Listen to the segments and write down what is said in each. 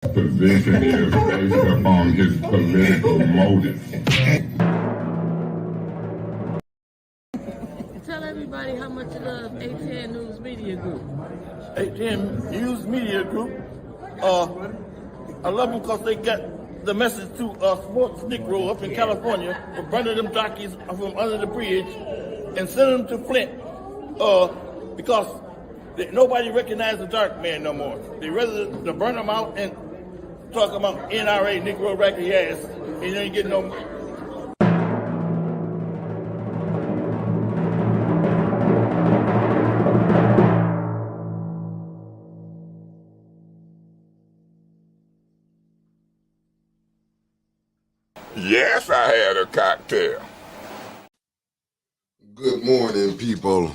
Position is based upon his political motive. Tell everybody how much you love A10 News Media Group. A10 News Media Group. I love them because they got the message to sports Negro up in California for burning them jockeys from under the bridge and sending them to Flint because nobody recognizes the dark man no more. They rather to burn them out and talk about NRA, Negro racket ass, and you ain't getting no. Yes, I had a cocktail. Good morning, people.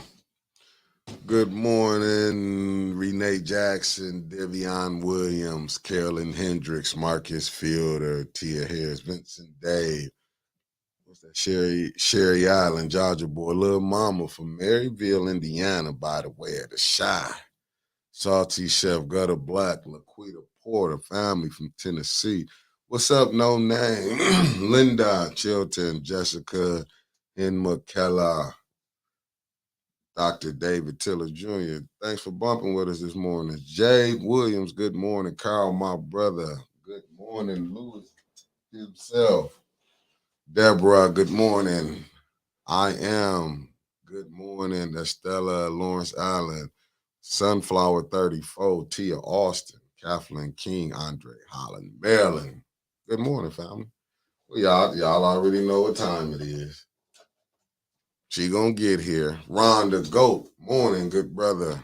Good morning, Renee Jackson, Devion Williams, Carolyn Hendricks, Marcus Fielder, Tia Harris, Vincent Dave. What's that? Sherry Island, Georgia boy, Little Mama from Maryville, Indiana, by the way, of the Shy. Salty Chef, Gutter Black, Laquita Porter, family from Tennessee. What's up, no name? Linda Chilton, Jessica and McKellar, Dr. David Tiller Jr. Thanks for bumping with us this morning. Jay Williams, good morning. Carl, my brother, good morning. Louis himself. Deborah, good morning. I am, good morning. Estella, Lawrence Island. Sunflower 34, Tia Austin, Kathleen King, Andre Holland, Maryland. Good morning, family. Well, y'all already know what time it is. She gonna get here. Ron the Goat, morning, good brother.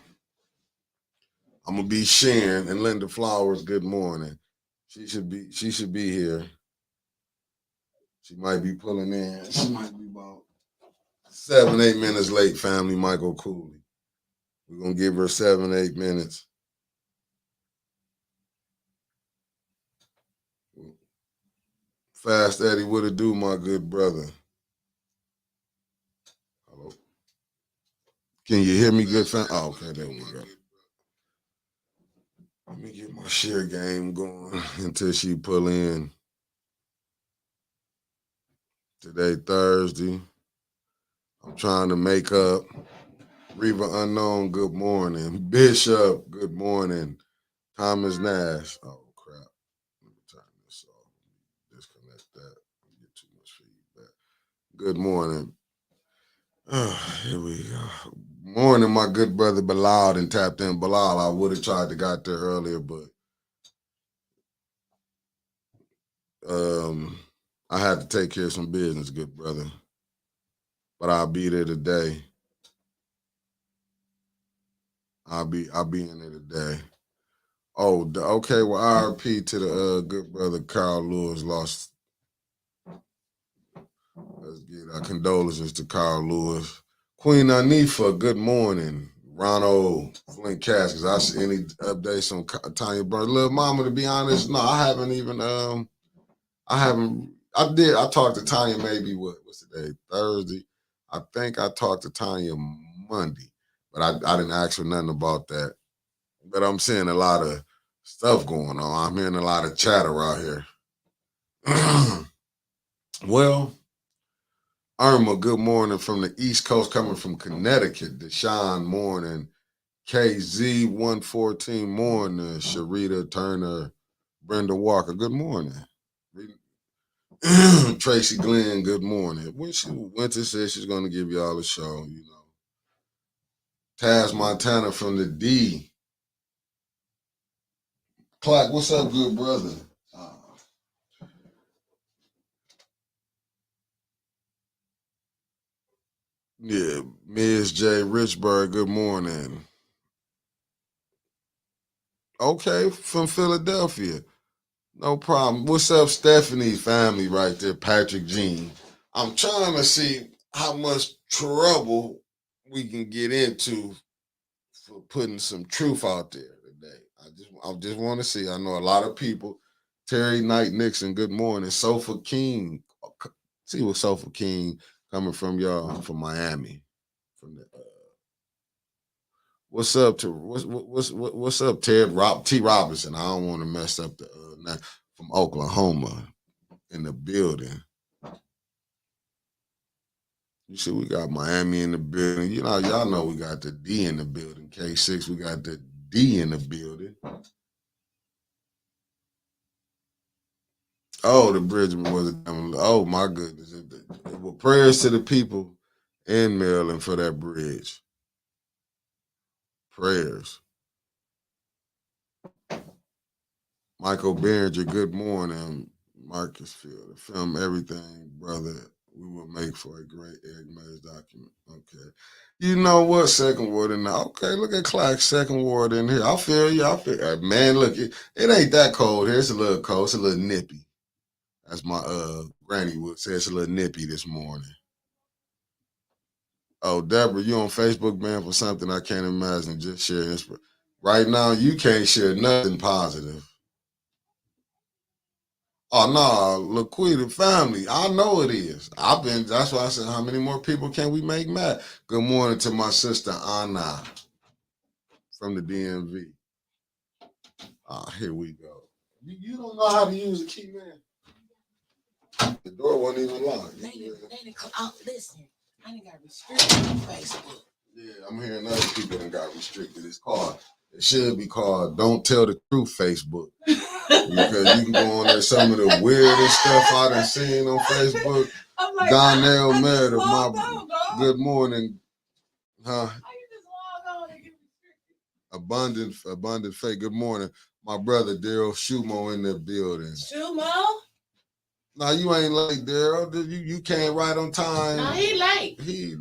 I'm gonna be sharing, and Linda Flowers, good morning. She should be here. She might be pulling in. She might be about 7-8 minutes late, family. Michael Cooley. We're gonna give her 7-8 minutes. Fast Eddie, what it do, my good brother? Hello? Can you hear me good, fam? Oh, okay, there we go. Let me get my share game going until she pull in. Today, Thursday. I'm trying to make up. Reva Unknown, good morning. Bishop, good morning. Thomas Nash. Oh, crap. Let me turn this off. Disconnect that. I get too much feedback. Good morning. Here we go. Morning, my good brother Bilal and tapped in. Bilal, I would have tried to got there earlier, but I had to take care of some business, good brother. But I'll be there today. I'll be in there today. Oh, okay. Well, ARPA to the good brother Carl Lewis lost. Let's get our condolences to Carl Lewis. Queen Anifa, good morning. Ronald Flint Caskets. I see any updates on Tanya Burns. Little Mama, to be honest, no, I haven't even. I talked to Tanya maybe what's today? Thursday. I think I talked to Tanya Monday, but I didn't ask her nothing about that. But I'm seeing a lot of stuff going on. I'm hearing a lot of chatter out here. Well, Irma, good morning from the East Coast, coming from Connecticut. Deshaun, morning. KZ 114, morning. Sharita Turner, Brenda Walker, good morning. Tracy Glenn, good morning. Winter says she's going to give y'all a show, you know. Taz Montana from the D. Clark, what's up, good brother? Yeah, Ms. J. Richburg, good morning. Okay, from Philadelphia. No problem. What's up, Stephanie family right there, Patrick Jean? I'm trying to see how much trouble we can get into for putting some truth out there today. I just want to see. I know a lot of people. Terry Knight Nixon, good morning. Sofa King. See what Sofa King coming from y'all from Miami. From the What's up to what's up, Ted T. Robinson? I don't want to mess up the from Oklahoma in the building. You see, we got Miami in the building. You know, y'all know we got the D in the building. K6, we got the D in the building. Oh, the bridge wasn't coming. Oh my goodness! Well, prayers to the people in Maryland for that bridge. Prayers. Michael Behringer, good morning. Marcus Field, film everything, brother. We will make for a great Eric Mays document. Okay. You know what? Second ward in there. Okay, look at Clark's second ward in here. I feel you. Man, look, it ain't that cold here. It's a little cold. It's a little nippy. As my granny would say, it's a little nippy this morning. Oh, Deborah, you on Facebook, man, for something I can't imagine. Just share this. Right now, you can't share nothing positive. Oh no, Laquita family. I know it is. That's why I said, how many more people can we make mad? Good morning to my sister Anna from the DMV. Here we go. You don't know how to use a key, man. The door wasn't even locked. Listen, I done got restricted on Facebook. Yeah, I'm hearing other people that got restricted. It should be called Don't Tell the Truth Facebook. Because you can go on there, some of the weirdest stuff I done seen on Facebook. Like, Donnell Meredith, good morning. Huh? How you just log on and get restricted? Abundant faith. Good morning. My brother Daryl Shumo in the building. Shumo? No, you ain't late, Daryl. You came right on time. No, he late. You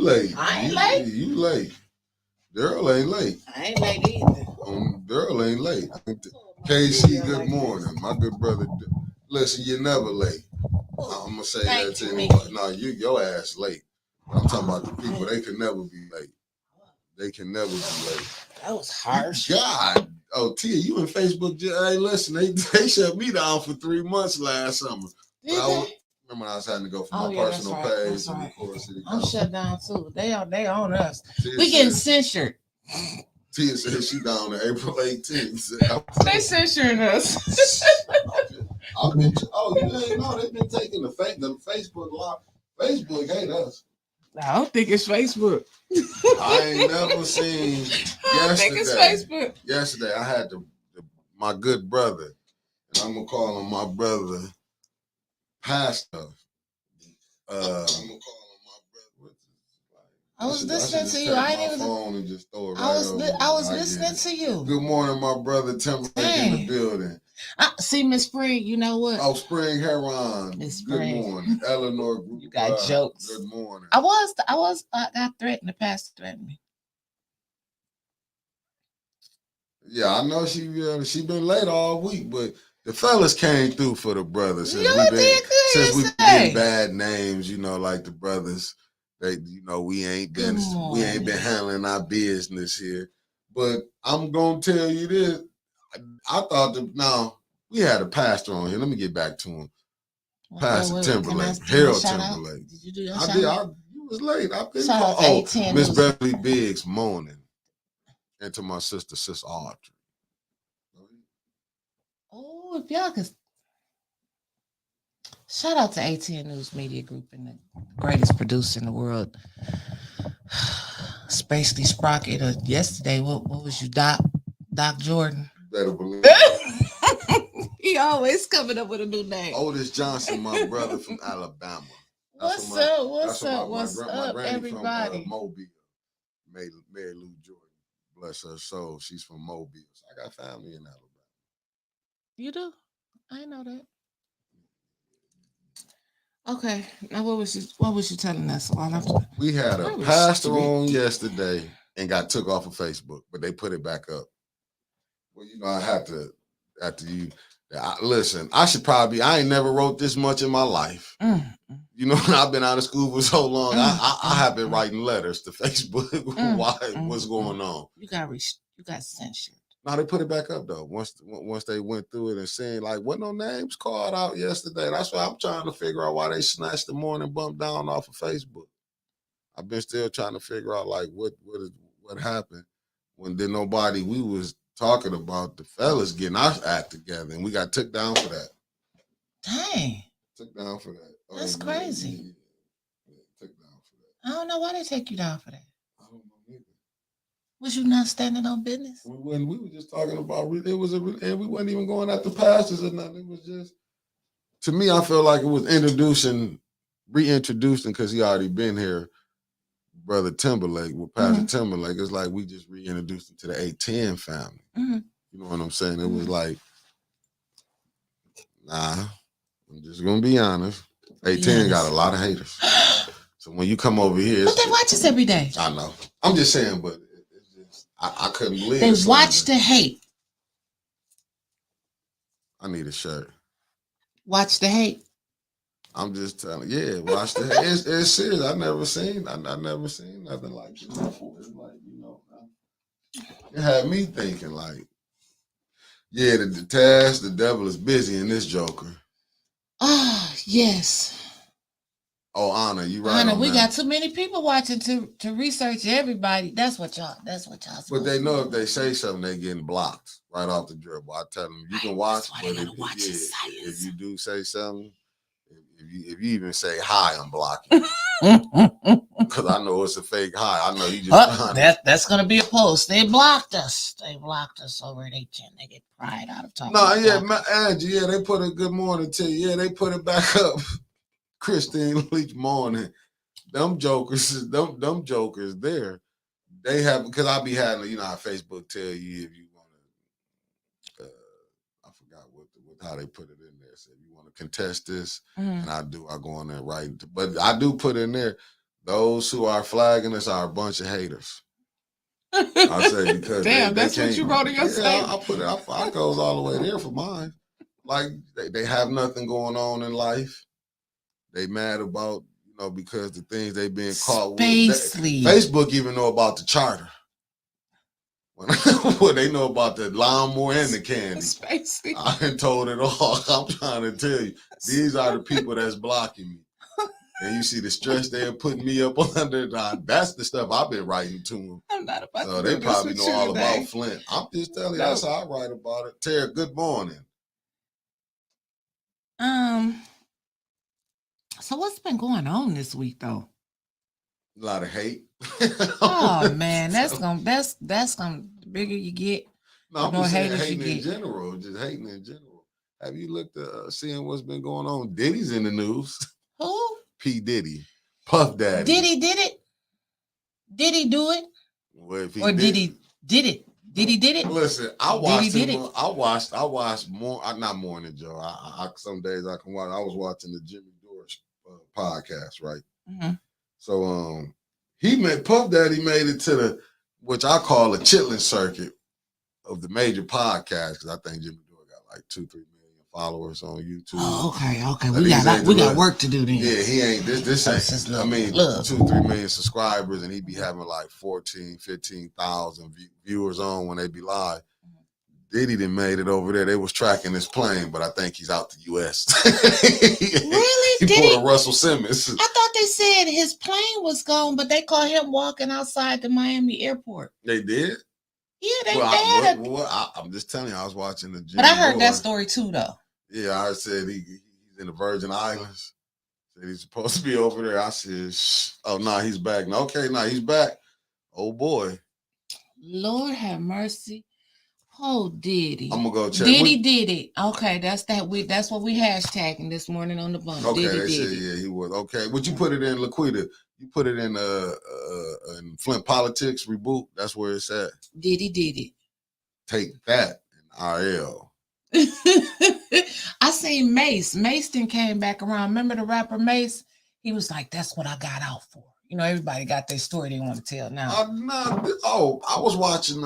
late. I ain't late. You late. Daryl ain't late. I ain't late either. Daryl ain't late. KC, good morning. My good brother. Listen, you're never late. I'm going to say that to anybody. No, your ass late. I'm talking about the people. They can never be late. They can never be late. That was harsh. God. Oh, Tia, you in Facebook? Hey, listen, they shut me down for 3 months last summer. Remember when I was having to go from my personal page. Right. I'm shut down too. They on us. We getting censored. Tia said she down to April 18th. They censoring us. You ain't know they've been taking the Facebook live. Facebook hate us. I don't think it's Facebook. I ain't never seen. I don't think it's Facebook. Yesterday, I had my good brother, and I'm gonna call him my brother, Pastor. I'm gonna call him my brother. I was listening to you. I ain't even. Phone and just throw it I was listening to you. Good morning, my brother Timberlake in the building. See, Miss Spring, you know what? Oh, Spring Heron. Miss Spring. Good morning, Eleanor. You got jokes. Good morning. I got threatened. The pastor threatened me. Yeah, I know she been late all week, but the fellas came through for the brothers. Since we've been bad names, like the brothers. We ain't been handling our business here. But I'm gonna tell you this. I thought we had a pastor on here. Let me get back to him. Pastor Timberlake, Harold Timberlake. Did you do your I did. You was late. I've been called. Miss Beverly Biggs moaning. And to my sister Audrey. Oh, if y'all could. Shout out to ATN News Media Group and the greatest producer in the world. Spacely Sprocket. Yesterday, what was you, Doc Jordan? Better believe. He always coming up with a new name. Otis Johnson, my brother from Alabama. What's up, everybody? From Mobile. Mary Lou Jordan. Bless her soul. She's from Mobile. So I got family in Alabama. You do? I know that. Okay. Now what was you telling us? We had a pastor on yesterday and got took off of Facebook, but they put it back up. Well, I have to listen, I ain't never wrote this much in my life. I've been out of school for so long. I have been writing letters to Facebook. What's going on? You got censored. No, they put it back up though. Once they went through it and seen wasn't no names called out yesterday. That's why I'm trying to figure out why they snatched the morning bump down off of Facebook. I've been still trying to figure out what happened. when then nobody, we was talking about the fellas getting our act together, and we got took down for that. Dang. Took down for that. That's crazy. Yeah, took down for that. I don't know why they take you down for that. I don't know either. Was you not standing on business? We were just talking about and we wasn't even going after pastors or nothing. It was just, to me, I feel like it was reintroducing because he already been here. Brother Timberlake with Pastor Timberlake. It's like we just reintroduced him to the 810 family. You know what I'm saying? It was like, nah, I'm just gonna be honest. 810 got a lot of haters. So when you come over here, but they watch us every day. I know. I'm just saying, but it's just I couldn't believe they it. Watch the hate. I need a shirt. Watch the hate. I'm just telling, watch the hate. It's serious. I never seen nothing like this before. It's like, it had me thinking like, the devil is busy in this joker. Oh, yes. Oh, Anna, you right. Anna, we got too many people watching to research everybody. That's what y'all. But they know if they say something, they getting blocked right off the dribble. I tell them you can watch, but if you do say something, if you even say hi, I'm blocking. Because I know it's a fake hi. I know you just. That's gonna be a post. They blocked us. They blocked us over at 810. They get pride out of talking. No, Angie, they put a good morning to you. Yeah, they put it back up. Christine Leach morning. Them jokers there. They have, because I be having, how Facebook tell you if you want to. I forgot how they put it in there. So if you want to contest this, and I go on there right. But I do put in there, those who are flagging us are a bunch of haters. I say because that's what you wrote in your statement. I put it. I goes all the way there for mine. Like they have nothing going on in life. They mad about because the things they been caught with. Facebook even know about the charter. Well, they know about the lawnmower and the candy. I done told it all. I'm trying to tell you, these are the people that's blocking me. And you see the stress they're putting me up under. That's the stuff I've been writing to them. I'm not about so they probably know all about Flint. I'm just telling you, that's how I write about it. Tara, good morning. So what's been going on this week though? A lot of hate. Oh man, that's gonna the bigger you get. No, I'm just saying hating in general. Just hating in general. Have you looked at seeing what's been going on? Diddy's in the news. Who? P. Diddy. Puff Daddy. Diddy did it? Did he do it? Well, if he or did he did it? Diddy did it? Listen, I watched him. I watched more. Not Morning Joe. I some days I can watch. I was watching the Jimmy Dore podcast, right? So Puff Daddy made it to the, which I call a chitlin circuit of the major podcasts, because I think Jimmy Dore got like 2-3 million followers on YouTube. Oh, okay. We got work to do then. Yeah, he ain't this ain't. I mean, 2-3 million subscribers, and he be having like 14,000-15,000 viewers on when they be live. Diddy done made it over there. They was tracking his plane, but I think he's out the U.S. Really? He pulled a Russell Simmons. I thought they said his plane was gone, but they caught him walking outside the Miami airport. They did? Yeah, I'm just telling you, I was watching the Jimmy But I heard Dore. that story too, though. Yeah, I said he's in the Virgin Islands. Said he's supposed to be over there. I said, oh, no, he's back. No, okay, no, he's back. Oh, boy. Lord have mercy. Oh, Diddy. I'm gonna go check. Diddy did it. Okay, that's what we hashtagging this morning on the bump. Okay, Diddy they said, yeah, he was. Okay, would you put it in, Laquita? You put it in Flint Politics Reboot. That's where it's at. Diddy did it. Take that in RL. I seen Mace. Mace then came back around. Remember the rapper Mace? He was like, "That's what I got out for." Everybody got their story they want to tell now. I was watching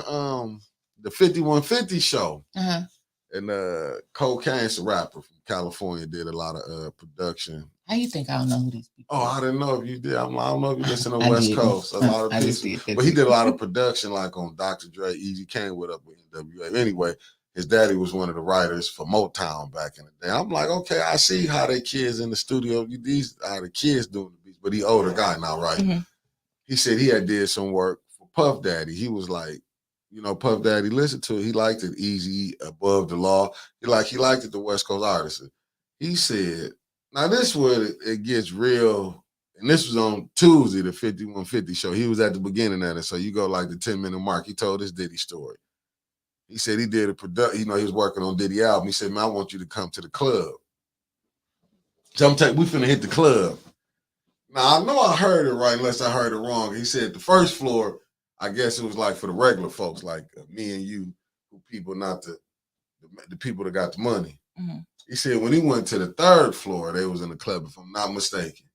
the 5150 show. And Cocaine's a rapper from California, did a lot of production. How you think I don't know who these people are? I didn't know if you did. I don't know if you listen to West Coast. A lot of people. But he did a lot of production, like on Dr. Dre, Easy Kane with up with NWA. Anyway, his daddy was one of the writers for Motown back in the day. I'm like, okay, I see how they kids in the studio, these are the kids doing the beats, but he older guy now, right? He said he had did some work for Puff Daddy. He was like, you know, Puff Daddy listened to it. He liked it. Easy, Above the Law. He liked it. The West Coast artists. He said, now this is where it gets real. And this was on Tuesday, the 5150 show. He was at the beginning of it. So you go like the 10-minute mark. He told his Diddy story. He said he did a production. You know, he was working on Diddy album. He said, man, I want you to come to the club. So we finna hit the club. Now, I know I heard it right unless I heard it wrong. He said the first floor, I guess it was like for the regular folks, like me and you, who people not the people that got the money. Mm-hmm. He said when he went to the third floor, they was in the club, if I'm not mistaken.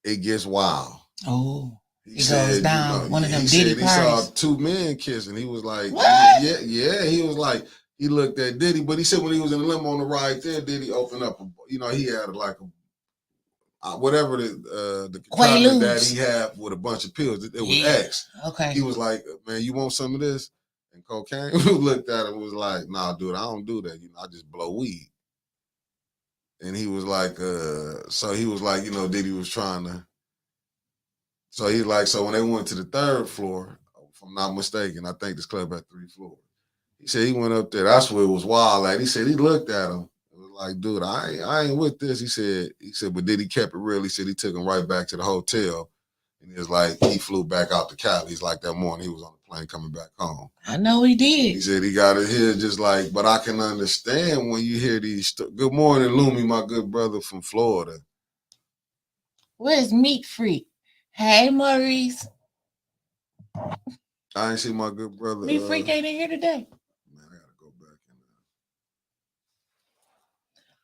It gets wild. Oh, he goes down. You know, one of them Diddy parties. He saw two men kissing. He was like, what? Yeah. He was like, he looked at Diddy, but he said when he was in the limo on the ride there, Diddy opened up. He had like whatever the concoction that he had with a bunch of pills. It was X. Okay. He was like, man, you want some of this? And cocaine? Looked at him and was like, nah, dude, I don't do that. I just blow weed. And he was like, so he was like, Diddy was trying to. So he's like, so when they went to the third floor, if I'm not mistaken, I think this club had 3 floors. He said he went up there. That's where it was wild at. He said he looked at him. It was like, dude, I ain't with this. He said, but Diddy kept it real. He said he took him right back to the hotel. And he was like, he flew back out to Cali. He's like that morning he was on the plane coming back home. I know he did. He said he got it here just like, but I can understand when you hear these. Good morning, Lumi, my good brother from Florida. Where's Meat Freak? Hey, Maurice. I ain't see my good brother. Meat Freak ain't in here today. Man, I gotta go back in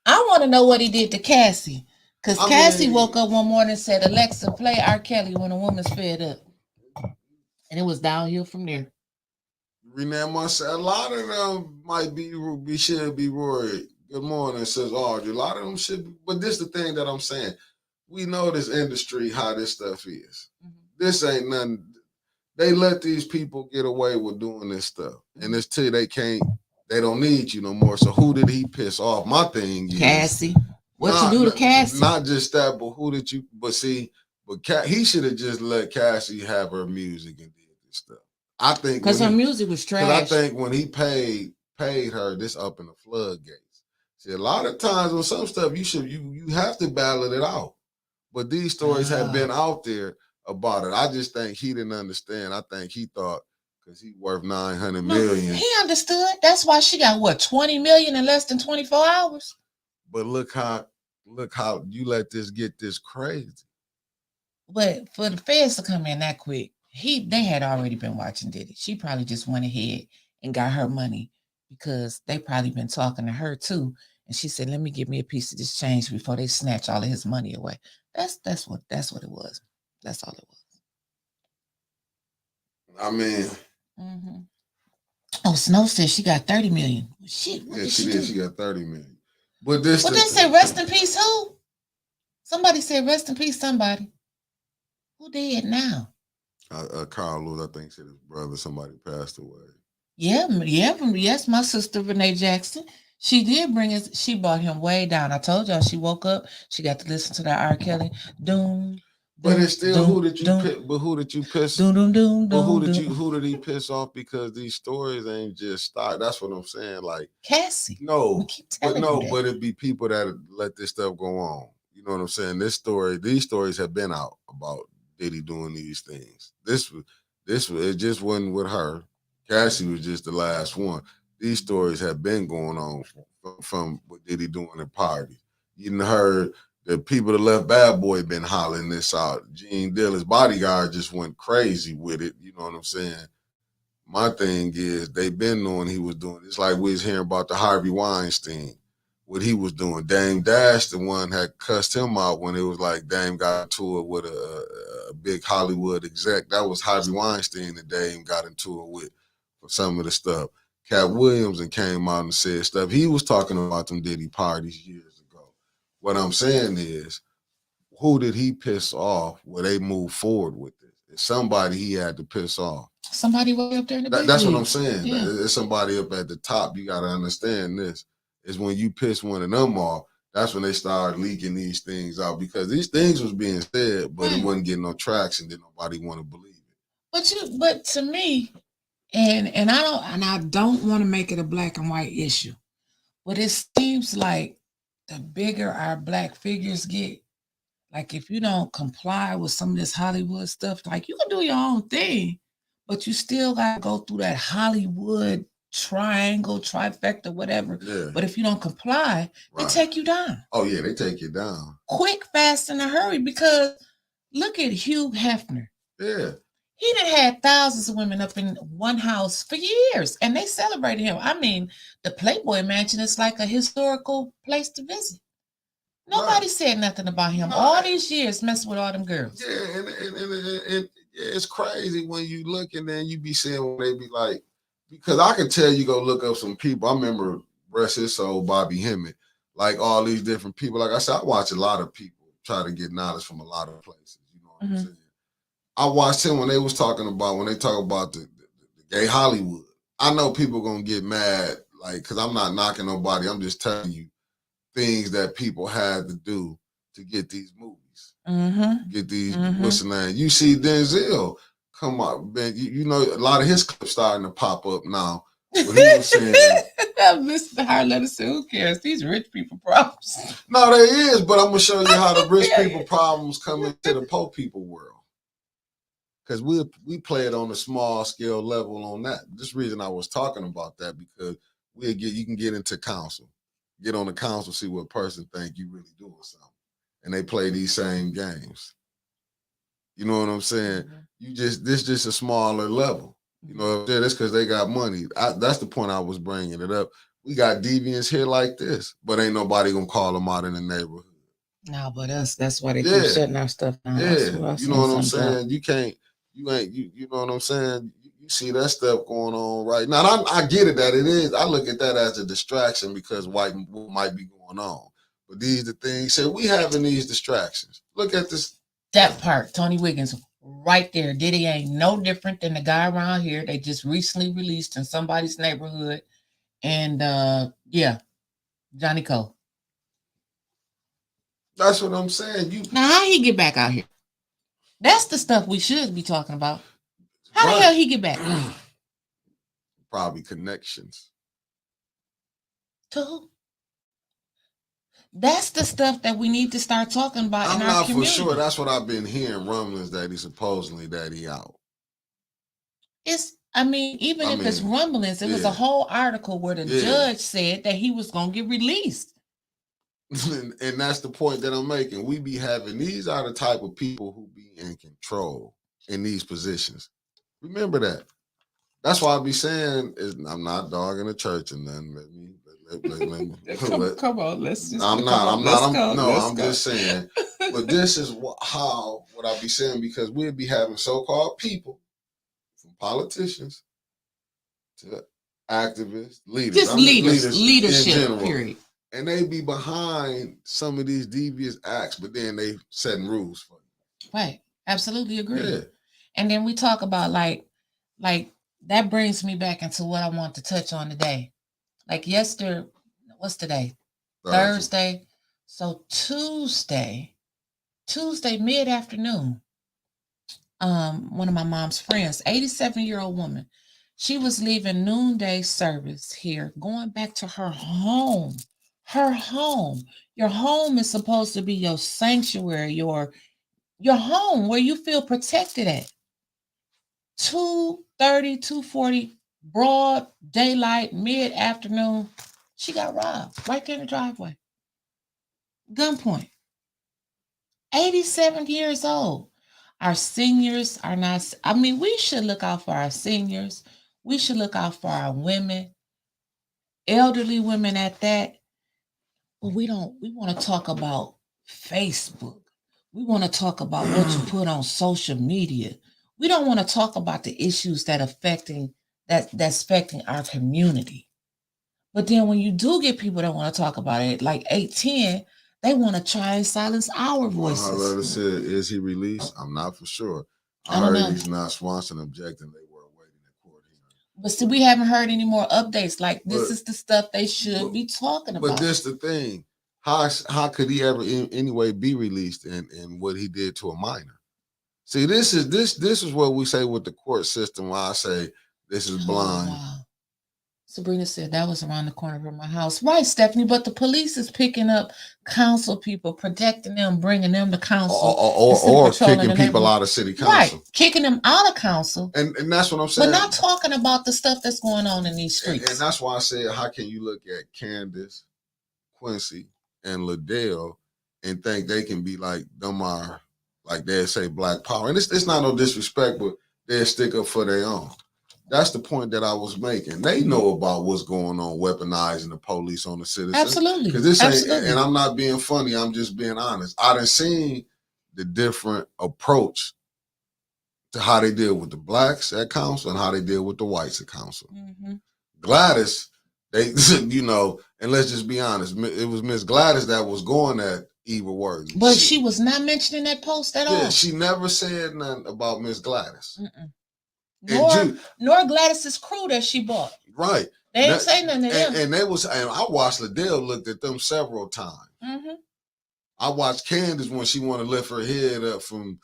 there. I want to know what he did to Cassie. Because Cassie woke up one morning and said, Alexa, play R. Kelly when a woman's fed up. And it was downhill from there. Renee must say a lot of them should be Roy. Good morning, says Audrey. A lot of them should be, but this is the thing that I'm saying. We know this industry, how this stuff is. Mm-hmm. This ain't nothing. They let these people get away with doing this stuff. And it's till they don't need you no more. So who did he piss off? My thing is Cassie. What you do to Cassie? Not just that, but who did you, he should have just let Cassie have her music and did this stuff. I think because her music was trash. I think when he paid her, this up in the floodgates. See, a lot of times on some stuff you have to ballot it out. But these stories have been out there about it. I just think he didn't understand. I think he thought because he's worth $900 million. He understood. That's why she got $20 million in less than 24 hours. But look how you let this get this crazy. But for the feds to come in that quick, they had already been watching Diddy. She probably just went ahead and got her money because they probably been talking to her too. And she said, let me give me a piece of this change before they snatch all of his money away. That's what it was. That's all it was. I mean. Mm-hmm. Oh, Snow said she got 30 million. Shit. Yeah, she did. She got 30 million. But they say rest in peace who? Somebody said rest in peace somebody. Who dead now? Carl Lewis, I think, said his brother, somebody passed away. Yes, my sister Renee Jackson. She did she brought him way down. I told y'all she woke up, she got to listen to that R. Kelly. But it's still who did you piss? Who did he piss off? Because these stories ain't just start. That's what I'm saying. Like Cassie. But it'd be people that let this stuff go on. You know what I'm saying? These stories have been out about Diddy doing these things. It just wasn't with her. Cassie was just the last one. These stories have been going on from what Diddy doing at parties. You done heard the people that left Bad Boy been hollering this out. Gene Diller's bodyguard just went crazy with it. You know what I'm saying? My thing is they've been knowing he was doing. It's like we was hearing about the Harvey Weinstein, what he was doing. Dame Dash, the one had cussed him out when it was like Dame got into it with a big Hollywood exec. That was Harvey Weinstein that Dame got into it with for some of the stuff. Cat Williams and came out and said stuff. He was talking about them Diddy parties years ago. What I'm saying is, who did he piss off where they move forward with it? It's somebody he had to piss off. Somebody way up there in the big That's league. what I'm saying. Yeah. It's somebody up at the top. You got to understand this. Is when you piss one of them off, that's when they start leaking these things out because these things was being said, but it wasn't getting no traction. Didn't nobody want to believe it. But to me, And I don't want to make it a black and white issue, but it seems like the bigger our black figures get, like if you don't comply with some of this Hollywood stuff, like you can do your own thing, but you still gotta go through that Hollywood triangle, trifecta, whatever. Yeah. But if you don't comply, they Right. take you down. Oh yeah, they take you down. Quick, fast, in a hurry, because look at Hugh Hefner. Yeah. He done had thousands of women up in one house for years, and they celebrated him. I mean, the Playboy Mansion is like a historical place to visit. Nobody said nothing about him all these years messing with all them girls. Yeah, and it's crazy when you look and then you be seeing when they be like, because I can tell you go look up some people. I remember rest his soul, Bobby Hemmett, like all these different people. Like I said, I watch a lot of people try to get knowledge from a lot of places. You know what I'm saying? I watched him when they was talking about, when they talk about the gay Hollywood. I know people gonna get mad, like, because I'm not knocking nobody. I'm just telling you things that people had to do to get these movies, get these. What's the name? You see Denzel come up, man. You know a lot of his clips starting to pop up now. He was saying, Mr. Harletta said, "Who cares? These rich people problems." No, there is, but I'm gonna show you how the rich people problems come into the poor people world. Because we play it on a small scale level on that. This reason I was talking about that, because you can get into council, get on the council, see what person think you really doing something, and they play these same games. You know what I'm saying? This just a smaller level. You know, that's because they got money. That's the point I was bringing it up. We got deviants here like this, but ain't nobody gonna call them out in the neighborhood. No, but that's why they keep shutting our stuff down. Yeah, you know what I'm saying? You can't. You know what I'm saying? You see that stuff going on right now. And I get it that it is. I look at that as a distraction because what might be going on. But these the things. So we having these distractions. Look at this. That part, Tony Wiggins, right there. Diddy ain't no different than the guy around here. They just recently released in somebody's neighborhood. And yeah, Johnny Cole. That's what I'm saying. Now how he get back out here? That's the stuff we should be talking about. How the hell he get back? Probably connections. To who? That's the stuff that we need to start talking about in our community. I'm not for sure. That's what I've been hearing, rumblings that he out. Even if it's rumblings, it was a whole article where the judge said that he was going to get released. And that's the point that I'm making. We be having, these are the type of people who be in control in these positions. Remember that. That's why I be saying, I'm not dogging the church and nothing. Come on, let's just. I'm just saying. But this is what I be saying, because we'll be having so-called people, from politicians to activists, leaders. Just leadership, period. And they be behind some of these devious acts, but then they setting rules for you. Right. Absolutely agree. Yeah. And then we talk about like that brings me back into what I want to touch on today. Like yesterday, what's today? Thursday. So Tuesday mid-afternoon, one of my mom's friends, 87-year-old woman, she was leaving noonday service here, going back to her home. Her home. Your home is supposed to be your sanctuary, your home where you feel protected at. 2:30, 2:40, broad daylight, mid-afternoon, she got robbed right there in the driveway. Gunpoint. 87 years old. Our seniors are not, we should look out for our seniors. We should look out for our women, elderly women at that. But we want to talk about Facebook. We want to talk about what you put on social media. We don't want to talk about the issues that's affecting our community. But then when you do get people that want to talk about it, like 810, they want to try and silence our voices. Harletta said, is he released? I'm not for sure. I heard he's not Swanson objecting. They were waiting at court hearing. But see, we haven't heard any more updates. Like, this is the stuff they should be talking about. But this the thing. How could he ever anyway be released in what he did to a minor? See, this is what we say with the court system. Why I say This is blind. Wow. Sabrina said that was around the corner from my house. Right, Stephanie, but the police is picking up council people, protecting them, bringing them to council. Or kicking people out of city council. Right, kicking them out of council. And that's what I'm saying. But not talking about the stuff that's going on in these streets. And that's why I said, how can you look at Candace, Quincy, and Liddell and think they can be like them are, like they'll say black power. And it's not no disrespect, but they'll stick up for their own. That's the point that I was making. They know about what's going on, weaponizing the police on the citizens. Absolutely. Because this ain't, and I'm not being funny, I'm just being honest. I done seen the different approach to how they deal with the blacks at council and how they deal with the whites at council. Mm-hmm. Gladys, they, you know, and let's just be honest, it was Miss Gladys that was going at Eva Worthy. But she was not mentioning that post at all. Yeah, she never said nothing about Miss Gladys. Nor Gladys's crew that she bought. Right. They didn't say nothing to them. And I watched Liddell looked at them several times. Mm-hmm. I watched Candace when she wanted to lift her head up from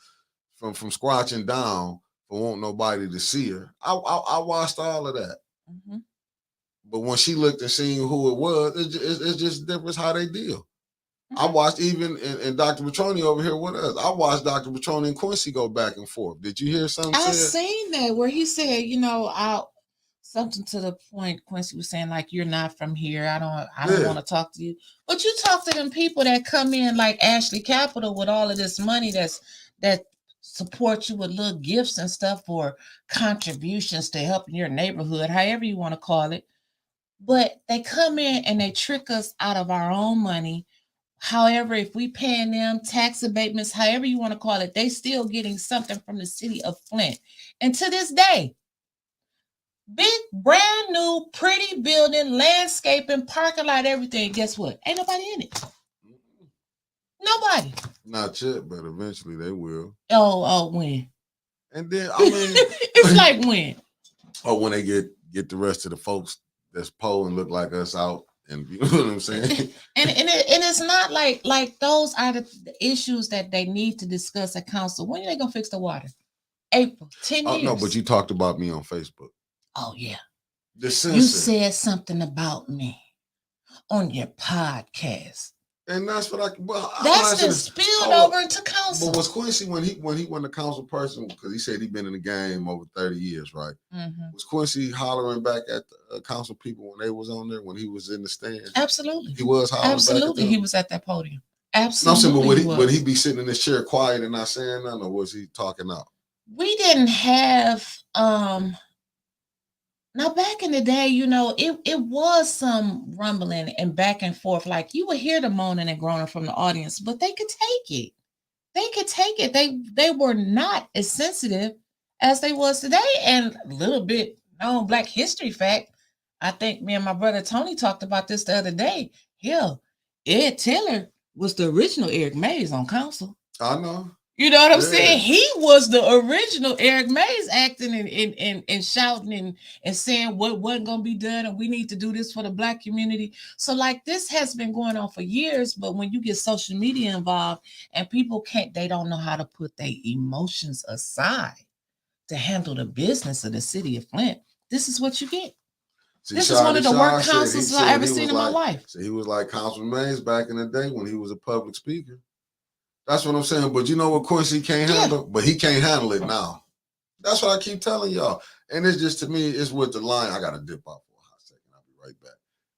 squatching down for wanting nobody to see her. I watched all of that. Mm-hmm. But when she looked and seen who it was, it's just different how they deal. I watched even, and Dr. Petroni over here with us, I watched Dr. Petroni and Quincy go back and forth. Did you hear something? I seen that where he said, you know, something to the point Quincy was saying, like, you're not from here. I don't want to talk to you. But you talk to them people that come in like Ashley Capital with all of this money that support you with little gifts and stuff or contributions to helping your neighborhood, however you want to call it. But they come in and they trick us out of our own money. However, if we paying them tax abatements, however you want to call it, they still getting something from the city of Flint. And to this day, big, brand new, pretty building, landscaping, parking lot, everything. Guess what? Ain't nobody in it. Nobody. Not yet, but eventually they will. Oh, when? And then, I mean. It's like when? Or when they get the rest of the folks that's poor and look like us out. And you know what I'm saying? and it's not like those are the issues that they need to discuss at council. When are they gonna fix the water? April, 10 years. No, but you talked about me on Facebook. Oh yeah. The censor. You said something about me on your podcast. And that's what that's just spilled over into council. But was Quincy when he went to council person, because he said he'd been in the game over 30 years, right? Mm-hmm. Was Quincy hollering back at the council people when they was on there, when he was in the stand? Absolutely. He was hollering Absolutely, back at them? He was at that podium. Absolutely. No, I'm saying, would he be sitting in his chair quiet and not saying nothing, or was he talking out? We didn't have now back in the day, you know, it was some rumbling and back and forth. Like you would hear the moaning and groaning from the audience, but they could take it. They could take it. They were not as sensitive as they was today. And a little bit known Black history fact, I think me and my brother Tony talked about this the other day. Hell, Ed Taylor was the original Eric Mays on council. I know. You know what I'm saying? He was the original Eric Mays acting and shouting and saying what wasn't going to be done and we need to do this for the Black community. So like this has been going on for years, but when you get social media involved and people they don't know how to put their emotions aside to handle the business of the city of Flint, this is what you get. See, this is one of the worst councils I've ever seen in my life. So he was like Councilman Mays back in the day when he was a public speaker. That's what I'm saying. But you know what Quincy can't handle? But he can't handle it now. That's what I keep telling y'all. And it's just, to me, it's with the lion. I got to dip out for a hot second. I'll be right back.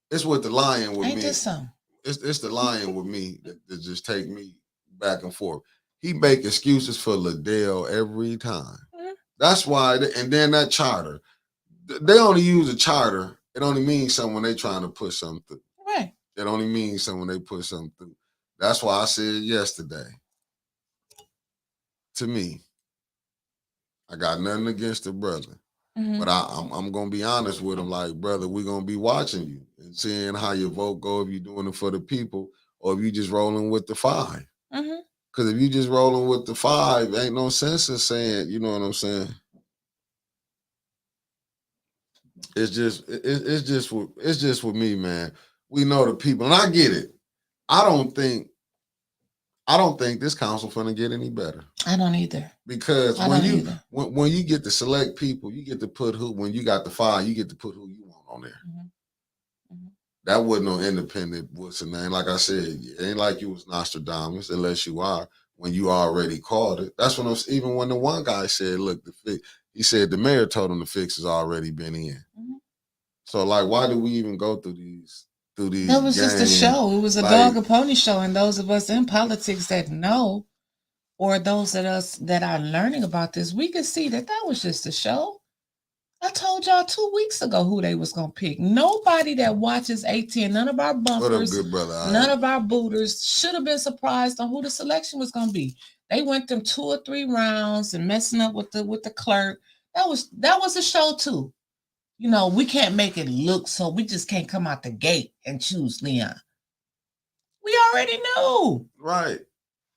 It's with the lion with me. It's the lion with me that just take me back and forth. He make excuses for Liddell every time. Mm-hmm. That's why. And then that charter. They only use a charter. It only means something when they trying to push something through. Right. It only means something when they push something through. That's why I said yesterday, to me, I got nothing against the brother, but I'm going to be honest with him. Like, brother, we're going to be watching you and seeing how your vote go, if you're doing it for the people or if you just rolling with the 5. Because if you just rolling with the 5, ain't no sense in saying, you know what I'm saying? It's just with me, man. We know the people, and I get it. I don't think this council finna get any better. I don't either. Because I when don't you either. when you get to select people, you get to put who. When you got the file, you get to put who you want on there. That wasn't no independent. What's the name? Like I said, it ain't like you was Nostradamus, unless you are. When you already called it, that's when even when the one guy said, "Look, the fix." He said the mayor told him the fix has already been in. So like, why do we even go through these? That was just a show. It was a dog and pony show, and those of us in politics that know, or those of us that are learning about this, we could see that was just a show. I told y'all 2 weeks ago who they was gonna pick. Nobody that watches ATN, none of our bumpers, good brother, none of our booters should have been surprised on who the selection was gonna be. They went them 2 or 3 rounds and messing up with the clerk. That was a show too. You know, we can't make it look so we just can't come out the gate and choose Leon. We already knew. Right.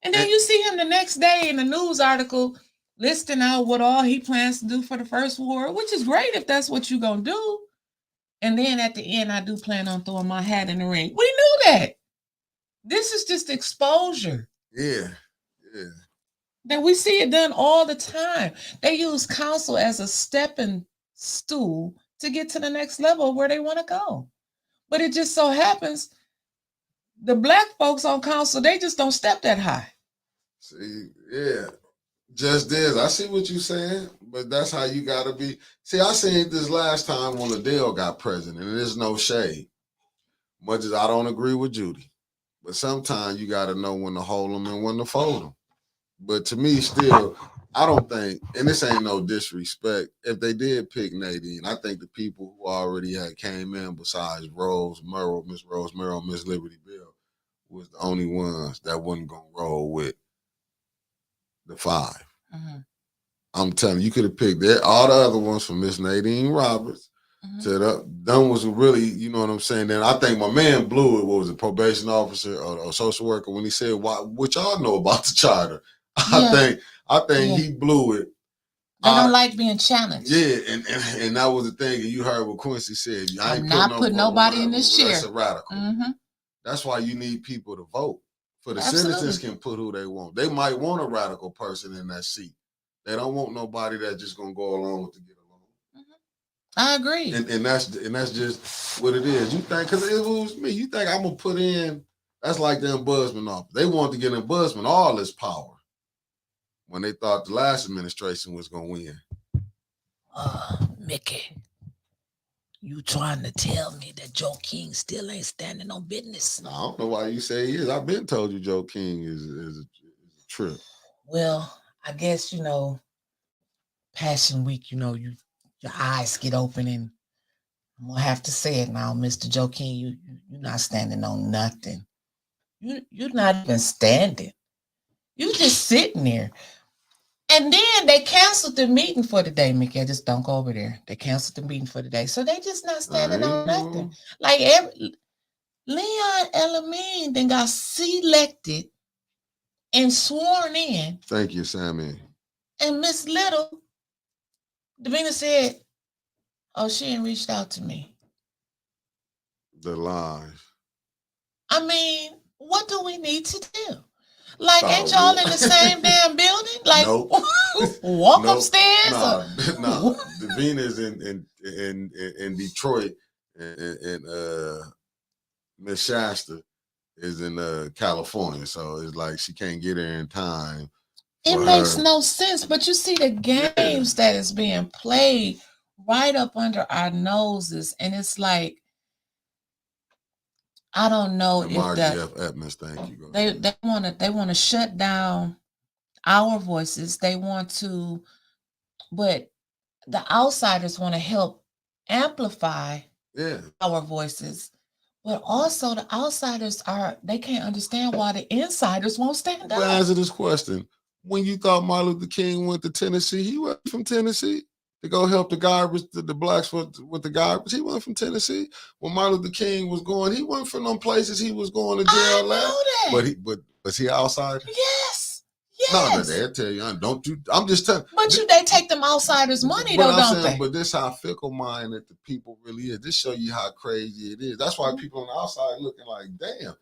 And then you see him the next day in a news article listing out what all he plans to do for the first ward, which is great if that's what you're going to do. And then at the end, I do plan on throwing my hat in the ring. We knew that. This is just exposure. Yeah. That we see it done all the time. They use council as a stepping stool to get to the next level where they want to go. But it just so happens the black folks on council, they just don't step that high. See, yeah. Just this. I see what you're saying, but that's how you got to be. See, I seen this last time when Liddell got president, and there's no shade. Much as I don't agree with Judy. But sometimes you got to know when to hold them and when to fold them. But to me, still, I don't think, and this ain't no disrespect, if they did pick Nadine, I think the people who already had came in besides Miss Rose Merrill, Miss Liberty Bell, was the only ones that wasn't going to roll with the 5. I'm telling you, could have picked all the other ones from Miss Nadine Roberts to them was really, you know what I'm saying? Then I think my man blew it. What was it, probation officer or social worker, when he said, "What y'all know about the charter?" I think he blew it. They don't like being challenged. Yeah, and that was the thing. And you heard what Quincy said. I ain't not putting nobody in this chair. That's a radical. That's why you need people to vote. For the citizens can put who they want. They might want a radical person in that seat. They don't want nobody that's just gonna go along with to get along. I agree. And that's just what it is. You think, because it was me, you think I'm gonna put in, that's like the ombudsman office. They want to get an ombudsman all this power when they thought the last administration was gonna win. Mickey, you trying to tell me that Joe King still ain't standing on business? No, I don't know why you say he is. I've been told you Joe King is a trip. Well, I guess, Passion Week, your eyes get open, and I'm gonna have to say it now, Mr. Joe King, you're not standing on nothing. You're not even standing. You just sitting there. And then they canceled the meeting for the day, Mickey. Just don't go over there. They canceled the meeting for the day. So they just not standing on nothing. Like Leon Elamine then got selected and sworn in. Thank you, Sammy. And Miss Little, Davina said, "Oh, she ain't reached out to me." The lies. I mean, what do we need to do? Like, ain't y'all in the same damn building? Like, nope. Walk upstairs? No. Davina's in Detroit, and Miss Shasta is in California. So it's like she can't get there in time. It makes no sense. But you see the games that is being played right up under our noses, and it's like, I don't know if Edmonds, thank you. They want to shut down our voices. They want to, but the outsiders want to help amplify our voices. But also the outsiders they can't understand why the insiders won't stand up. But answer this question. When you thought Martin Luther King went to Tennessee, he went from Tennessee to go help the garbage, the blacks with the garbage. He went from Tennessee. When Martin Luther King was going, he went from them places he was going to jail. I know that. But was he outside? Yes. No, they'll tell you, don't you? I'm just telling. But they take them outsiders' money, though, don't they? But this how fickle-minded the people really is. This show you how crazy it is. That's why people on the outside looking like, damn,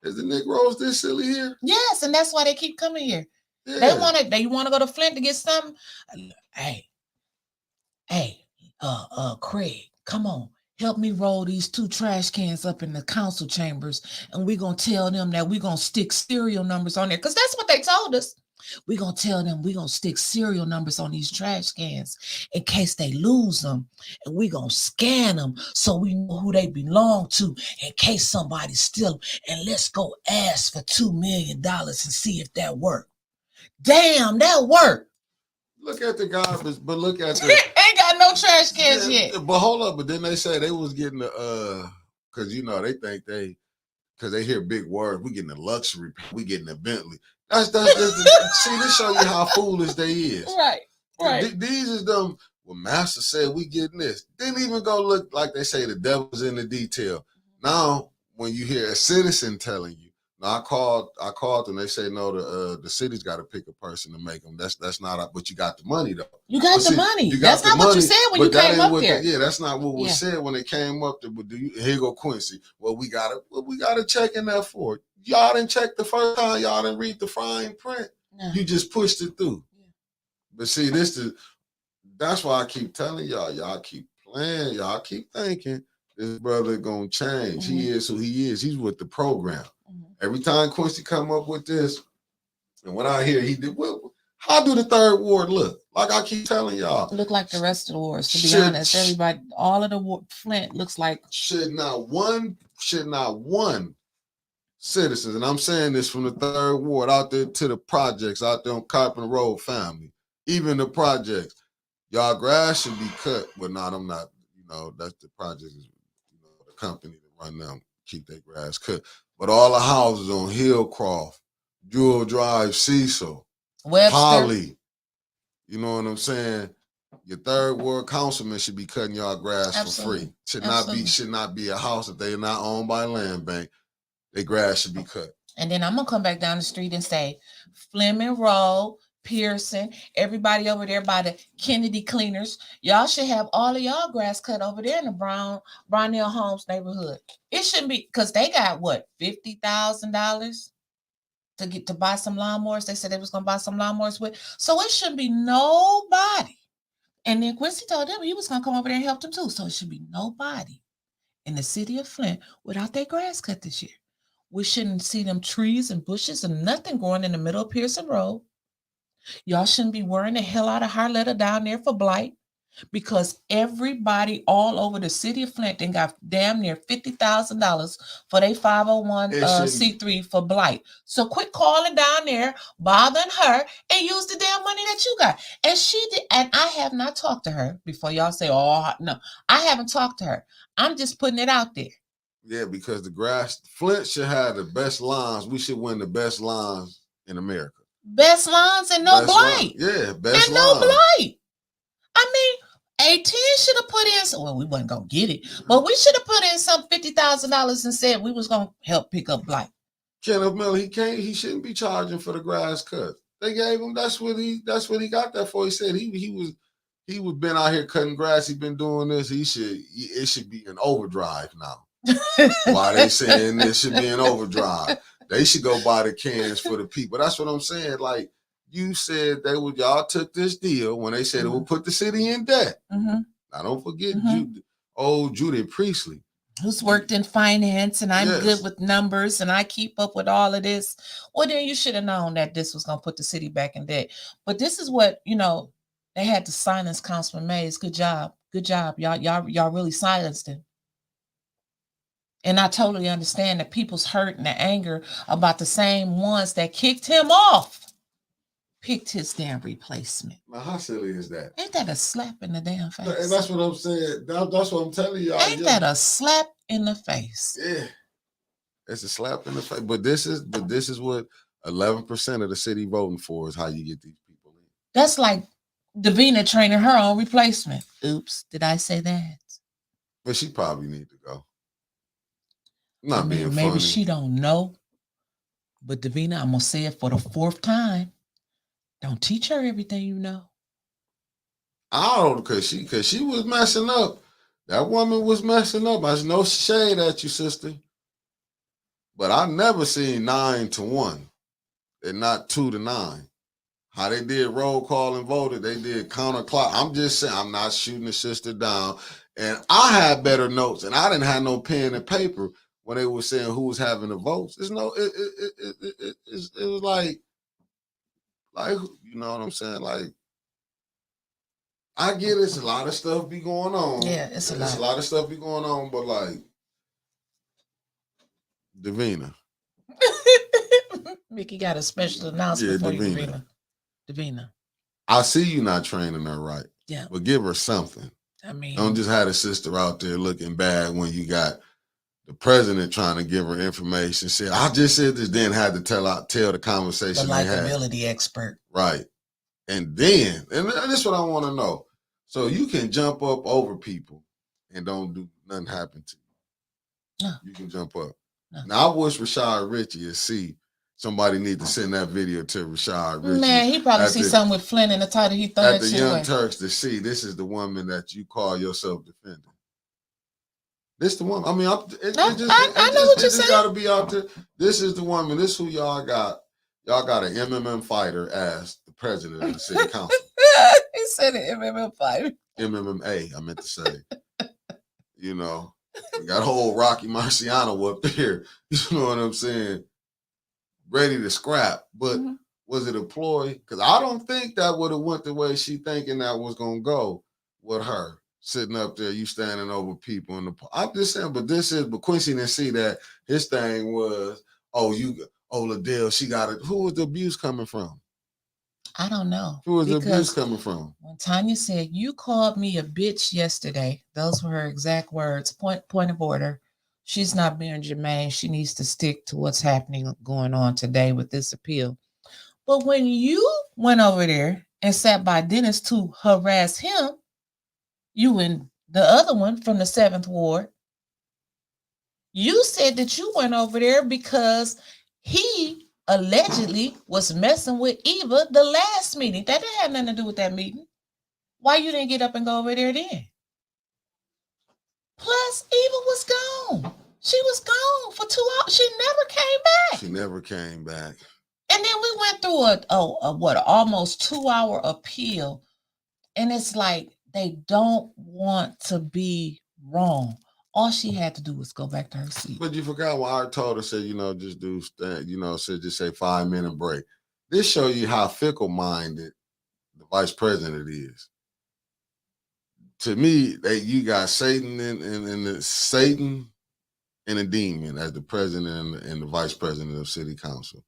is the Negroes this silly here? Yes, and that's why they keep coming here. Yeah. They want to go to Flint to get something. Hey, Craig, come on. Help me roll these 2 trash cans up in the council chambers, and we're going to tell them that we're going to stick serial numbers on there, because that's what they told us. We're going to tell them we're going to stick serial numbers on these trash cans in case they lose them, and we're going to scan them so we know who they belong to in case somebody steal them, and let's go ask for $2 million and see if that worked. Damn, that worked. Look at the garbage, but look at the ain't got no trash cans yet. But hold up, but then they say they was getting the because you know they think because they hear big words, we getting a luxury, we getting a Bentley. That's see, this show you how foolish they is. Right. These is them. Well, Master said we getting this. Didn't even go look like they say the devil's in the detail. Now, when you hear a citizen telling you. I called them. They say no. The city's got to pick a person to make them. That's not. But you got the money though. You got the money. That's not what you said when you came up there. Yeah, that's not what was said when they came up there. But here go Quincy. Well, we gotta check in that for it. Y'all didn't check the first time. Y'all didn't read the fine print. No. You just pushed it through. Yeah. But see, that's why I keep telling y'all. Y'all keep playing. Y'all keep thinking this brother gonna change. Mm-hmm. He is who he is. He's with the program. Every time Quincy come up with this, and when I hear he did, well, how do the third ward look? Like I keep telling y'all. Look like the rest of the wards, to be honest. Everybody, all of the Flint looks like. Should not one citizen, and I'm saying this from the third ward out there to the projects out there on Carpenter Road family, even the projects, y'all grass should be cut. But not, I'm not, that's the project, the company that run them keep their grass cut. But all the houses on Hillcroft, Jewel Drive, Cecil, Webster, Holly, you know what I'm saying? Your third ward councilman should be cutting y'all grass Absolutely. for free. Should not be a house if they're not owned by a land bank. Their grass should be cut. And then I'm gonna come back down the street and say, Fleming Road, Pearson, everybody over there by the Kennedy Cleaners, y'all should have all of y'all grass cut over there in the Brownell Homes neighborhood. It shouldn't be, because they got what, $50,000 to buy some lawnmowers. They said they was gonna buy some lawnmowers with. So it shouldn't be nobody. And then Quincy told them he was gonna come over there and help them too. So it should be nobody in the city of Flint without their grass cut this year. We shouldn't see them trees and bushes and nothing growing in the middle of Pearson Road. Y'all shouldn't be worrying the hell out of Harletta down there for blight, because everybody all over the city of Flint got damn near $50,000 for their 501c3 for blight. So quit calling down there, bothering her, and use the damn money that you got. And she did, and I have not talked to her before y'all say, oh, no, I haven't talked to her. I'm just putting it out there. Yeah, because Flint should have the best lines. We should win the best lines in America. Best lines and no blight. Yeah, best and lines. no blight. I mean, A10 should have put in, well, we wasn't going to get it, but we should have put in some $50,000 and said we was going to help pick up blight. Kenneth Miller, he shouldn't be charging for the grass cut. They gave him, that's what he got that for. He said he was been out here cutting grass. He been doing this. It should be an overdrive now. Why they saying this should be an overdrive? They should go buy the cans for the people. That's what I'm saying. Like you said, y'all took this deal when they said it would put the city in debt. Mm-hmm. Now don't forget old Judy Priestley, who's worked in finance, and I'm good with numbers, and I keep up with all of this. Well, then you should have known that this was going to put the city back in debt. But this is what, they had to silence Councilman Mays. Good job. Y'all really silenced him. And I totally understand that people's hurt and the anger about the same ones that kicked him off picked his damn replacement. Now, how silly is that? Ain't that a slap in the damn face? And that's what I'm saying. That's what I'm telling y'all. Ain't that a slap in the face? Yeah, it's a slap in the face. But this is what 11% of the city voting for is how you get these people in. That's like Davina training her own replacement. Oops, did I say that? But she probably need to go. Not being funny. Maybe she don't know. But Davina, I'm gonna say it for the 4th time. Don't teach her everything you know. I don't, cause she was messing up. That woman was messing up. There's no shade at you, sister. But I never seen 9-1 and not 2-9. How they did roll call and voted, they did counterclock. I'm just saying, I'm not shooting the sister down. And I had better notes, and I didn't have no pen and paper when they were saying who was having the votes. It was like, you know what I'm saying? Like, I get it's a lot of stuff be going on. Yeah, it's a lot. A lot of stuff be going on, but like, Davina. Mickey got a special announcement for you, Davina. I see you not training her right. Yeah. But give her something. I mean, don't just have a sister out there looking bad when you got the president trying to give her information. Said, I just said this, then had to tell the conversation. The likability expert. Right. And then, and this is what I want to know. So you can jump up over people and don't do nothing happen to you. No. You can jump up. No. Now I wish Rashad Richie would see somebody need to send that video to Rashad Richie. Man, he probably see something with Flynn in the title. He thought at the Young Turks to see this is the woman that you call yourself defending. This the one. I mean, I know what you're saying. Got to be out there. This is the woman. This is who y'all got. Y'all got an MMM fighter as the president of the city council. He said an MMM fighter. MMA, I meant to say. You know, we got whole Rocky Marciano up there. You know what I'm saying? Ready to scrap, but was it a ploy? Because I don't think that would have went the way she thinking that was gonna go with her sitting up there. You standing over people in the. I'm just saying, but Quincy didn't see that his thing was, Liddell, she got it. Who was the abuse coming from? I don't know. Who was the abuse coming from? When Tanya said, "You called me a bitch yesterday," those were her exact words. Point of order. She's not being germane. She needs to stick to what's going on today with this appeal. But when you went over there and sat by Dennis to harass him, you and the other one from the 7th Ward, you said that you went over there because he allegedly was messing with Eva the last meeting. That didn't have nothing to do with that meeting. Why you didn't get up and go over there then? Plus, Eva was gone. She was gone for 2 hours. She never came back. She never came back. And then we went through a almost 2-hour appeal. And it's like they don't want to be wrong. All she had to do was go back to her seat. But you forgot what I told her, said, just do that, just say 5-minute break. This show you how fickle-minded the vice president is. To me, you got Satan and a demon as the president and the vice president of city council.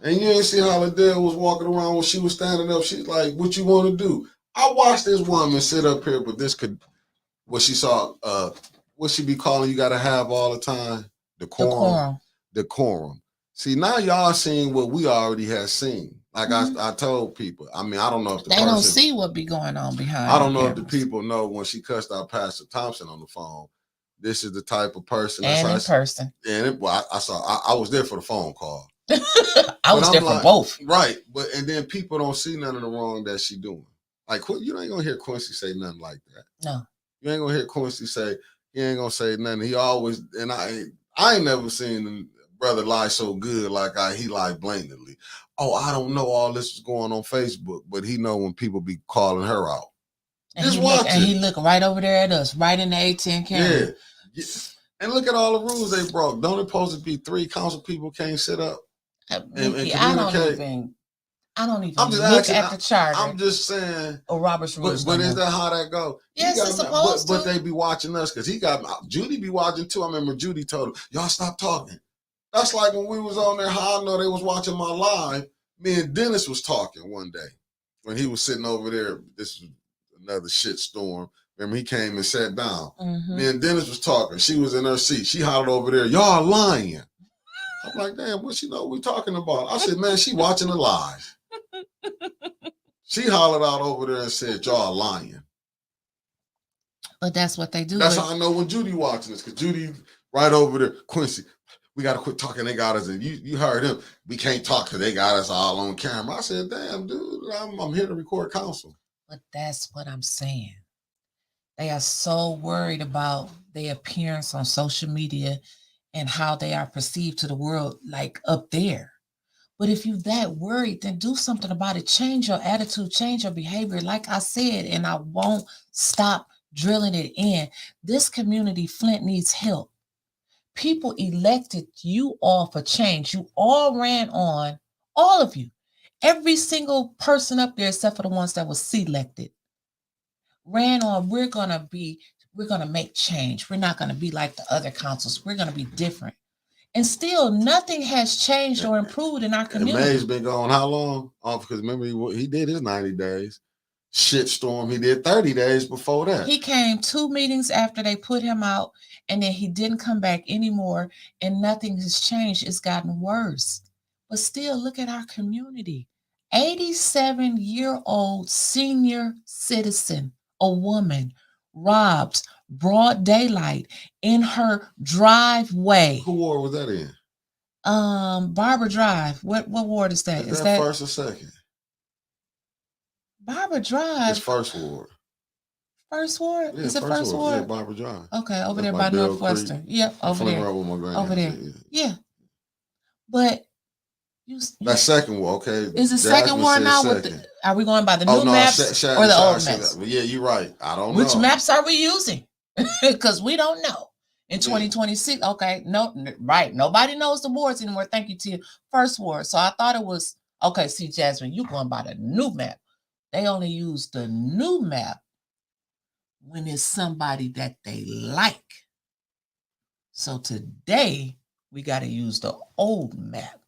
And you ain't see how Liddell was walking around when she was standing up. She's like, what you want to do? I watched this woman sit up here, but what she saw, what she be calling you got to have all the time? Decorum. See, now y'all seeing what we already had seen. Like I told people. I mean, I don't know if they don't see what be going on behind. I don't know if the people know when she cussed out Pastor Thompson on the phone. This is the type of person. And in person. And I was there for the phone call. I was there for both. Right. And then people don't see none of the wrong that she doing. Like, you ain't gonna hear Quincy say nothing like that. No. You ain't gonna hear Quincy say, he ain't gonna say nothing. He always, and I ain't never seen brother lie so good like he lied blatantly. Oh, I don't know all this is going on Facebook, but he know when people be calling her out. And he look right over there at us, right in the A10 camera. Yeah. And look at all the rules they broke. Don't it supposed to be 3 council people can't sit up and communicate? I don't even look at the charter. I'm just saying. Or Robert's rules. But is that how that go? Yes, it's supposed to. But they be watching us because Judy be watching too. I remember Judy told him, y'all stop talking. That's like when we was on there, how I know they was watching my live. Me and Dennis was talking one day when he was sitting over there. This was another shit storm. Remember, he came and sat down. Me and Dennis was talking. She was in her seat. She hollered over there, y'all lying. I'm like, damn, what she know what we talking about? I said, man, she watching it live. She hollered out over there and said, y'all lying. But that's what they do. That's how I know when Judy watching this, because Judy right over there, Quincy, we got to quit talking. They got us. And you heard him. We can't talk because they got us all on camera. I said, damn, dude, I'm here to record counsel. But that's what I'm saying. They are so worried about their appearance on social media and how they are perceived to the world, like up there. But if you're that worried, then do something about it. Change your attitude, change your behavior. Like I said, and I won't stop drilling it in. This community, Flint, needs help. People elected you all for change. You all ran on, all of you. Every single person up there, except for the ones that was selected, ran on, we're going to make change. We're not going to be like the other councils. We're going to be different. And still, nothing has changed or improved in our community. And May's been gone how long? Because remember, he did his 90 days. Shitstorm, he did 30 days before that. He came 2 meetings after they put him out, and then he didn't come back anymore, and nothing has changed. It's gotten worse. But still, look at our community. 87-year-old senior citizen, a woman, robbed broad daylight in her driveway. Who ward was that in? Barbara Drive. What ward is that? Is that first or second? Barbara Drive. It's first ward. First ward? Yeah, is it first ward? Yeah, Barbara Drive. Okay, over there by Northwestern. Yep, over there. Over there. Yeah. But that second ward, okay. Is the second ward now with are we going by the new maps or the old maps? Yeah, you're right. I don't know. Which maps are we using? Because we don't know. In 2026, okay, no, right. Nobody knows the wards anymore. Thank you to you. First ward. So I thought it was, okay, see, Jasmine, you going by the new map. They only use the new map when it's somebody that they like. So today, we got to use the old map.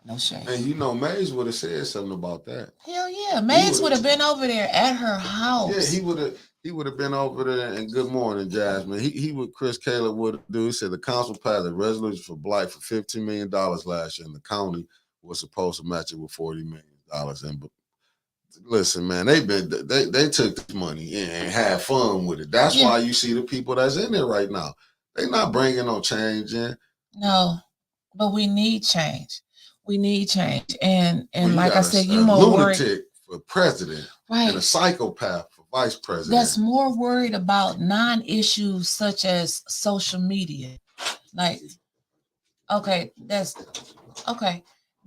No shame. And you know, Mays would have said something about that. Hell yeah. Mays would have been over there at her house. Yeah, he would have been over there. And good morning, Jasmine. He would, Chris Caleb would do. He said the council passed a resolution for blight for $15 million last year, and the county was supposed to match it with $40 million. And listen, man, they took this money and had fun with it. That's why you see the people that's in there right now. They're not bringing no change in. No, but we need change. We need change. And like I said, you more worried. Lunatic for president, right, and a psychopath for vice president. That's more worried about non-issues such as social media. Like,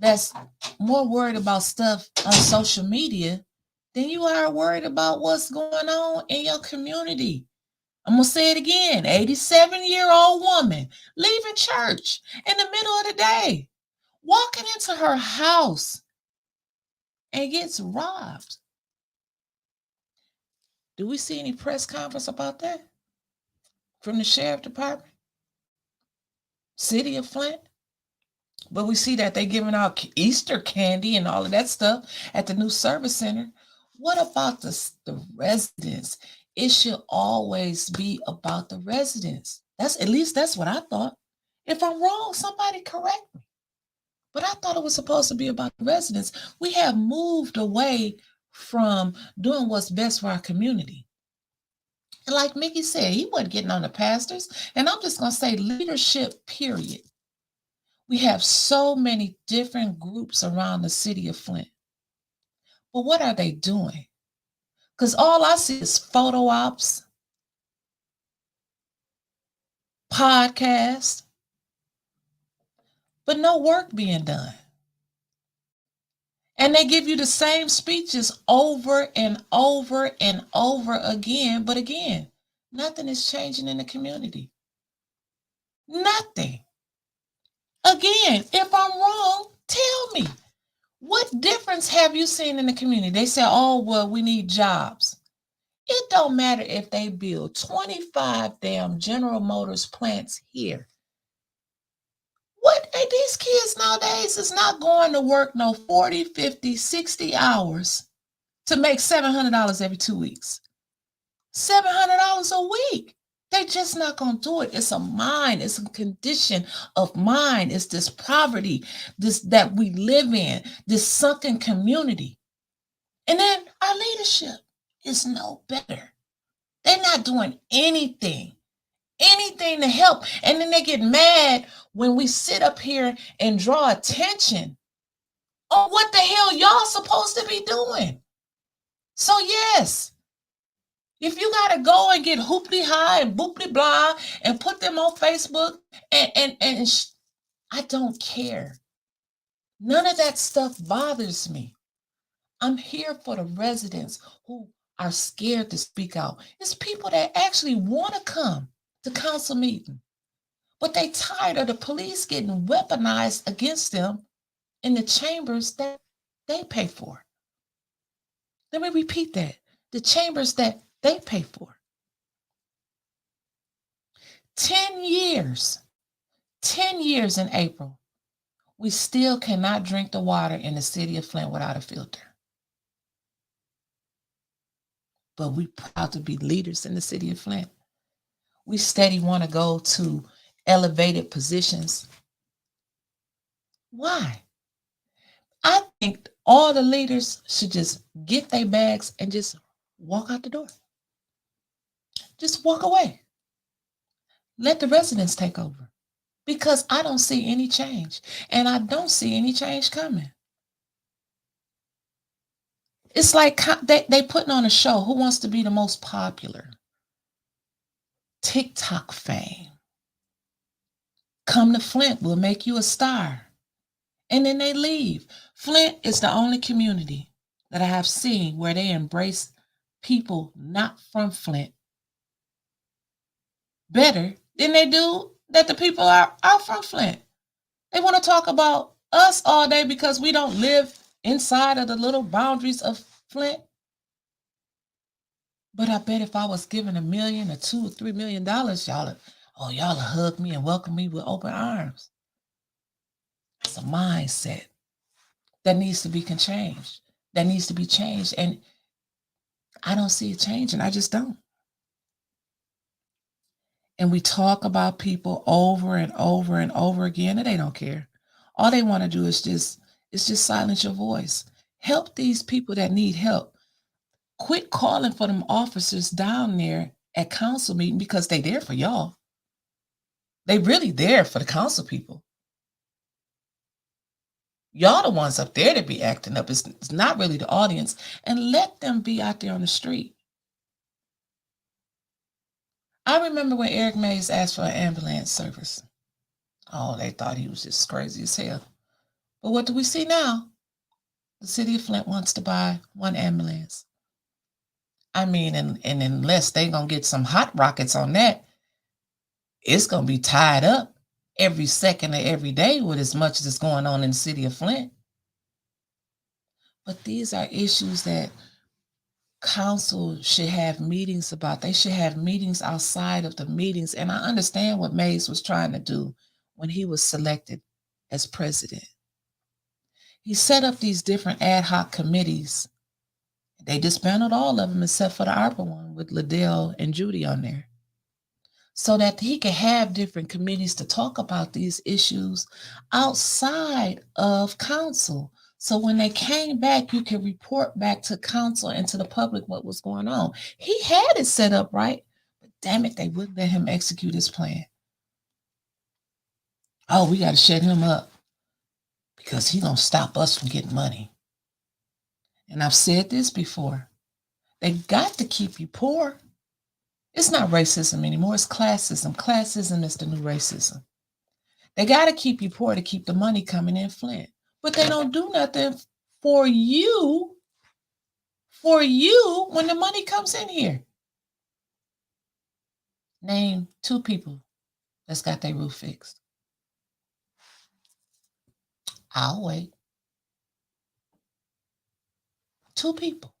that's more worried about stuff on social media than you are worried about what's going on in your community. I'm going to say it again. 87-year-old woman leaving church in the middle of the day, walking into her house and gets robbed. Do we see any press conference about that from the sheriff department? City of Flint? But we see that they're giving out Easter candy and all of that stuff at the new service center. What about the residents? It should always be about the residents. At least that's what I thought. If I'm wrong, somebody correct me. But I thought it was supposed to be about the residents. We have moved away from doing what's best for our community. And like Mickey said, he wasn't getting on the pastors. And I'm just going to say leadership, period. We have so many different groups around the city of Flint. But what are they doing? Because all I see is photo ops, podcasts, but no work being done. And they give you the same speeches over and over and over again. But again, nothing is changing in the community. Nothing. Again, if I'm wrong, tell me. What difference have you seen in the community? They say, oh, well, we need jobs. It don't matter if they build 25 damn General Motors plants here. These kids nowadays is not going to work no 40, 50, 60 hours to make $700 every 2 weeks. $700 a week. They're just not going to do it. It's a mind. It's a condition of mind. It's this poverty, that we live in, this sunken community. And then our leadership is no better. They're not doing anything to help. And then they get mad when we sit up here and draw attention on what the hell y'all supposed to be doing. So yes, if you got to go and get hoopty high and boopty blah and put them on Facebook and I don't care. None of that stuff bothers me. I'm here for the residents who are scared to speak out. It's people that actually want to come to council meeting, but they tired of the police getting weaponized against them in the chambers that they pay for. Let me repeat that. The chambers that they pay for. 10 years in April, we still cannot drink the water in the city of Flint without a filter. But we proud to be leaders in the city of Flint. We steady want to go to elevated positions. Why? I think all the leaders should just get their bags and just walk out the door. Just walk away. Let the residents take over. Because I don't see any change. And I don't see any change coming. It's like they putting on a show. Who wants to be the most popular? TikTok fame. Come to Flint, we'll make you a star. And then they leave. Flint is the only community that I have seen where they embrace people not from Flint better than they do that the people are from Flint. They want to talk about us all day because we don't live inside of the little boundaries of Flint. But I bet if I was given $1 million or $2 or $3 million, y'all hug me and welcome me with open arms. It's a mindset that needs to be changed. That needs to be changed. And I don't see it changing. I just don't. And we talk about people over and over and over again, and they don't care. All they want to do is just silence your voice. Help these people that need help. Quit calling for them officers down there at council meeting because they there for y'all. They really there for the council people. Y'all the ones up there to be acting up. It's not really the audience. And let them be out there on the street. I remember when Eric Mays asked for an ambulance service. Oh, they thought he was just crazy as hell. But what do we see now? The city of Flint wants to buy one ambulance. I mean, and unless they're going to get some hot rockets on that, it's going to be tied up every second of every day with as much as is going on in the city of Flint. But these are issues that council should have meetings about. They should have meetings outside of the meetings. And I understand what Mays was trying to do when he was selected as president. He set up these different ad hoc committees. They dismantled all of them except for the ARPA one with Liddell and Judy on there, so that he could have different committees to talk about these issues outside of council. So when they came back, you could report back to council and to the public what was going on. He had it set up right, but damn it, they wouldn't let him execute his plan. Oh, we got to shut him up because he's going to stop us from getting money. And I've said this before. They got to keep you poor. It's not racism anymore. It's classism. Classism is the new racism. They got to keep you poor to keep the money coming in Flint. But they don't do nothing for you when the money comes in here. Name 2 people that's got their roof fixed. I'll wait. 2 people.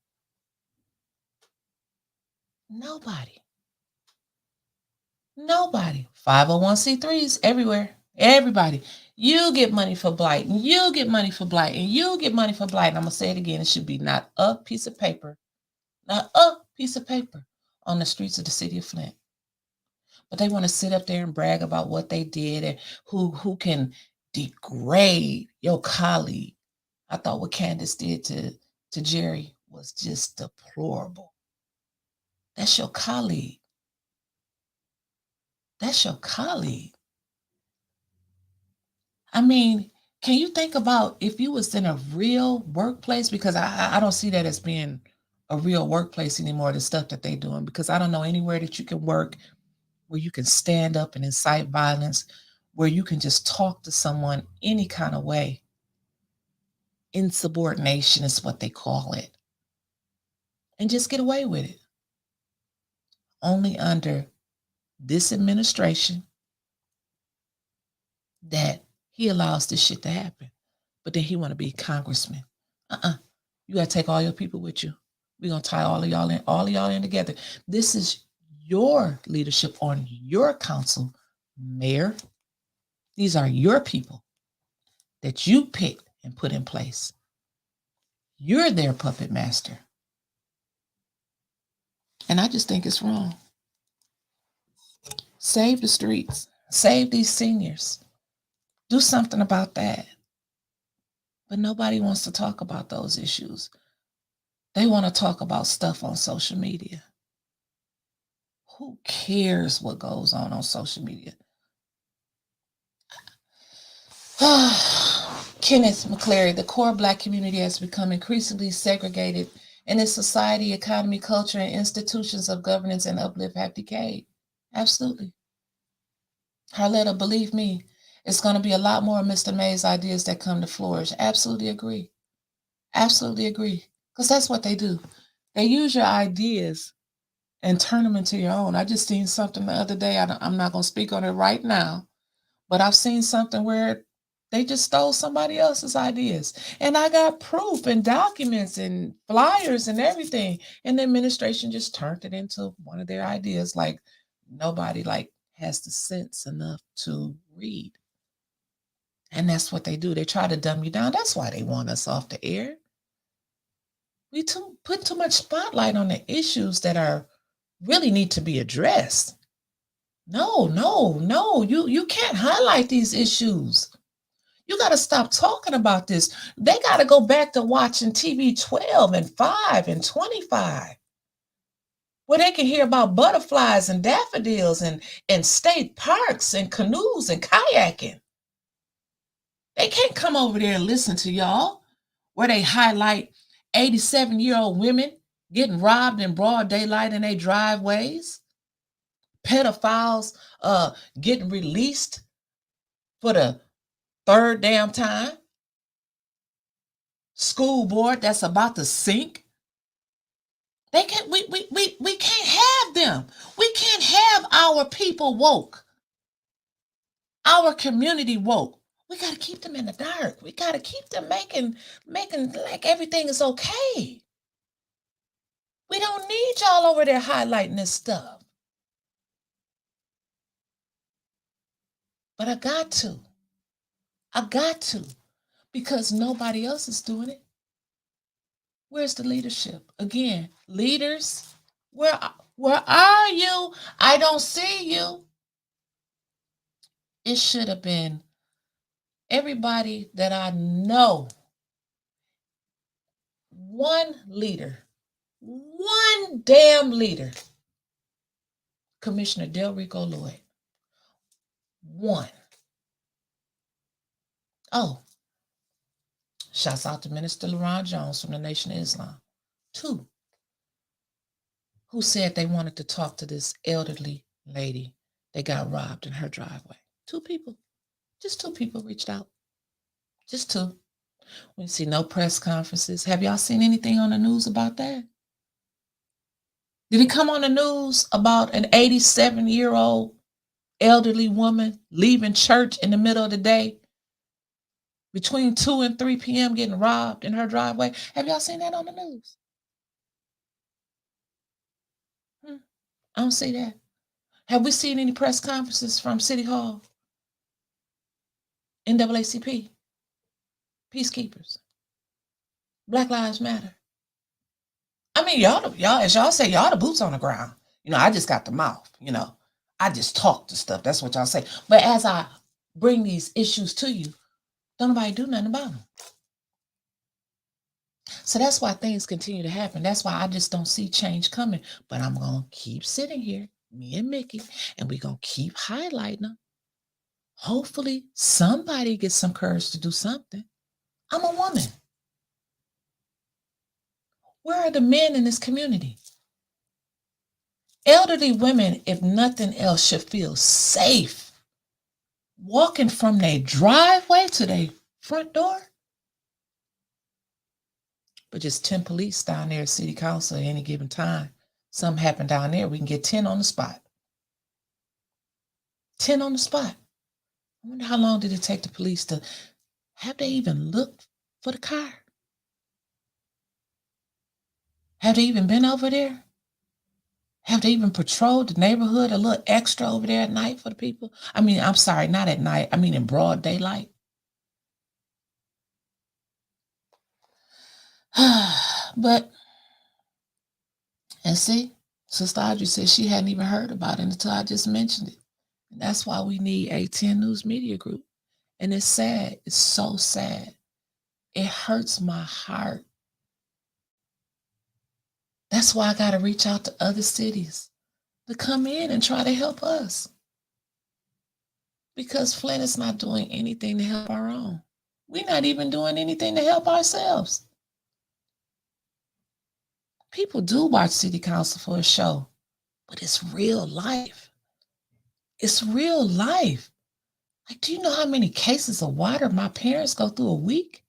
Nobody. 501c3s everywhere. Everybody. You get money for blight, and you get money for blight, and you get money for blight. And I'm going to say it again. It should be not a piece of paper on the streets of the city of Flint. But they want to sit up there and brag about what they did and who can degrade your colleague. I thought what Candace did to Jerry was just deplorable. That's your colleague. That's your colleague. I mean, can you think about if you was in a real workplace? Because I don't see that as being a real workplace anymore, the stuff that they're doing, because I don't know anywhere that you can work where you can stand up and incite violence, where you can just talk to someone any kind of way. Insubordination is what they call it. And just get away with it. Only under this administration that he allows this shit to happen. But then he want to be congressman. You got to take all your people with you. We're going to tie all of y'all in together. This is your leadership on your council, mayor. These are your people that you picked and put in place. You're their puppet master. And I just think it's wrong. Save the streets. Save these seniors. Do something about that. But nobody wants to talk about those issues. They want to talk about stuff on social media. Who cares what goes on social media? Kenneth McClary, the core Black community has become increasingly segregated, and its society, economy, culture, and institutions of governance and uplift have decayed. Absolutely. Harletta, believe me, it's going to be a lot more of Mr. May's ideas that come to flourish. Absolutely agree. Absolutely agree. Because that's what they do. They use your ideas and turn them into your own. I just seen something the other day. I'm not going to speak on it right now, but I've seen something where they just stole somebody else's ideas. And I got proof and documents and flyers and everything. And the administration just turned it into one of their ideas. Like nobody has the sense enough to read. And that's what they do. They try to dumb you down. That's why they want us off the air. We put too much spotlight on the issues that really need to be addressed. No. You can't highlight these issues. You got to stop talking about this. They got to go back to watching TV 12 and 5 and 25, where they can hear about butterflies and daffodils and state parks and canoes and kayaking. They can't come over there and listen to y'all, where they highlight 87-year-old women getting robbed in broad daylight in their driveways, pedophiles getting released for the third damn time, school board that's about to sink. We can't have them. We can't have our people woke, our community woke. We got to keep them in the dark. We got to keep them making like everything is okay. We don't need y'all over there highlighting this stuff. But I got to, because nobody else is doing it. Where's the leadership? Again, leaders, where are you? I don't see you. It should have been everybody that I know. One leader, one damn leader. Commissioner Delrico Lloyd. One. Oh, shouts out to Minister LaRon Jones from the Nation of Islam. 2, who said they wanted to talk to this elderly lady that got robbed in her driveway. 2 people. Just 2 people reached out. Just 2. We see no press conferences. Have y'all seen anything on the news about that? Did it come on the news about an 87-year-old elderly woman leaving church in the middle of the day between 2 and 3 p.m. getting robbed in her driveway? Have y'all seen that on the news? I don't see that. Have we seen any press conferences from City Hall, NAACP, Peacekeepers, Black Lives Matter? I mean, y'all, as y'all say, y'all the boots on the ground. I just got the mouth, I just talk to stuff. That's what y'all say. But as I bring these issues to you, don't nobody do nothing about them. So that's why things continue to happen. That's why I just don't see change coming. But I'm going to keep sitting here, me and Mickey, and we're going to keep highlighting them. Hopefully somebody gets some courage to do something. I'm a woman. Where are the men in this community? Elderly women, if nothing else, should feel safe walking from their driveway to their front door. But just 10 police down there at city council at any given time. Something happened down there, we can get 10 on the spot. 10 on the spot. I wonder how long did it take the police to, have they even looked for the car? Have they even been over there? Have they even patrolled the neighborhood a little extra over there at night for the people? I mean, I'm sorry, not at night. I mean in broad daylight. But, and see, Sister Audrey said she hadn't even heard about it until I just mentioned it. And that's why we need A10 News Media Group. And it's sad. It's so sad. It hurts my heart. That's why I got to reach out to other cities to come in and try to help us. Because Flint is not doing anything to help our own. We're not even doing anything to help ourselves. People do watch city council for a show, but it's real life. It's real life. Like, do you know how many cases of water my parents go through a week?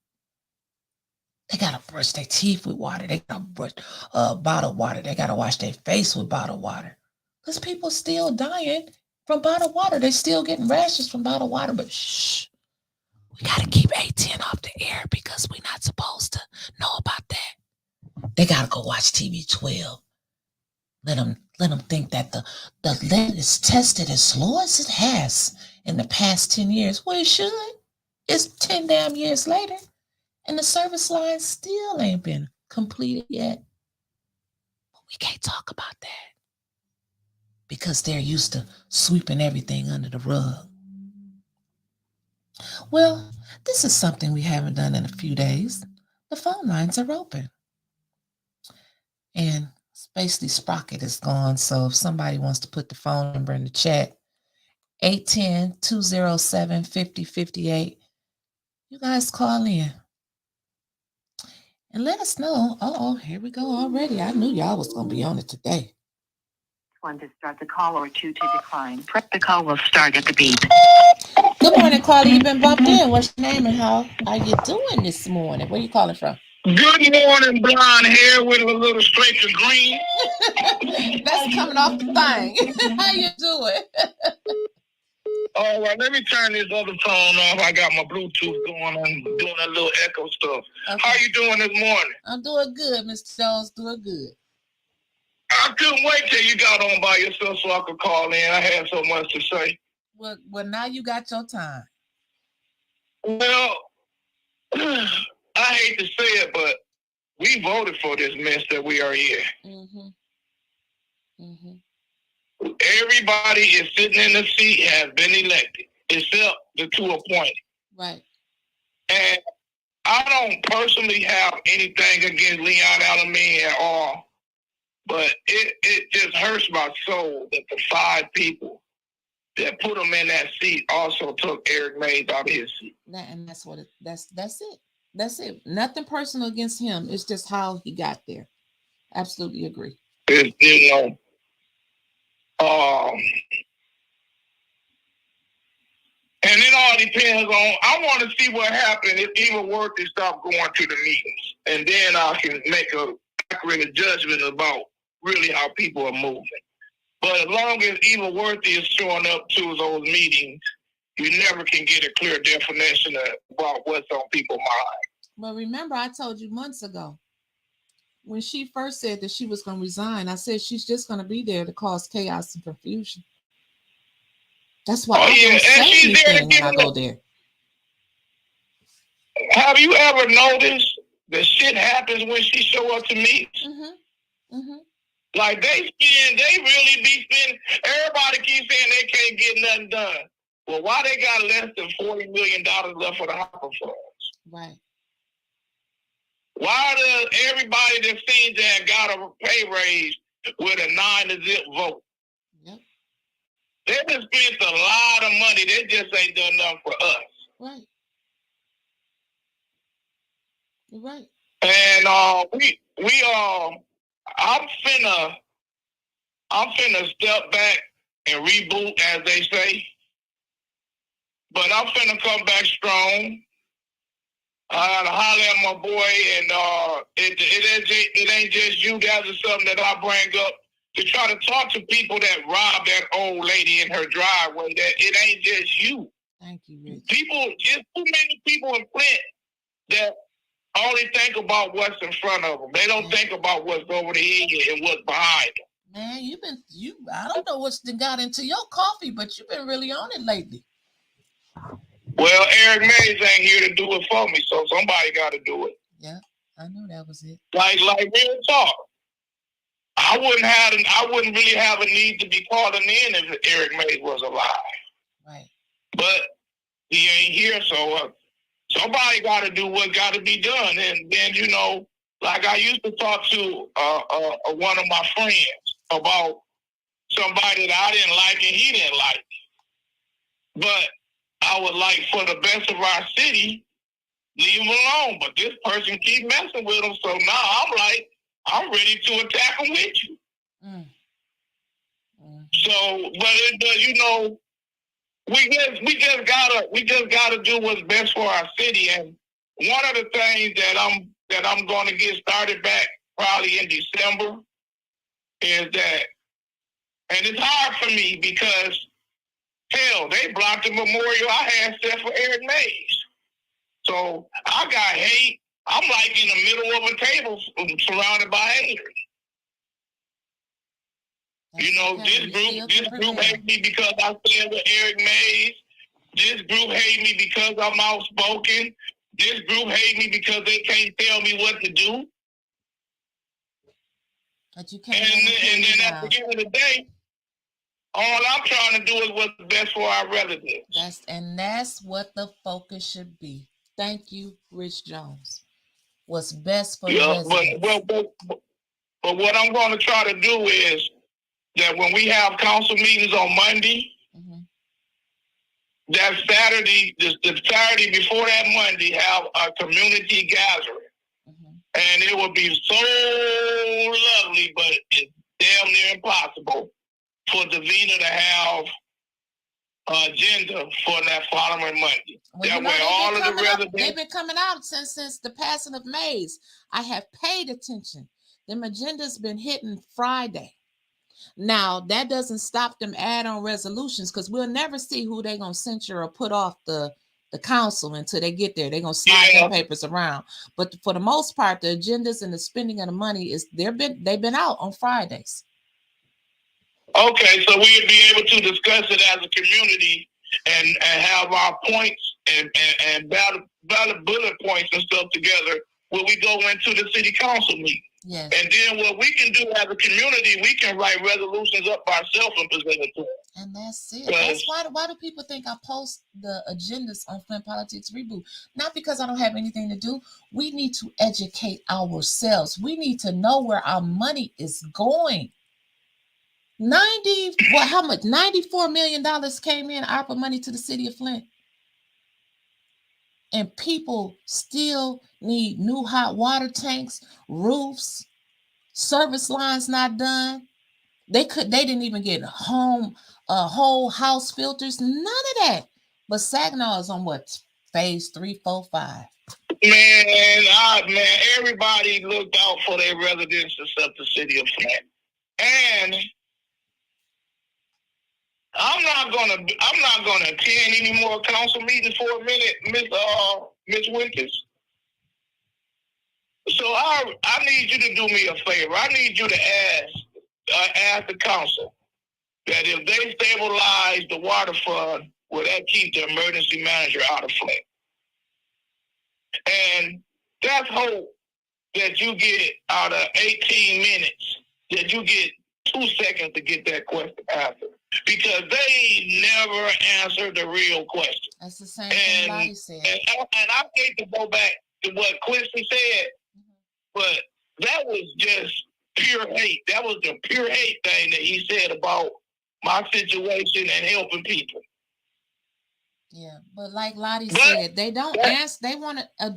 They got to brush their teeth with water. They got to brush bottled water. They got to wash their face with bottled water. Because people still dying from bottled water. They still getting rashes from bottled water. But shh, we got to keep A10 off the air because we're not supposed to know about that. They got to go watch TV 12. Let them think that the lead is tested as slow as it has in the past 10 years. Well, it should. It's 10 damn years later. And the service line still ain't been completed yet. But we can't talk about that because they're used to sweeping everything under the rug. Well, this is something we haven't done in a few days. The phone lines are open. And Spacely Sprocket is gone, so if somebody wants to put the phone number in the chat, 810-207-5058, you guys call in. And let us know. Oh, here we go already. I knew y'all was going to be on it today. One to start the call or two to decline. Press the call will start at the beep. Good morning, Carly. You've been bumped in. What's your name and how are you doing this morning? Where are you calling from? Good morning, blonde hair with a little streak of green. That's coming off the thing. How you doing? All right, let me turn this other phone off. I got my Bluetooth going and doing a little echo stuff. Okay. How you doing this morning? I'm doing good, Mr. Jones. Doing good. I couldn't wait till you got on by yourself so I could call in. I had so much to say. Well, now you got your time. Well, I hate to say it, but we voted for this mess that we are in. Everybody is sitting in the seat, has been elected, except the two appointed. Right. And I don't personally have anything against Leon Alameen at all, but it just hurts my soul that the 5 people that put him in that seat also took Eric Mays out of his seat. And that's what that's it. That's it. Nothing personal against him. It's just how he got there. Absolutely agree. And it all depends on, I want to see what happened if Eva Worthy stopped going to the meetings. And then I can make a accurate judgment about really how people are moving. But as long as Eva Worthy is showing up to those meetings, you never can get a clear definition about what's on people's mind. Well, remember, I told you months ago, when she first said that she was going to resign, I said she's just going to be there to cause chaos and confusion. That's why I don't say anything when I go there. Have you ever noticed that shit happens when she show up to meetings? Like they really be spending. Everybody keeps saying they can't get nothing done. Well, why they got less than $40 million left for the ARPA funds? Right. Why does everybody that seems to have got a pay raise with a 9-0 vote? Yep. They just spent a lot of money. They just ain't done nothing for us. Right. You're right. And I'm finna step back and reboot, as they say. But I'm finna come back strong. I gotta holler at my boy, and it ain't just you. That is something that I bring up to try to talk to people that robbed that old lady in her driveway. That it ain't just you. Thank you, Rich. People, just too many people in Flint that only think about what's in front of them. They don't think about what's over the head and what's behind them. Man, I don't know what's got into your coffee, but you've been really on it lately. Well, Eric Mays ain't here to do it for me, so somebody got to do it. Yeah, I knew that was it. Like real talk. I wouldn't really have a need to be calling in if Eric Mays was alive. Right. But he ain't here, so somebody got to do what got to be done. And then, you know, like I used to talk to one of my friends about somebody that I didn't like and he didn't like. But I was like, for the best of our city, leave him alone. But this person keep messing with him, so now I'm like, I'm ready to attack him with you. So, but you know, we just gotta do what's best for our city. And one of the things that I'm going to get started back probably in December is that, and it's hard for me because hell, they blocked the memorial I had set for Eric Mays. So I got hate. I'm like in the middle of a table surrounded by haters. You know, this group hate me because I stand with Eric Mays. This group hate me because I'm outspoken. This group hate me because they can't tell me what to do. But you can't. And then at the end of the day, all I'm trying to do is what's best for our relatives. That's what the focus should be. Thank you, Rich Jones. What's best for the residents. But what I'm going to try to do is that when we have council meetings on Monday, that Saturday, the Saturday before that Monday, have a community gathering. And it would be so lovely, but it's damn near impossible for Davina to have an agenda for that following Monday. Well, that way all of the residents... They've been coming out since the passing of Mays. I have paid attention. Them agenda's been hitting Friday. Now, that doesn't stop them add-on resolutions because we'll never see who they're going to censure or put off the council until they get there. They're going to slide their papers around. But for the most part, the agendas and the spending of the money, they've been out on Fridays. Okay, so we'll be able to discuss it as a community and have our points and ballot bullet points and stuff together when we go into the city council meeting. Yes. And then what we can do as a community, we can write resolutions up ourselves and present it to them. And that's it. That's why do people think I post the agendas on Flint Politics Reboot? Not because I don't have anything to do. We need to educate ourselves. We need to know where our money is going. How much? $94 million came in ARPA money to the city of Flint. And people still need new hot water tanks, roofs, service lines not done. They didn't even get whole house filters, none of that. But Saginaw is on what? Phase 3, 4, 5. Man, everybody looked out for their residents except the city of Flint. And I'm not gonna attend any more council meetings for a minute, Miss Winters. So I need you to do me a favor. I need you to ask the council that if they stabilize the water fund, will that keep the emergency manager out of Flint? And that's hope that you get out of 18 minutes, that you get 2 seconds to get that question answered. Because they never answered the real question. That's the same thing Lottie said. And I hate to go back to what Quincy said, but that was just pure hate. That was the pure hate thing that he said about my situation and helping people. Yeah, but like Lottie said, they don't ask. They want to,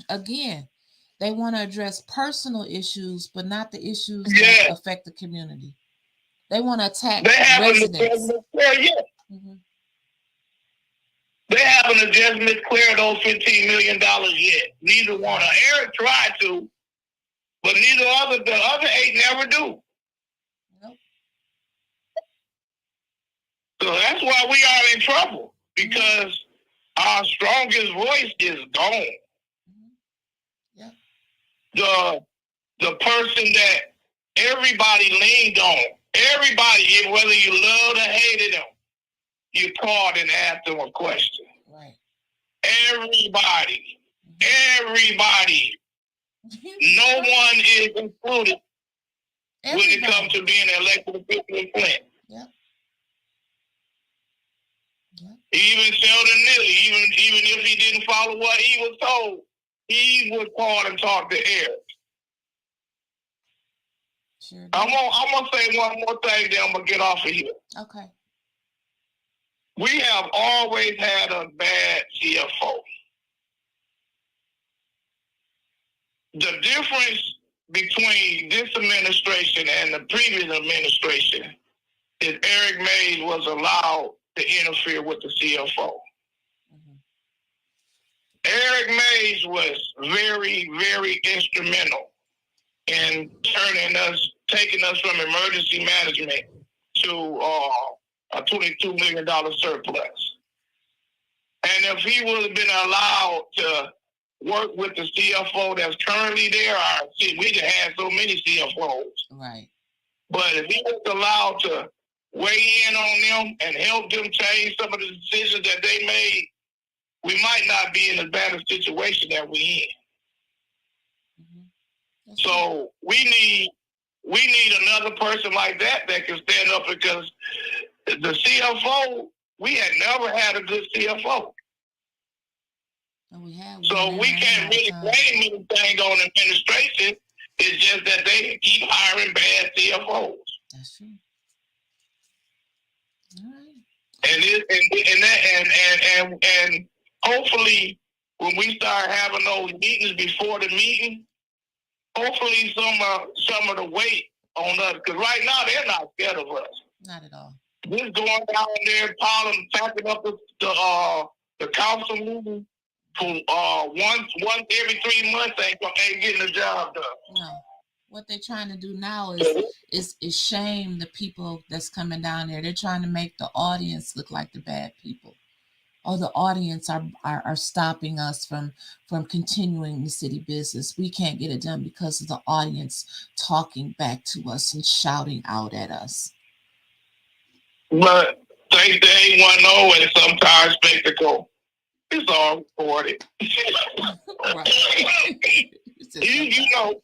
they want to address personal issues, but not the issues that affect the community. They want to attack residents. They They haven't adjustment cleared those $15 million yet. Neither one. Eric tried to, but the other 8 never do. Nope. So that's why we are in trouble, because our strongest voice is gone. Yeah. The person that everybody leaned on, everybody, whether you loved or hated them, you called and asked them a question. Right. Everybody. No one is included when it comes to being an elected official in Flint. Yep. Yep. Even Sheldon Neely, even if he didn't follow what he was told, he would call and talk to Eric. Sure. I'm gonna say one more thing, then I'm gonna get off of here. Okay. We have always had a bad CFO. The difference between this administration and the previous administration is Eric Mays was allowed to interfere with the CFO. Mm-hmm. Eric Mays was very, very instrumental in taking us from emergency management to a $22 million surplus. And if he would have been allowed to work with the CFO that's currently there, we could have so many CFOs. Right. But if he was allowed to weigh in on them and help them change some of the decisions that they made, we might not be in as bad a situation that we're in. Mm-hmm. So we need another person like that can stand up, because the CFO, we had never had a good CFO. So we can't really blame anything on administration. It's just that they keep hiring bad CFOs. That's true. All right. And hopefully when we start having those meetings before the meeting, hopefully some of the weight on us, because right now they're not scared of us. Not at all. Just going down there, piling, packing up the council meeting for once every 3 months ain't getting the job done. No. What they're trying to do now is shame the people that's coming down there. They're trying to make the audience look like the bad people. Oh, the audience are stopping us from continuing the city business. We can't get it done because of the audience talking back to us and shouting out at us. But they ain't want to know, and sometimes spectacle. It's all recorded. Right. you know,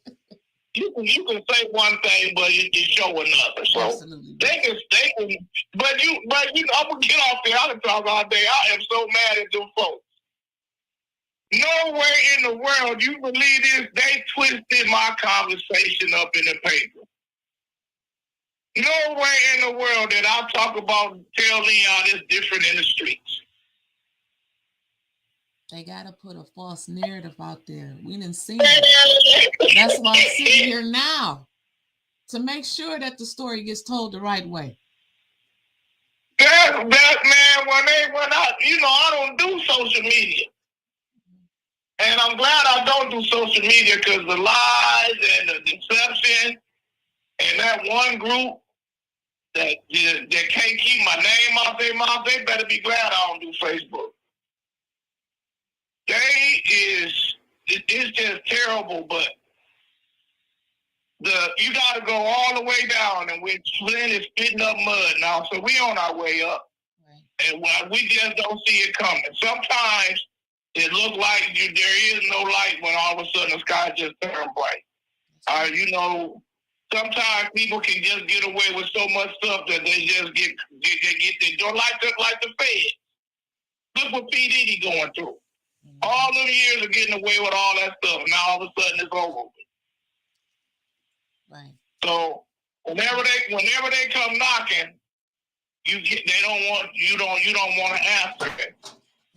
you can say one thing, but you show another. So absolutely. They can, but I'm gonna get off there. I can talk all day. I am so mad at them folks. Nowhere in the world, you believe this, they twisted my conversation up in the paper. Nowhere in the world that I talk about tell Leon it's different in the streets. They got to put a false narrative out there. We didn't see it. That's why I'm sitting here now, to make sure that the story gets told the right way. That man, when I don't do social media. And I'm glad I don't do social media, because the lies and the deception and that one group that can't keep my name out their mouth, they better be glad I don't do Facebook. It's just terrible, but you got to go all the way down, and Flint is spitting up mud now, so we on our way up. Right. And we just don't see it coming. Sometimes it looks like there is no light when all of a sudden the sky just turned bright. Sometimes people can just get away with so much stuff that they just get they don't like the Fed. Look what P. Diddy going through. Mm-hmm. All them years of getting away with all that stuff, now all of a sudden it's over. Right. So whenever they come knocking, you don't want to answer it.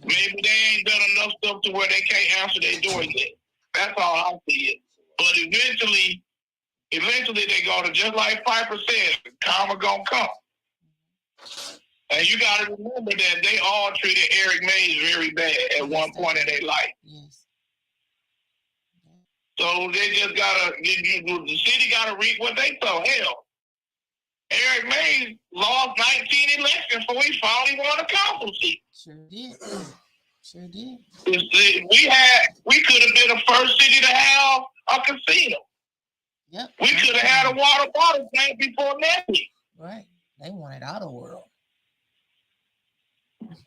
Maybe they ain't done enough stuff to where they can't answer their door yet. That's all I see it. But eventually they go to, just like 5%, karma gonna come. And you got to remember that they all treated Eric Mays very bad at one point in their life. Yes. So they just gotta, the city gotta reap what they sow. Hell, Eric Mays lost 19 elections before he finally won a council seat. Sure did. Sure did. We could have been the first city to have a casino. Yep. We could have had a water bottle plant before Nestle. Right. They wanted out of world.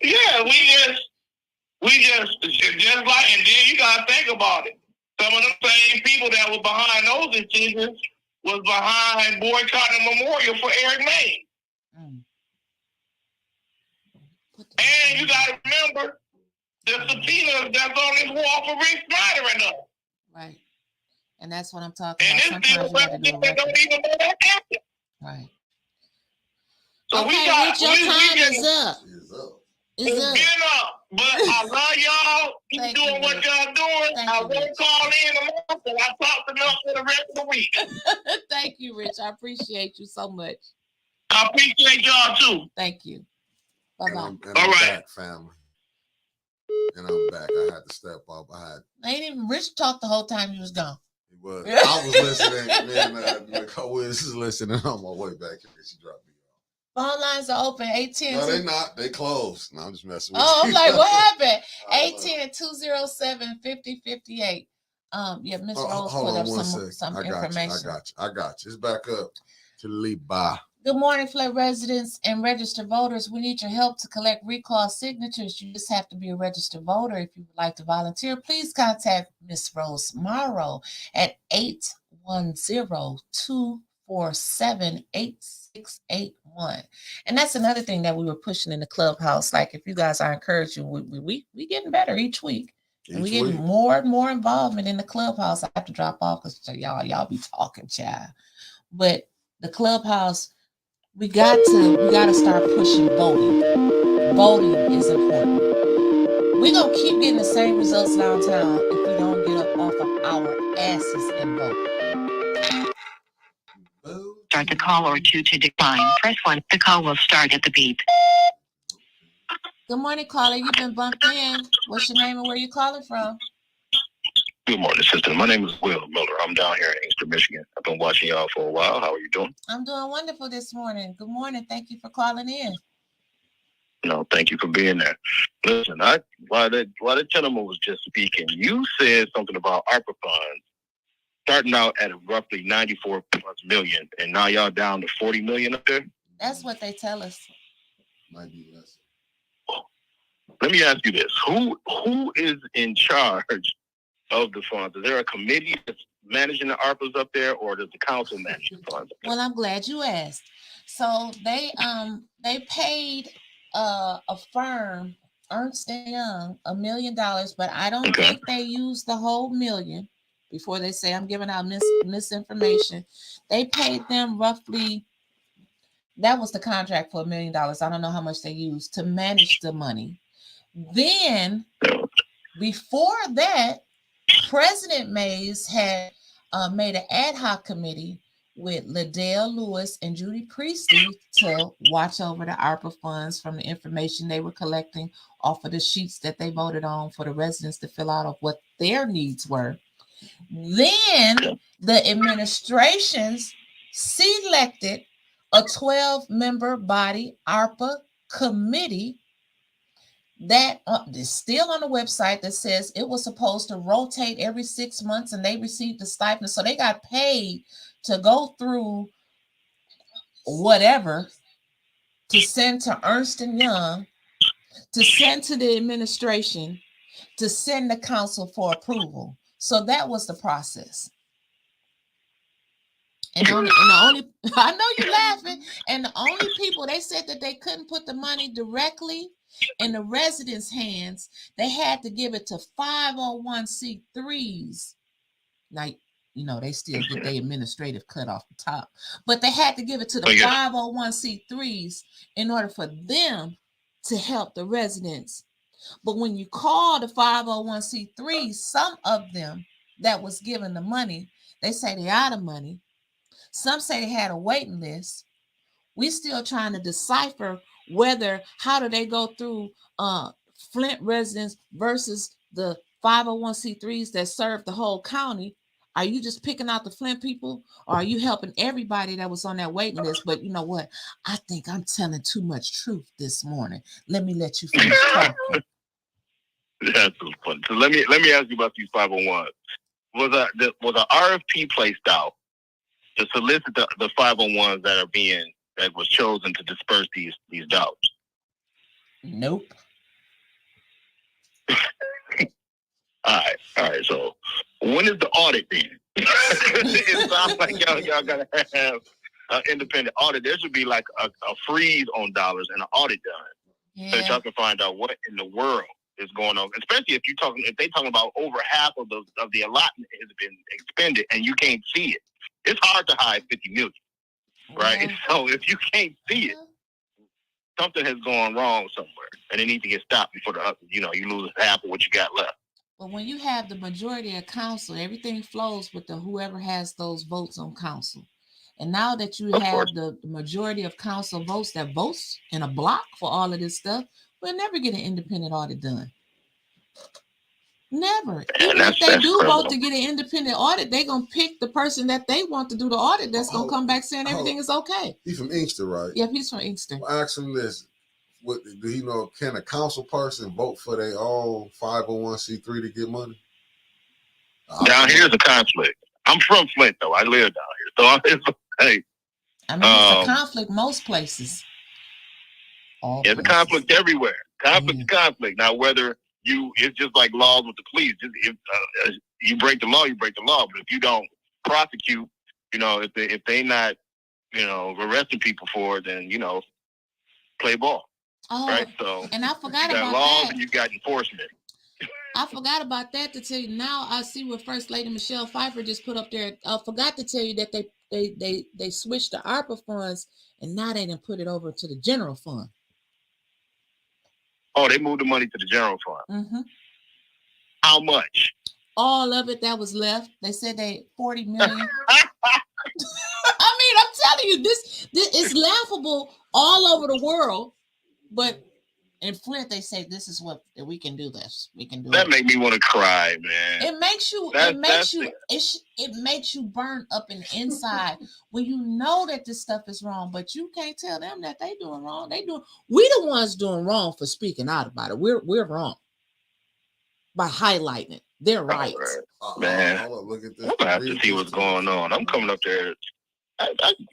Yeah, we just like, and then you gotta think about it. Some of the same people that were behind those decisions was behind boycotting a memorial for Eric Mays. And you gotta remember the subpoenas that's on this wall for Rick Snyder and us. Right. And that's what I'm talking and about. Sometimes you gotta do a record. Don't even know that happened. Right. So okay, Rich, your time is up. It's up. But I love y'all. Keep doing what y'all doing. I won't call in tomorrow, so I talked enough for the rest of the week. Thank you, Rich. I appreciate you so much. I appreciate y'all too. Thank you. Bye-bye. And I'm back, family. And I'm back. I had to step up. Ain't even Rich talked the whole time he was gone. He was. I was listening. Man, Nicole was listening on my way back here. She dropped me. Phone lines are open, 810. No, they not. They closed. No, I'm just messing with you. you. I'm like, what happened? 810-207-5058. Yeah, Miss Rose put up some information. I got you. It's back up to the lead by. Good morning, Flint residents and registered voters. We need your help to collect recall signatures. You just have to be a registered voter. If you would like to volunteer, please contact Miss Rose Morrow at 810-247-8681. And that's another thing that we were pushing in the clubhouse. Like, if you guys are encouraged, we getting better each week. And we getting more and more involvement in the clubhouse. I have to drop off because y'all be talking, child. But the clubhouse, we got to start pushing voting. Voting is important. We're gonna keep getting the same results downtown if we don't get up off of our asses and vote. Start the call or 2 to decline. Press 1. The call will start at the beep. Good morning, caller. You've been bumped in. What's your name and where you calling from? Good morning, sister. My name is Will Miller. I'm down here in Inkster, Michigan. I've been watching y'all for a while. How are you doing? I'm doing wonderful this morning. Good morning. Thank you for calling in. No, thank you for being there. Listen, while the gentleman was just speaking, you said something about ARPA funds starting out at roughly 94 plus million, and now y'all down to 40 million up there? That's what they tell us. Might be less. Let me ask you this. Who is in charge of the funds? Is there a committee that's managing the ARPAs up there, or does the council manage the funds? Well, I'm glad you asked. So they paid a firm, Ernst & Young, $1 million, but I don't think they used the whole million before they say I'm giving out misinformation. They paid them roughly, that was the contract for $1 million. I don't know how much they used to manage the money. Then before that, President Mays had made an ad hoc committee with Liddell Lewis and Judy Priestley to watch over the ARPA funds from the information they were collecting off of the sheets that they voted on for the residents to fill out of what their needs were. Then the administrations selected a 12-member body ARPA committee that is still on the website that says it was supposed to rotate every 6 months and they received the stipend. So they got paid to go through whatever to send to Ernst & Young, to send to the administration, to send the council for approval. So that was the process. And the only, I know you're laughing, and the only people, they said that they couldn't put the money directly in the residents' hands. They had to give it to 501c3s. Now, they still get their administrative cut off the top, but they had to give it to the 501c3s in order for them to help the residents. But when you call the 501c3s, some of them that was given the money, they say they're out of money. Some say they had a waiting list. We still trying to decipher how do they go through Flint residents versus the 501c3s that serve the whole county? Are you just picking out the Flint people, or are you helping everybody that was on that waiting list? But you know what? I think I'm telling too much truth this morning. Let me let you finish talking. That's so funny. So let me ask you about these 501s. Was an RFP placed out to solicit the 501s that was chosen to disperse these dollars? Nope. All right. So when is the audit then? It sounds like y'all gotta have an independent audit. There should be like a freeze on dollars and an audit done, so that y'all can find out what in the world is going on. Especially if they talking about over half of the allotment has been expended and you can't see it. It's hard to hide 50 million, right? So if you can't see it, something has gone wrong somewhere, and it needs to get stopped before you lose half of what you got left. But when you have the majority of council, everything flows with whoever has those votes on council. And now that you have the majority of council votes that votes in a block for all of this stuff, we'll never get an independent audit done. Never. Even if they do vote to get an independent audit, they're going to pick the person that they want to do the audit that's going to come back saying everything is okay. He's from Inkster, right? Yeah, he's from Inkster. Well, ask him this. What do you know? Can a council person vote for their own 501c3 to get money? Down here's a conflict. I'm from Flint, though. I live down here, so hey. I mean, it's a conflict most places. There's a conflict everywhere. Conflict. Now, whether it's just like laws with the police. If you break the law, you break the law. But if you don't prosecute, if they not, arresting people for it, then play ball. Oh, right. So and I forgot you got about laws that. And you got enforcement. I forgot about that to tell you. Now I see what First Lady Michelle Pfeiffer just put up there. I forgot to tell you that they switched the ARPA funds and now they didn't put it over to the general fund. Oh, they moved the money to the general fund. Mm-hmm. How much? All of it that was left. They said they 40 million. I mean, I'm telling you, this is laughable all over the world. But in Flint, they say this is what we can do. This we can do. That make me want to cry, man. It makes you. It makes you burn up in the inside when you know that this stuff is wrong, but you can't tell them that they doing wrong. We the ones doing wrong for speaking out about it. We're wrong by highlighting it. They're right. Man, look at this. I'm gonna have to see what's going on. I'm coming up there.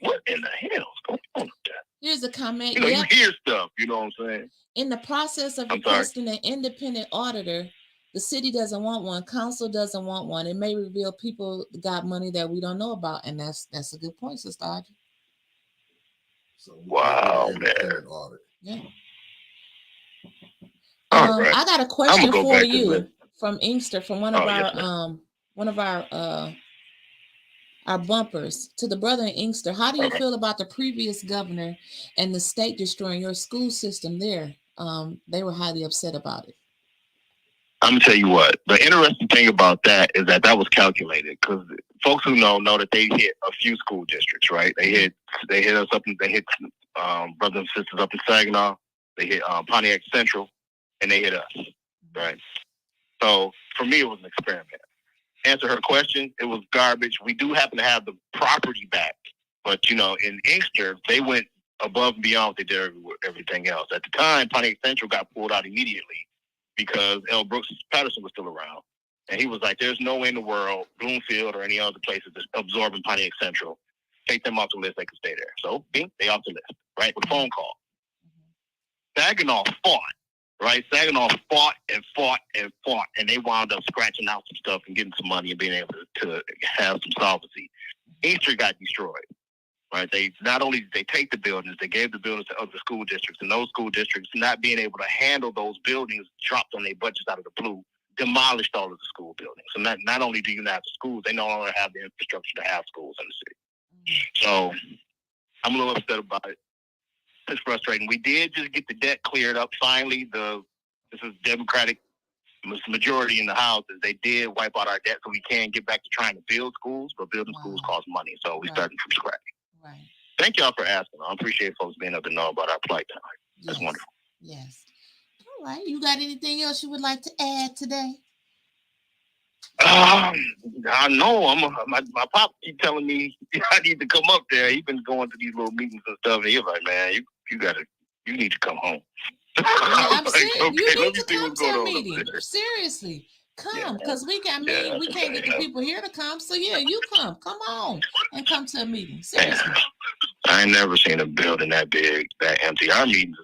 What in the hell is going on up there? Here's a comment. You hear stuff. You know what I'm saying? In the process of requesting an independent auditor, the city doesn't want one. Council doesn't want one. It may reveal people got money that we don't know about, and that's a good point, Sister Audrey. So wow, man. Audit. Yeah. Right. I got a question for you from Inkster, from one of our bumpers. To the brother in Inkster, how do you feel about the previous governor and the state destroying your school system there? They were highly upset about it. I'm gonna tell you what. The interesting thing about that is that was calculated, because folks who know that they hit a few school districts, right? They hit us up. They hit brothers and sisters up in Saginaw. They hit Pontiac Central, and they hit us, right? So for me, it was an experiment. Answer her question, it was garbage. We do happen to have the property back, but in Inkster, they went above and beyond what they did everything else. At the time, Pontiac Central got pulled out immediately because L. Brooks Patterson was still around, and he was like, "There's no way in the world Bloomfield or any other places that's absorbing Pontiac Central. Take them off the list; they can stay there." So, bing, they off the list, right? With a phone call. Saginaw fought. Right, Saginaw fought, and they wound up scratching out some stuff and getting some money and being able to have some solvency. Inkster got destroyed. Right, they not only did they take the buildings, they gave the buildings to other school districts, and those school districts, not being able to handle those buildings, dropped on their budgets out of the blue, demolished all of the school buildings. So not only do you not have the schools, they no longer have the infrastructure to have schools in the city. So I'm a little upset about it. It's frustrating. We did just get the debt cleared up finally. This is Democratic majority in the House. They did wipe out our debt, so we can get back to trying to build schools, but building schools costs money, so we're starting from scratch. Right. Thank y'all for asking. I appreciate folks being able to know about our plight tonight. That's wonderful. Yes. All right. You got anything else you would like to add today? I know. My pop keep telling me I need to come up there. He's been going to these little meetings and stuff, and he's like, "Man, you need to come home." Yeah, I'm like, serious. okay, You let need me to see come what's to going a on up meeting. there. Seriously. Come, because we can't get the Yeah. people here to come. So yeah, you come. Come on and come to a meeting. Seriously. Man, I ain't never seen a building that big, that empty. Our meetings,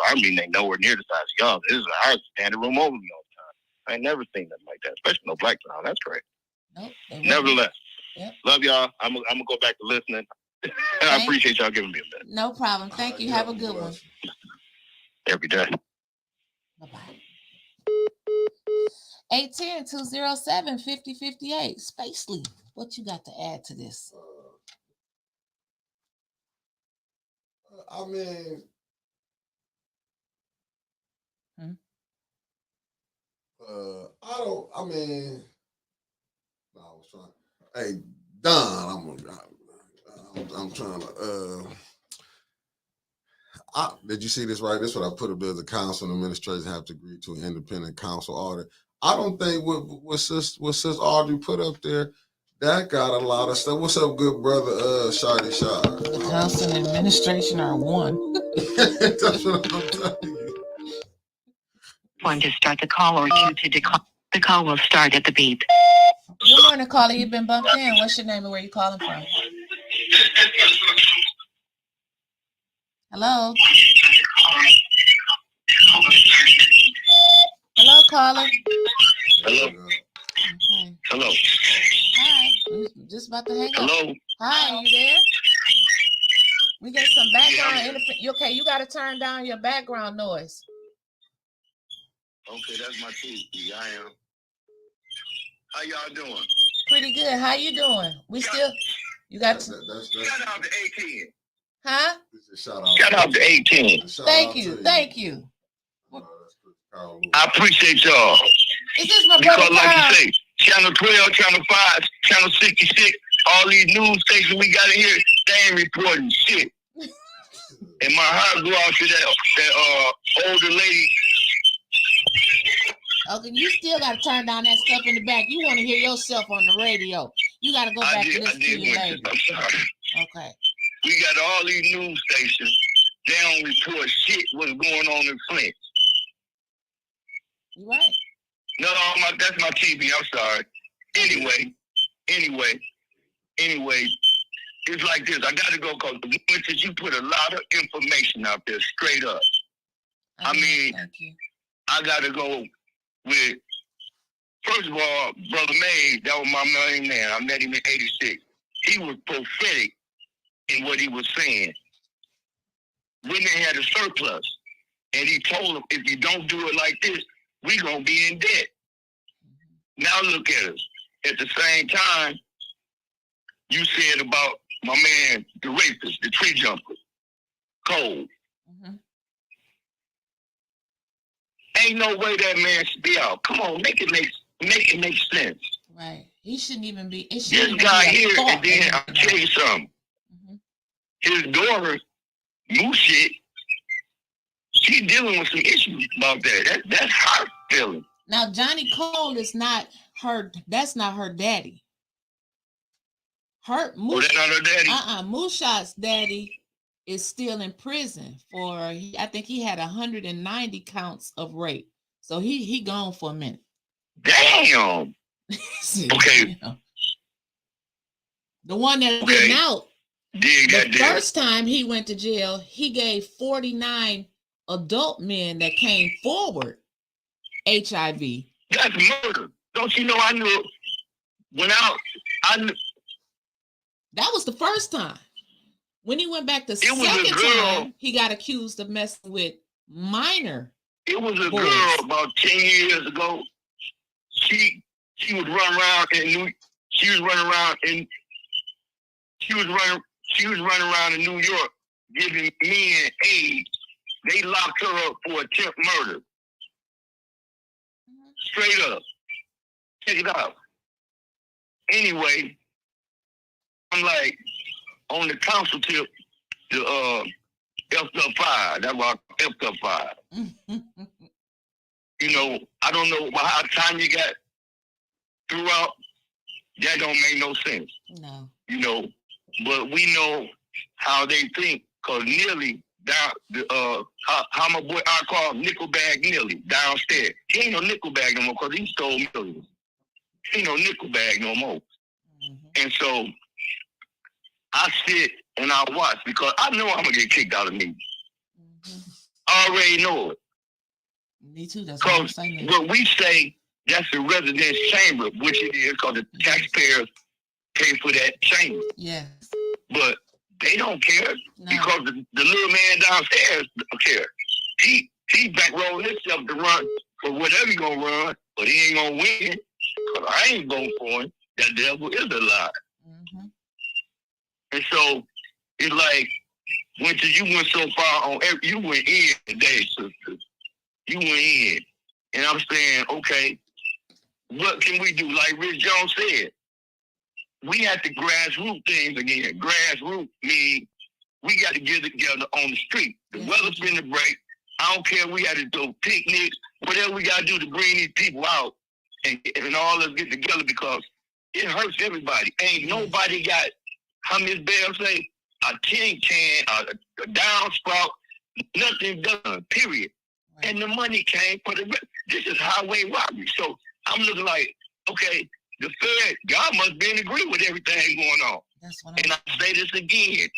our meeting ain't nowhere near the size of y'all. This is our standing room only all the time. I ain't never seen nothing like that, especially no black town. That's great. Nope. Nevertheless, yep. Love y'all. I'm gonna go back to listening. I appreciate y'all giving me a minute. No problem. Thank you. Have a good one. Every day. Bye-bye. 810-207-5058. Spacely, what you got to add to this? I mean, I mean, no, I was trying. Hey, Don, I'm trying to, did you see this right? This is what I put up there. The council and administrators have to agree to an independent council audit. I don't think what Sis Audrey put up there, that got a lot of stuff. What's up, good brother, Shardy Shah? The council and administration are one. That's what I'm telling you. 1 to start the call or 2 to decline. The call will start at the beep. Good morning, caller. You've been bumped in. What's your name and where you calling from? Hello? Hello, caller. Hello. Okay. Hello. Hi. Just about to hang up. Hello. Hi, you there? We get some background. Okay, you got to turn down your background noise. Okay, that's my TV. I am. How y'all doing? Pretty good. How you doing? You got to. Shout out to 18. Huh? Shout out to 18. Thank you. I appreciate y'all. Is this my because brother? Like you say, Channel 12, Channel 5, Channel 66, all these news stations we got in here, they ain't reporting shit. And my heart go out to that older lady. Okay, you still got to turn down that stuff in the back. You want to hear yourself on the radio. You got to go back and listen to your lady. I'm sorry. Okay. We got all these news stations. They don't report shit what's going on in Flint. You right. No, that's my TV. I'm sorry. Anyway, it's like this. I got to go because the woman said you put a lot of information out there straight up. I mean, I got to go with, first of all, Brother May, that was my main man. I met him in 86. He was prophetic in what he was saying. Women had a surplus. And he told them, if you don't do it like this, we're going to be in debt. Now look at us. At the same time, you said about my man, the rapist, the tree jumper, Cole. Ain't no way that man should be out. Come on, make it make sense. Right. He shouldn't even be. This guy here, and then I'll tell you something. His daughter, Mooshit, she's dealing with some issues about that. That's her feeling. Now, Johnny Cole is not her. That's not her daddy. That's not her daddy? Mushot's daddy is still in prison for, I think he had 190 counts of rape. So he gone for a minute. Damn. Okay. The one that's getting out, the first time he went to jail, he gave 49 adult men that came forward HIV. That's murder. Don't you know I knew when I knew. That was the first time. When he went back the second time, he got accused of messing with minor. It was a girl about 10 years ago. She would run around in New York giving men AIDS. They locked her up for attempt murder. Straight up. Check it out. Anyway, I'm like, on the council tip, the Effed up five. That's why effed up five. You know, I don't know how time you got throughout. That don't make no sense. No. You know, but we know how they think, cause Neely down how my boy I call Nickelbag Neely downstairs. He ain't no Nickelbag no more, cause he stole millions. He ain't no Nickelbag no more. And so I sit and I watch because I know I'm gonna get kicked out of meetings. I already know it. Me too. That's what I'm saying. What we say, that's the residence chamber, which it is, because the taxpayers pay for that chamber. Yes. But they don't care because the little man downstairs don't care. He bankrolling himself to run for whatever he gonna run, but he ain't gonna win. Cause I ain't voting for him. That devil is a lie. And so it's like you went so far on you went in today, sister. You went in. And I'm saying, okay, what can we do? Like Rich Jones said, we have to grassroots things again. Grassroots means we got to get together on the street. The weather's been to break. I don't care. We got to do picnics, whatever we got to do to bring these people out and all of us get together because it hurts everybody. Ain't nobody got, how Miss Bell say, a tin can, a downspout, nothing done, period. And the money came for the rest. This is highway robbery. So I'm looking like, okay, the Fed, y'all must be in agreement with everything going on. And I say this again.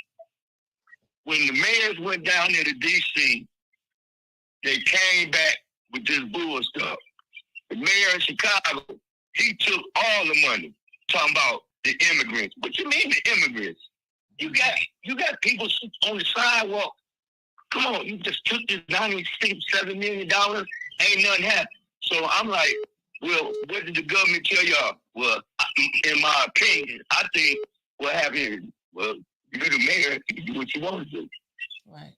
When the mayors went down there to D.C., they came back with this bull stuff. The mayor in Chicago, he took all the money, talking about the immigrants. What you mean the immigrants? You got people on the sidewalk. Come on, you just took this $97 million, ain't nothing happened. So I'm like, well, what did the government tell y'all? Well, in my opinion, I think what happened, well, you're the mayor, you do what you want to do. Right.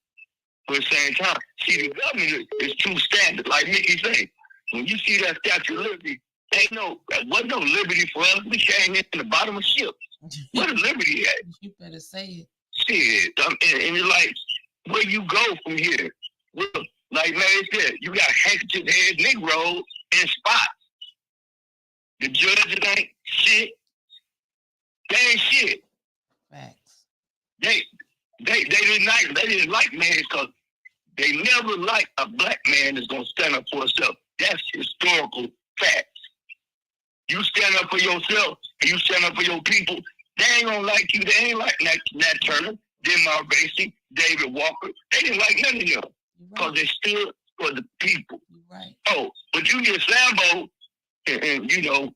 But at the same time, see, the government is too standard. Like Mickey said, when you see that Statue of Liberty, wasn't no liberty for us. We came in the bottom of ship. Where the liberty at? You better say it. Shit. And it's like, where you go from here? Well, like Mary said, you got handkerchief head Negroes in spots. The judges ain't shit. They ain't shit. Facts. They didn't like men because they never like a black man that's gonna stand up for himself. That's historical facts. You stand up for yourself and you stand up for your people, they ain't gonna like you. They ain't like Nat Turner, Denmark Basie, David Walker. They didn't like none of them because they stood for the people. Right. Oh, but you get Sambo and you know,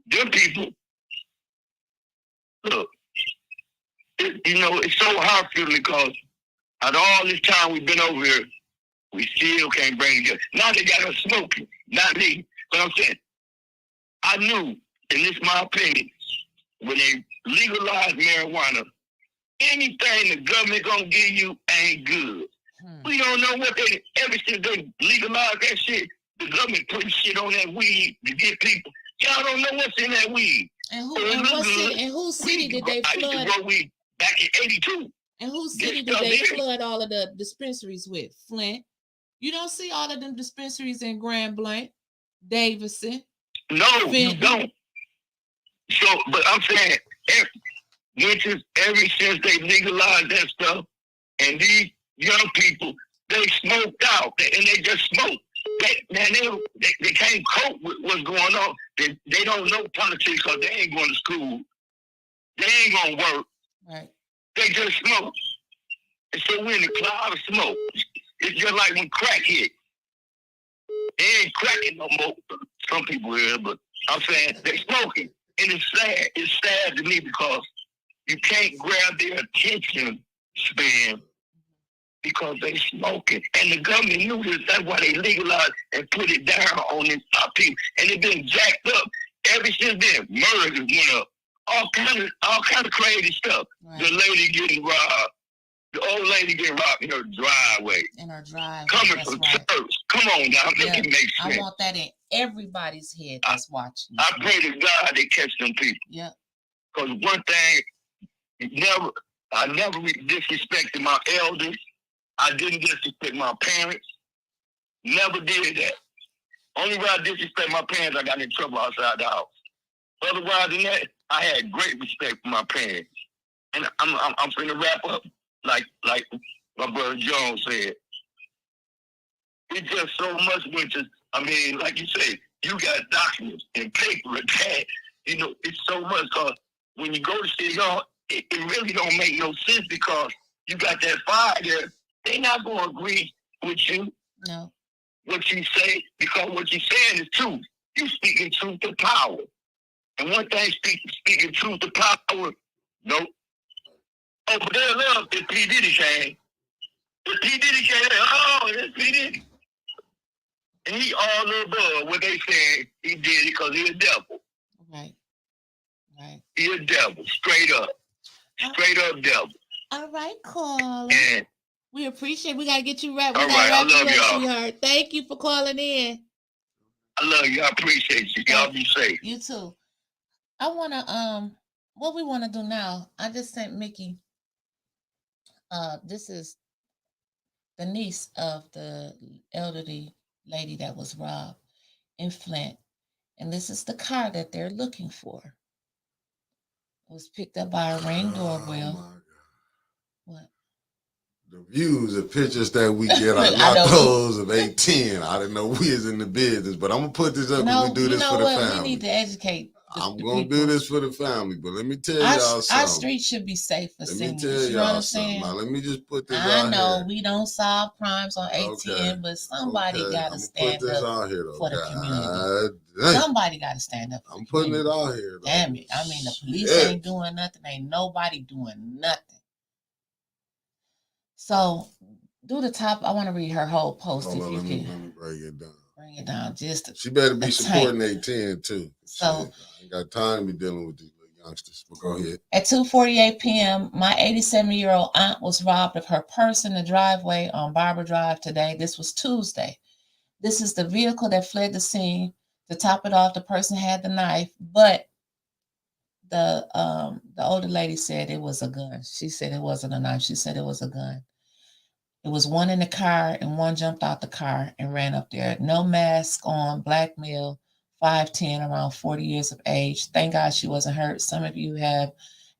them people, look, it's so hard for me because out of all this time we've been over here, we still can't bring it together. Now they got us smoking, not me. But I'm saying, I knew, and this is my opinion, when they legalized marijuana, anything the government gonna give you ain't good. We don't know what ever since they legalized that shit, the government putting shit on that weed to get people. Y'all don't know what's in that weed. And whose city did they flood? I used to grow weed back in '82. And whose city did they flood all of the dispensaries with? Flint. You don't see all of them dispensaries in Grand Blanc, Davison. No, you don't. So, but I'm saying, ever since they legalized that stuff, and these young people, they smoked out, and they just smoked. They can't cope with what's going on. They don't know politics because they ain't going to school. They ain't going to work. Right. They just smoke. And so we're in a cloud of smoke. It's just like when crack hit. They ain't cracking no more. Some people here, but I'm saying they smoking. And it's sad. It's sad to me because you can't grab their attention span because they smoking. And the government knew this. That's why they legalized and put it down on these people. And it's been jacked up ever since then. Murders went up. All kind of crazy stuff. Right. The lady getting robbed. The old lady getting robbed in her driveway. In her driveway. Coming from church. Come on now. Make it make sense. I want that in everybody's head that's watching. I pray to God they catch them people. Yeah. Because one thing, I never disrespected my elders. I didn't disrespect my parents. Never did that. Only way I disrespect my parents, I got in trouble outside the house. Otherwise than that, I had great respect for my parents. And I'm finna wrap up like my brother Jones said. It's just so much, which is, I mean, like you say, you got documents and paper and pad. You know, it's so much because when you go to City Hall, it really don't make no sense because you got that fire there. They not going to agree with you. No. What you say, because what you're saying is truth. You speaking truth to power. And one thing, speaking truth to power, no. Oh, but they love if P. Diddy came. If P. Diddy came, oh, it's P. Diddy. And he all above what they saying he did it because he a devil. Right. Right. He a devil, straight up. Straight up devil. All right, caller. And we appreciate. We gotta get you right. We all gotta right, wrap I love you up, y'all. sweetheart. Thank you for calling in. I love you. I appreciate you. Y'all be safe. You too. I wanna what we wanna do now. I just sent Mickey. This is the niece of the elderly lady that was robbed in Flint, and this is the car that they're looking for. It was picked up by a Ring doorbell. What? The views, the pictures that we get are not those of 810. I didn't know we is in the business, but I'm gonna put this up and we do this for the family. We need to educate. I'm gonna do this for the family, but let me tell y'all something. Our street should be safe for seniors. Let me tell y'all something. Now, let me just put this out here. I know we don't solve crimes on 810, but somebody gotta stand up for the community. Somebody gotta stand up. I'm putting it out here. Damn it! I mean, the police ain't doing nothing. Ain't nobody doing nothing. So, do the top. I want to read her whole post if you can. Let me break it down. Bring it down. Just she better be supporting 810 too. So I ain't got time to be dealing with these little youngsters. But go ahead. At 2:48 p.m., my 87-year-old aunt was robbed of her purse in the driveway on Barber Drive today. This was Tuesday. This is the vehicle that fled the scene. To top it off, the person had the knife, but the older lady said it was a gun. She said it wasn't a knife. She said it was a gun. It was one in the car and one jumped out the car and ran up there. No mask on, black male, 5'10", around 40 years of age. Thank God she wasn't hurt. Some of you have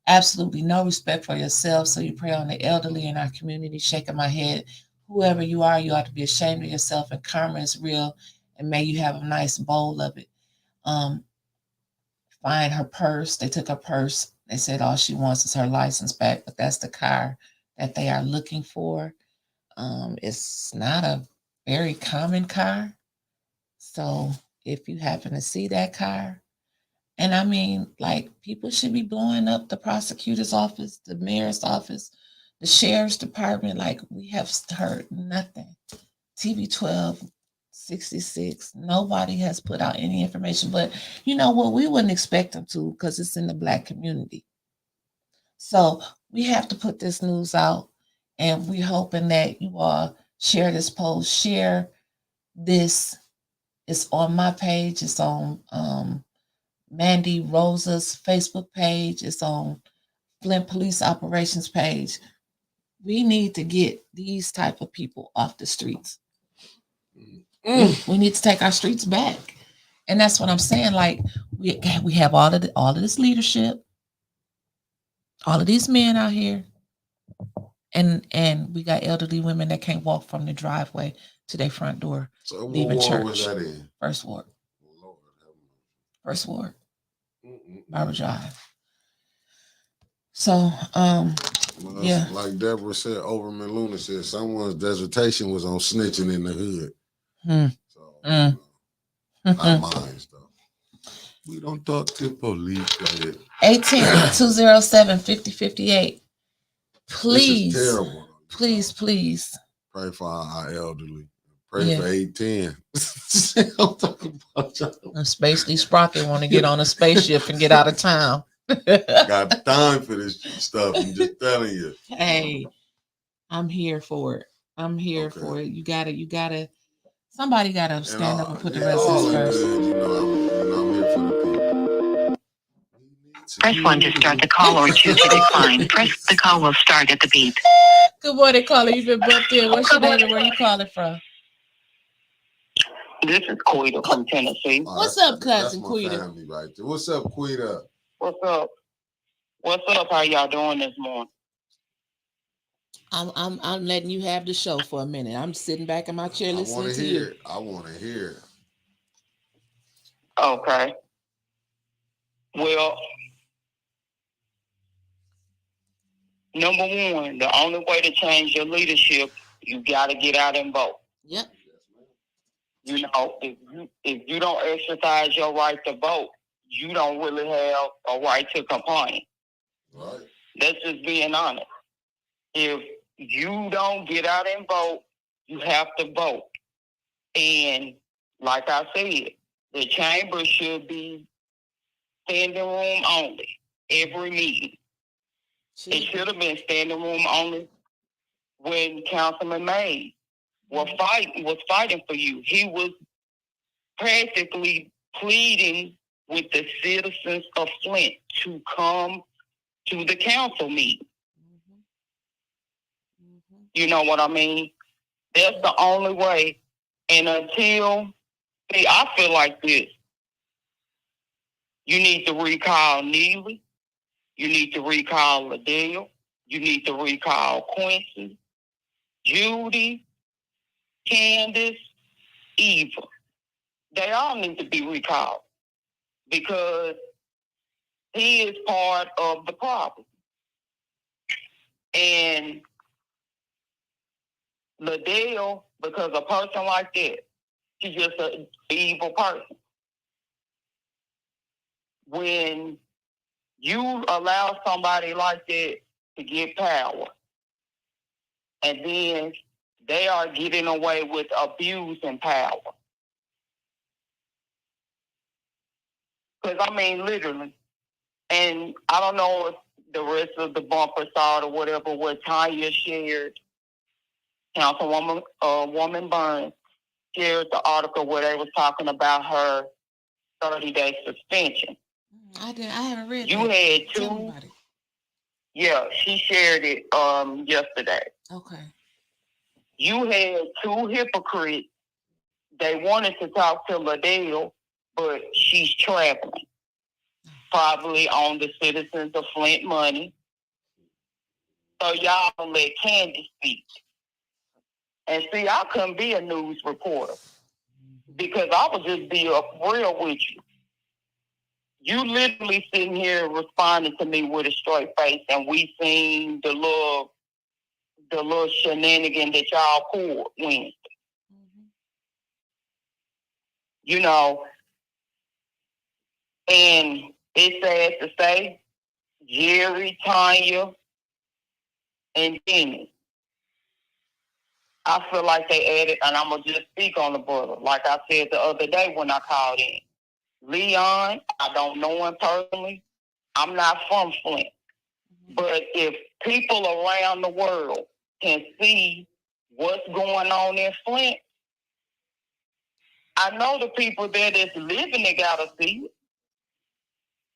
absolutely no respect for yourself, so you prey on the elderly in our community. Shaking my head. Whoever you are, you ought to be ashamed of yourself, and karma is real, and may you have a nice bowl of it. Find her purse. They took her purse. They said all she wants is her license back, but that's the car that they are looking for. It's not a very common car. So if you happen to see that car, and I mean, like, people should be blowing up the prosecutor's office, the mayor's office, the sheriff's department. Like, we have heard nothing. TV 12, 66, nobody has put out any information, but you know what? We wouldn't expect them to because it's in the Black community. So we have to put this news out. And we're hoping that you all share this post, share this. It's on my page. It's on Mandy Rosa's Facebook page. It's on Flint Police Operations page. We need to get these type of people off the streets. We need to take our streets back. And that's what I'm saying. Like, we have all of this leadership, all of these men out here. And we got elderly women that can't walk from the driveway to their front door, so leaving what church. Was that in? First ward. First ward. Barber Drive. So, yeah. Like Deborah said, Overman Luna said, someone's dissertation was on snitching in the hood. So, not mine, though. We don't talk to police. 18-207-5058. Please, this is terrible. Please. Pray for our elderly. Pray for 810. I'm talking about y'all. Space Lee Sprocket want to get on a spaceship and get out of town. Got time for this stuff. I'm just telling you. Hey, I'm here for it. I'm here for it. You gotta. Somebody gotta stand up and put the rest of this first. I'm here for the people. Press 1 to start the call or 2 to decline. Press the call will start at the beep. Good morning, caller. You've been bumped in. What's your name and where you calling from? This is Quita from Tennessee. Oh, What's that's- up, cousin that's my Quita? family right there. What's up, Quita? What's up? What's up? How y'all doing this morning? I'm letting you have the show for a minute. I'm sitting back in my chair I want listening to to hear you. it. I want to hear it. Okay. Well, number one, the only way to change your leadership, you got to get out and vote. Yep. You know, if you don't exercise your right to vote, you don't really have a right to complain. Right. That's just being honest. If you don't get out and vote, you have to vote. And like I said, the chamber should be standing room only every meeting. It should have been standing room only when Councilman Mays was fighting for you. He was practically pleading with the citizens of Flint to come to the council meeting. You know what I mean? That's the only way. And I feel like this. You need to recall Neely. You need to recall Liddell. You need to recall Quincy, Judy, Candace, Eva. They all need to be recalled because he is part of the problem. And Liddell, because a person like that, she's just an evil person. When you allow somebody like that to get power, and then they are getting away with abusing power. Because, I mean, literally, and I don't know if the rest of the bumper saw it or whatever, what Tanya shared, Councilwoman Woman Burns shared the article where they was talking about her 30-day suspension. I haven't read You that. had Tell me two. about it. Yeah, she shared it yesterday. Okay. You had two hypocrites. They wanted to talk to Liddell, but she's traveling, probably on the citizens of Flint money. So y'all let Candy speak. And see, I couldn't be a news reporter because I would just be real with you. You literally sitting here responding to me with a straight face, and we seen the little shenanigan that y'all pulled Wednesday. You know, and it's sad to say, Jerry, Tanya, and Jenny, I feel like they added, and I'm going to just speak on the brother. Like I said the other day when I called in. Leon, I don't know him personally. I'm not from Flint. But if people around the world can see what's going on in Flint, I know the people there that's living, they got to see it.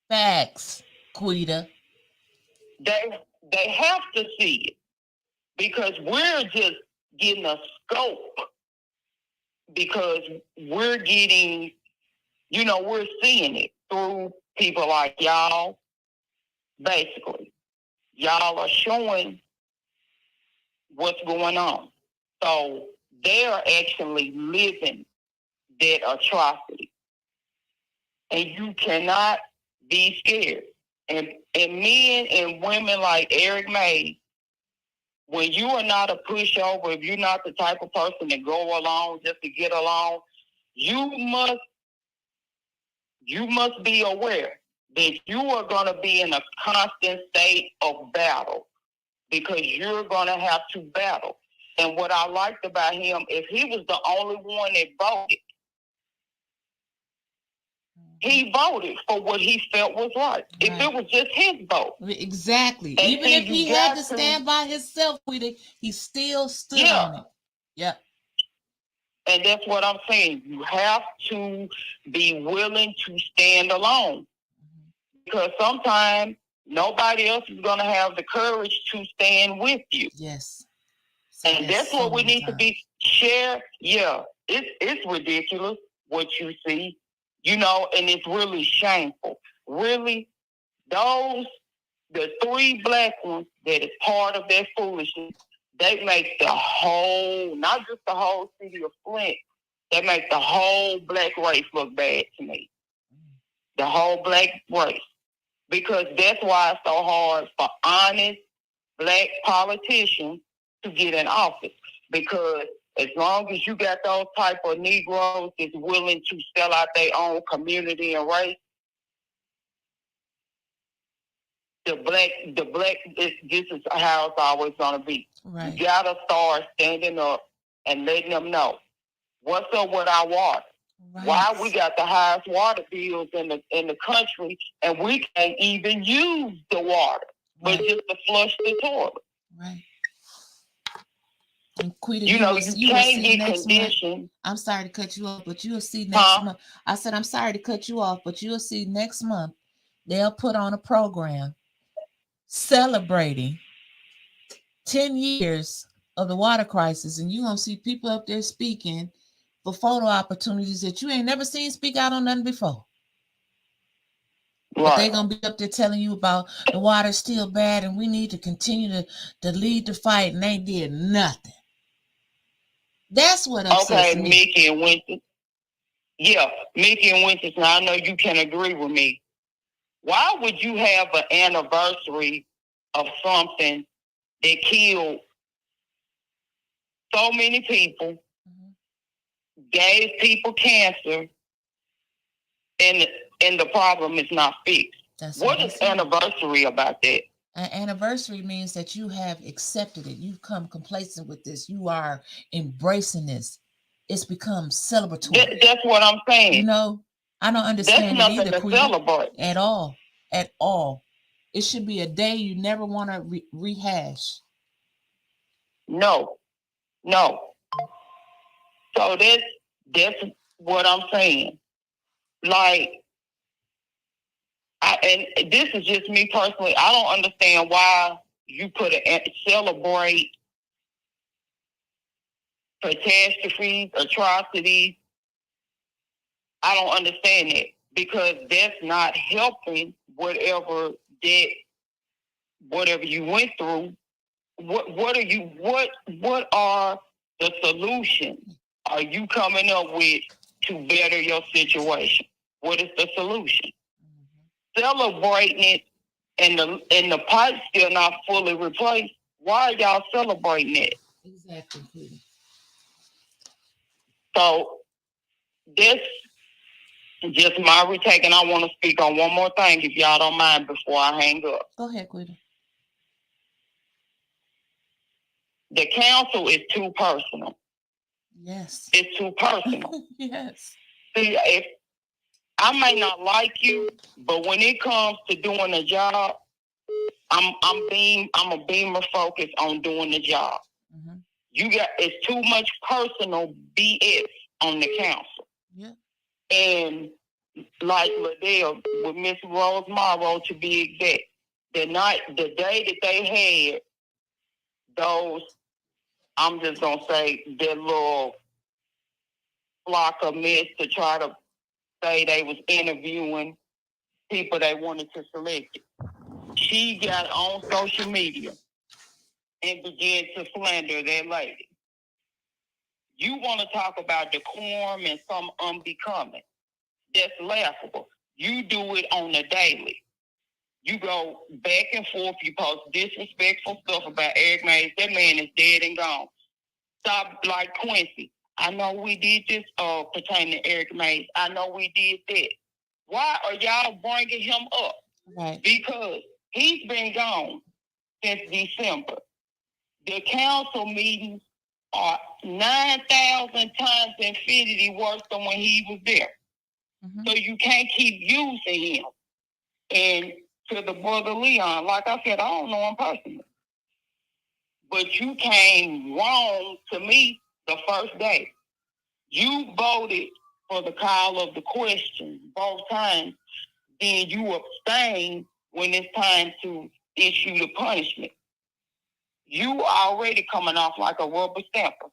Facts, Quita. They have to see it because we're just getting a scope because we're getting, we're seeing it through people like y'all. Basically, y'all are showing what's going on. So they're actually living that atrocity. And you cannot be scared. And men and women like Eric May, when you are not a pushover, if you're not the type of person to go along just to get along, you must be aware that you are going to be in a constant state of battle because you're going to have to battle. And what I liked about him is he was the only one that voted. He voted for what he felt was right. If it was just his vote. Exactly. And even if he had to stand by himself with it, he still stood on it. Yep. And that's what I'm saying. You have to be willing to stand alone. because sometimes nobody else is going to have the courage to stand with you. Yes. And that's what we need to be share. Yeah, it's ridiculous what you see, and it's really shameful. Really, the 3 black ones that is part of that foolishness, they make the whole, not just the whole city of Flint, they make the whole black race look bad to me. The whole black race. Because that's why it's so hard for honest black politicians to get in office. Because as long as you got those type of Negroes that's willing to sell out their own community and race, the black, this is how it's always going to be. Right. You got to start standing up and letting them know what's up with our water. Right. Why we got the highest water bills in the country and we can't even use the water, but just to flush the toilet. Right. And Quita, you can't get conditioned. I'm sorry to cut you off, but you'll see next month. I said, I'm sorry to cut you off, but you'll see next month they'll put on a program celebrating 10 years of the water crisis. And you're going to see people up there speaking for photo opportunities that you ain't never seen speak out on nothing before. Right. But they're going to be up there telling you about the water's still bad and we need to continue to lead the fight, and they did nothing. That's what upsets me. Mickey and Winston. Yeah, Mickey and Winston. Now I know you can agree with me. Why would you have an anniversary of something that killed so many people, gave people cancer, and the problem is not fixed? What is anniversary about that? An anniversary means that you have accepted it. You've come complacent with this. You are embracing this. It's become celebratory. That's what I'm saying. I don't understand That's it nothing either, to celebrate. At all. It should be a day you never want to rehash. No. So that's what I'm saying. Like, and this is just me personally. I don't understand why you put celebrate catastrophes, atrocities. I don't understand it because that's not helping whatever you went through. What are the solutions are you coming up with to better your situation? What is the solution? Celebrating it and the pipe's still not fully replaced. Why are y'all celebrating it? Exactly. So this is just my retake, and I want to speak on one more thing, if y'all don't mind, before I hang up. Go ahead, Quita. The council is too personal. Yes. It's too personal. Yes. See, if I may not like you, but when it comes to doing a job, I'm a beamer focused on doing the job. Mm-hmm. It's too much personal BS on the council. Yeah. And like Liddell with Miss Rose Morrow, to be exact, the day that they had those, I'm just gonna say, their little flock of mess to try to say they was interviewing people they wanted to select. She got on social media and began to slander that lady. You want to talk about decorum and some unbecoming. That's laughable. You do it on the daily. You go back and forth. You post disrespectful stuff about Eric Mays. That man is dead and gone. Stop like Quincy. I know we did this pertaining to Eric Mays. I know we did that. Why are y'all bringing him up? Right. Because he's been gone since December. The council meetings are 9,000 times infinity worse than when he was there. Mm-hmm. So you can't keep using him. And to the brother Leon, like I said, I don't know him personally. But you came wrong to me the first day. You voted for the call of the question both times, then you abstain when it's time to issue the punishment. You already coming off like a rubber stamper.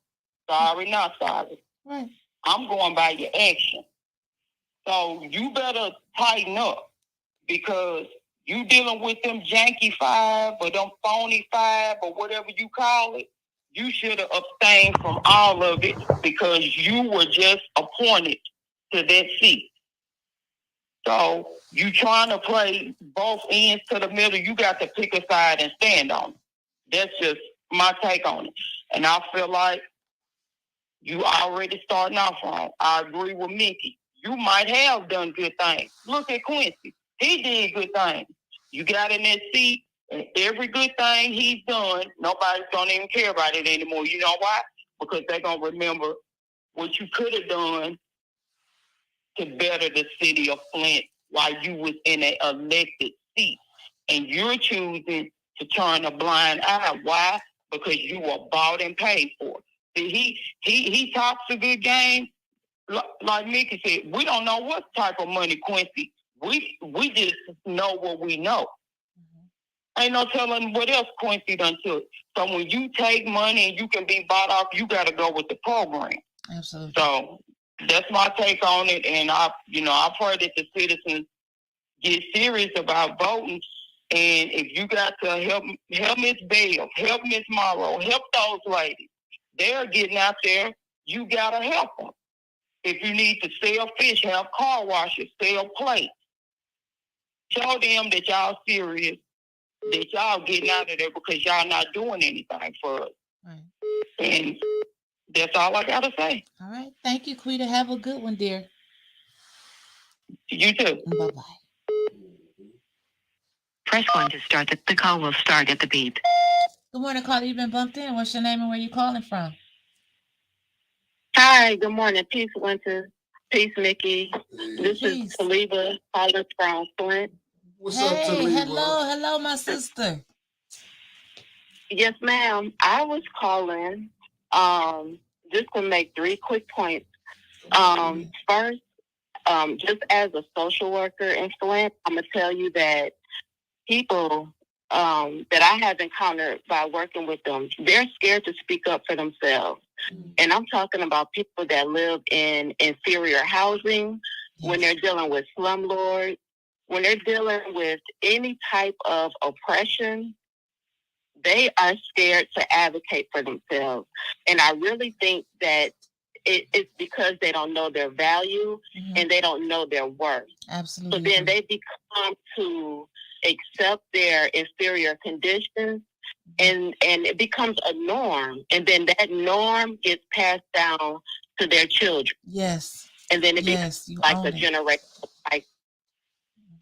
Sorry, not sorry. Right. I'm going by your action. So you better tighten up, because you dealing with them janky 5 or them phony 5 or whatever you call it. You should have abstained from all of it, because you were just appointed to that seat. So you trying to play both ends to the middle. You got to pick a side and stand on it. That's just my take on it. And I feel like you already starting off wrong. I agree with Mickey. You might have done good things. Look at Quincy. He did good things. You got in that seat, and every good thing he's done, nobody's going to even care about it anymore. You know why? Because they're going to remember what you could have done to better the city of Flint while you was in an elected seat. And you're choosing to turn a blind eye. Why? Because you were bought and paid for. See, he talks a good game. Like Mickey said, we don't know what type of money, Quincy. We just know what we know. Ain't no telling what else Quincy done took. So when you take money and you can be bought off, you got to go with the program. Absolutely. So that's my take on it. And I pray that the citizens get serious about voting. And if you got to help Miss Bell, help Miss Morrow, help those ladies. They're getting out there. You got to help them. If you need to sell fish, have car washes, sell plates. Show them that y'all serious, that y'all getting out of there, because y'all not doing anything for us. Right. And that's all I got to say. All right. Thank you, Quita. Have a good one, dear. You too. Bye-bye. Press 1 to start. The call will start at the beep. Good morning, caller. You've been bumped in. What's your name and where you calling from? Hi, good morning. Peace, Winter. Peace, Mickey. This is Taliba calling from Flint. What's up, Taliba? Hello, my sister. Yes, ma'am. I was calling just to make 3 quick points. First, just as a social worker in Flint, I'm going to tell you that people that I have encountered by working with them, they're scared to speak up for themselves. And I'm talking about people that live in inferior housing, when they're dealing with slumlords, when they're dealing with any type of oppression, they are scared to advocate for themselves. And I really think that it's because they don't know their value and they don't know their worth. Absolutely. So then they become to accept their inferior conditions, and it becomes a norm. And then that norm gets passed down to their children. Yes. And then it becomes like a generational cycle.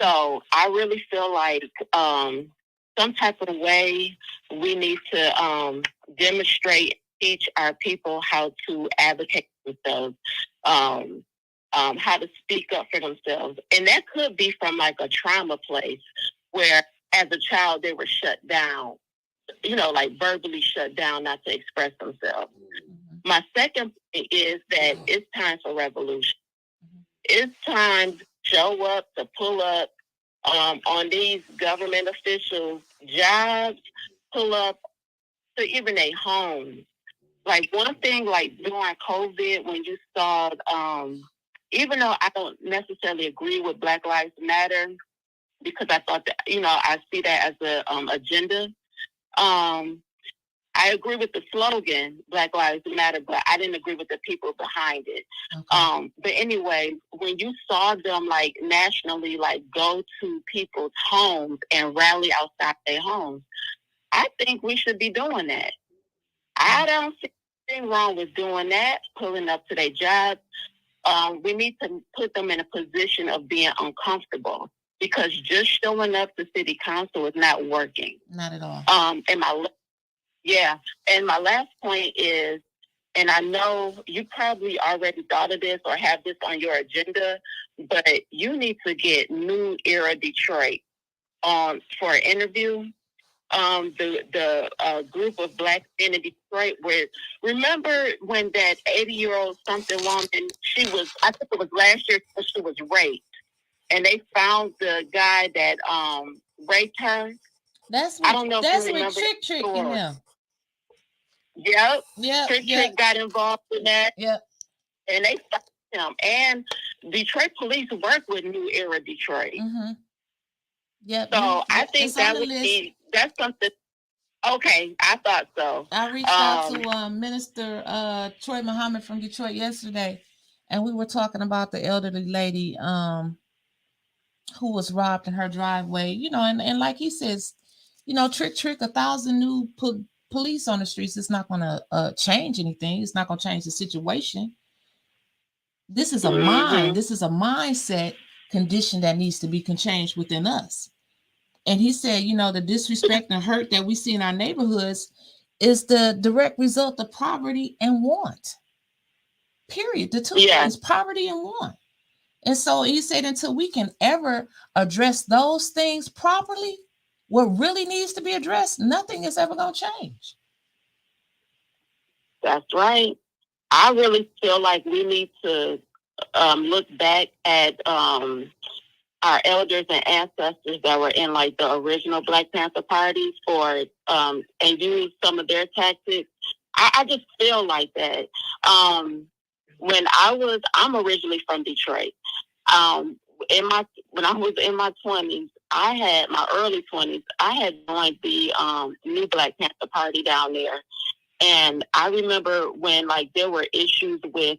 So I really feel like some type of way we need to demonstrate, teach our people how to advocate for themselves, how to speak up for themselves. And that could be from like a trauma place where as a child they were shut down, like verbally shut down, not to express themselves. My second point is that it's time for revolution. It's time to show up, to pull up on these government officials' jobs, pull up to even their homes. Like one thing, like during COVID, when you saw, even though I don't necessarily agree with Black Lives Matter, because I thought that, I see that as a agenda. I agree with the slogan, Black Lives Matter, but I didn't agree with the people behind it. Okay. But anyway, when you saw them like nationally, like go to people's homes and rally outside their homes, I think we should be doing that. I don't see anything wrong with doing that, pulling up to their jobs. We need to put them in a position of being uncomfortable, because just showing up to city council is not working. Not at all. And my last point is, and I know you probably already thought of this or have this on your agenda, but you need to get New Era Detroit for an interview. The group of Black men in Detroit, where remember when that 80-year-old something woman, I think it was last year, she was raped. and they found the guy that raped her. That's what, I don't know if that's you what remember Trick in him. Yep. Yep. Trick got involved in that. Yep. And they found him. And Detroit police work with New Era Detroit. Mm-hmm. Yep. So I think that would be, that's something. Okay, I thought so. I reached out to Minister Troy Muhammad from Detroit yesterday, and we were talking about the elderly lady who was robbed in her driveway. You know, and like he says, you know, trick, 1,000 new police on the streets. It's not going to change anything. It's not going to change the situation. This is a mind. This is a mindset condition that needs to be changed within us. And he said, you know, the disrespect and hurt that we see in our neighborhoods is the direct result of poverty and want. Period. The two things, poverty and want. And so he said, until we can ever address those things properly, what really needs to be addressed, nothing is ever going to change. That's right. I really feel like we need to look back at our elders and ancestors that were in like the original Black Panther parties and use some of their tactics. I just feel like that. When I'm originally from Detroit. When I was in my 20s, my early 20s, I had joined the new Black Panther Party down there. And I remember when like there were issues with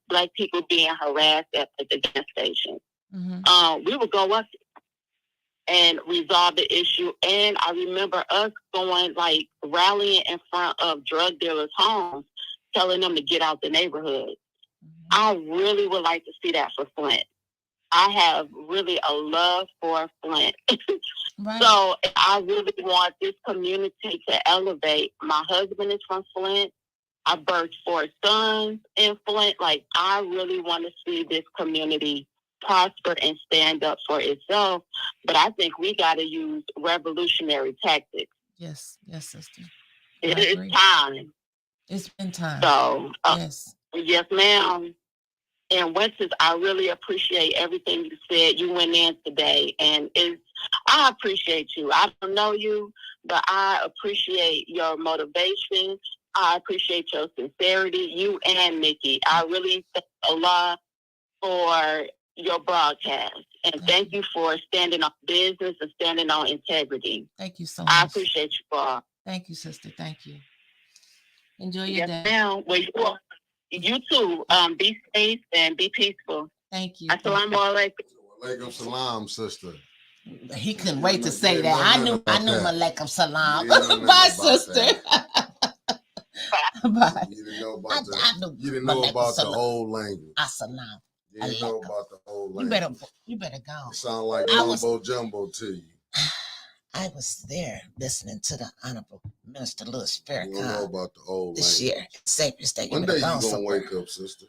Black people being harassed at the gas station. Mm-hmm. We would go up and resolve the issue. And I remember us going like rallying in front of drug dealers' homes, telling them to get out the neighborhood. Mm-hmm. I really would like to see that for Flint. I have really a love for Flint. Right. So I really want this community to elevate. My husband is from Flint. I birthed 4 sons in Flint. Like, I really want to see this community prosper and stand up for itself. But I think we got to use revolutionary tactics. Yes, sister. It is time. It's been time. So, yes, ma'am. And Winters, I really appreciate everything you said. You went in today, and I appreciate you. I don't know you, but I appreciate your motivation. I appreciate your sincerity, you and Nikki. I really thank Allah for your broadcast. And thank you for standing on business and standing on integrity. Thank you so much. I appreciate you all. Thank you, sister. Thank you. Enjoy your day. Now, you too. Be safe and be peaceful. Thank you. Assalamu alaikum. Walaikum salam, sister. He couldn't wait to say that. I knew Malaikum salam. Bye, sister. Bye. You didn't know about the old language. Assalam. You didn't know about the old language. You better go. It sound like mumbo jumbo to you. I was there listening to the Honorable Minister Louis Farrakhan. You don't know about the old this language. Year. Savior's Day. One day you're going to wake up, sister.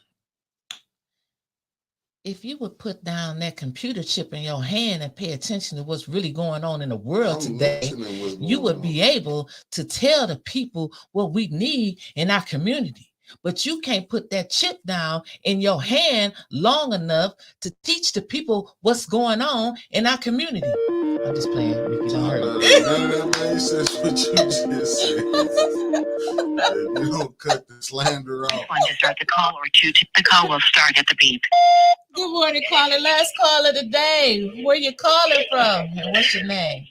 If you would put down that computer chip in your hand and pay attention to what's really going on in the world today, you would be able to tell the people what we need in our community. But you can't put that chip down in your hand long enough to teach the people what's going on in our community. I'm just playing. You don't hurt me. You said what you just said. You don't cut the slander off. One to start the call or two. The call will start at the beep. Good morning, caller. Last caller today. Where you calling from? And what's your name?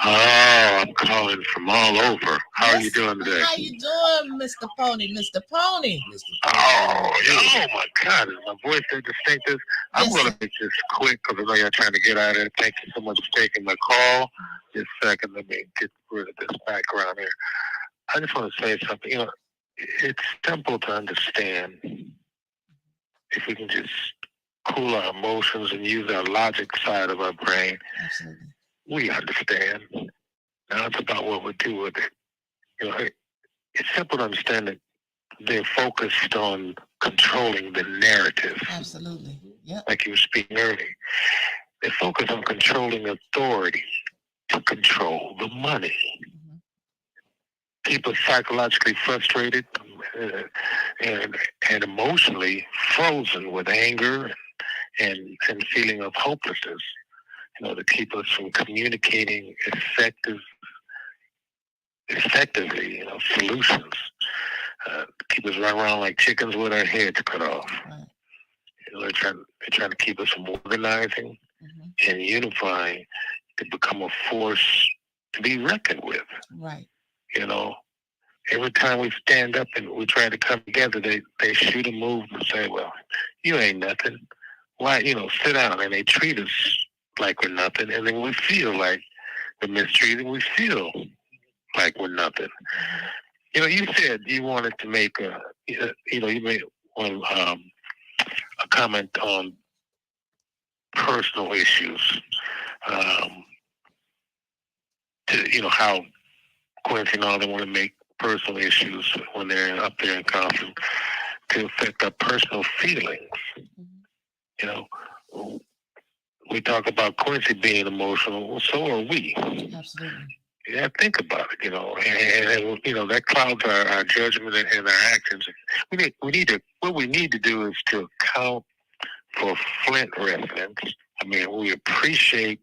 Oh, I'm calling from all over. How are you doing today? How you doing, Mr. Pony? Mr. Pony. Oh my God, is my voice so distinctive? I'm going to make this quick because I know you're trying to get out of it. Thank you so much for taking my call. Just a second, let me get rid of this background here. I just want to say something. You know, it's simple to understand if we can just cool our emotions and use our logic side of our brain. Absolutely. We understand. Now it's about what we do with it. You know, it's simple to understand that they're focused on controlling the narrative. Absolutely. Yeah. Like you were speaking earlier. They're focused on controlling authority to control the money. Mm-hmm. People are psychologically frustrated and emotionally frozen with anger and feeling of hopelessness, to keep us from communicating effectively, solutions. Keep us running around like chickens with our heads cut off. Right. They're trying to keep us from organizing and unifying to become a force to be reckoned with. Right. Every time we stand up and we try to come together, they shoot a move and say, well, you ain't nothing. Why, sit down. And they treat us like we're nothing. And then we feel like we're mistreated. We feel like we're nothing. You said you wanted to make you made one a comment on personal issues. How Quincy and all they want to make personal issues when they're up there in council to affect our personal feelings. We talk about Quincy being emotional, well, so are we. Absolutely. Yeah, think about it, and that clouds our judgment and our actions. What we need to do is to account for Flint residents. We appreciate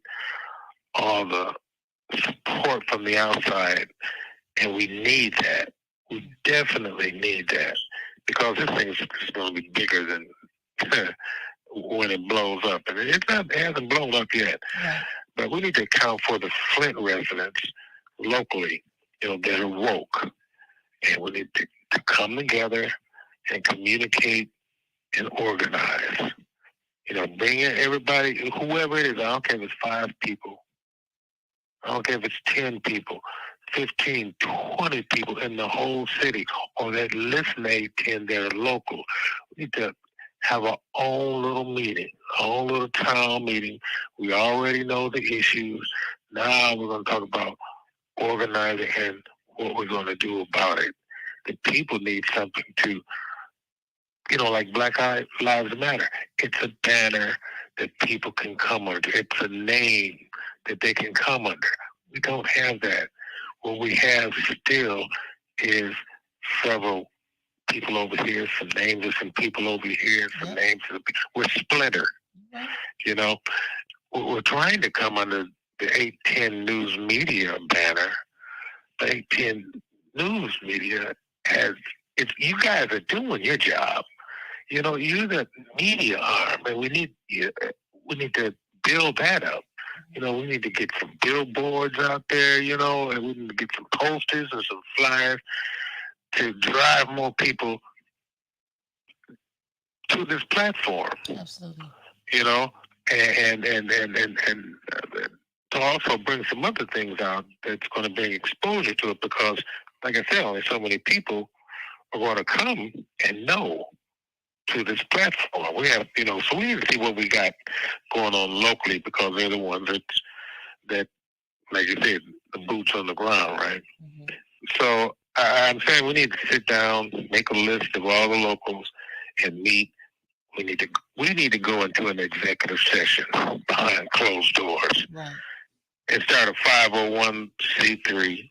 all the support from the outside, and we need that. We definitely need that, because this thing is going to be bigger than when it blows up, and it hasn't blown up yet. Right. But we need to account for the Flint residents locally, that are woke, and we need to come together and communicate and organize. Bring in everybody, whoever it is. I don't care if it's 5 people. I don't care if it's 10 people, 15, 20 people in the whole city, or that listen to 10 that are local. We need to have our own little meeting, our own little town meeting. We already know the issues. Now we're going to talk about organizing and what we're going to do about it. The people need something to, like Black Lives Matter. It's a banner that people can come under. It's a name that they can come under. We don't have that. What we have still is several people over here, some names of some people over here, some names of the people. We're splintered. We're trying to come under the 810 News Media banner. The 810 News Media you guys are doing your job. You're the media arm, and we need to build that up. We need to get some billboards out there, and we need to get some posters and some flyers to drive more people to this platform. Absolutely. And to also bring some other things out that's going to bring exposure to it, because, like I said, only so many people are going to come and know to this platform. We have, so we need to see what we got going on locally, because they're the ones that, like you said, the boots on the ground, right? Mm-hmm. So I'm saying we need to sit down, make a list of all the locals, and meet. We need to go into an executive session behind closed doors, right, and start a 501c3.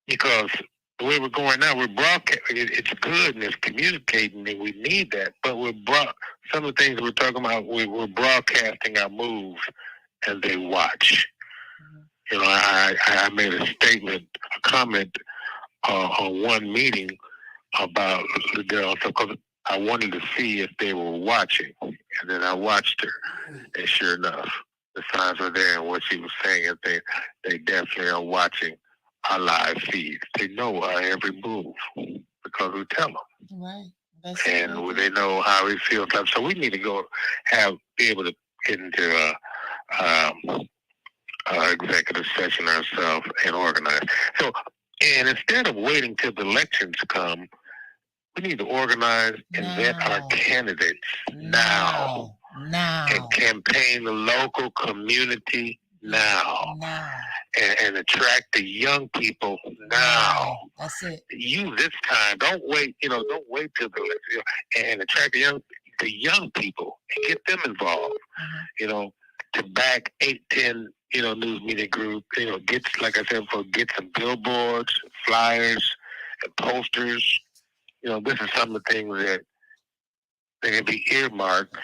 Because the way we're going now, we're broadcasting. It's good and it's communicating, and we need that. But some of the things we're talking about, we're broadcasting our moves, and they watch. Mm-hmm. I made a statement, a comment on one meeting about the girl, because I wanted to see if they were watching, and then I watched her, and sure enough, the signs were there, and what she was saying is they definitely are watching our live feeds. They know our every move because we tell them. Right. And they know how we feel. So we need to go be able to get into executive session ourselves and organize. So, and instead of waiting till the elections come, we need to organize and vet our candidates now. And campaign the local community now. And attract the young people now. That's it. Use this time. Don't wait. Don't wait till the election. And attract the young people and get them involved. Mm-hmm. To back 810. News Media Group. Get, like I said, get some billboards, flyers, and posters. This is some of the things they can be earmarked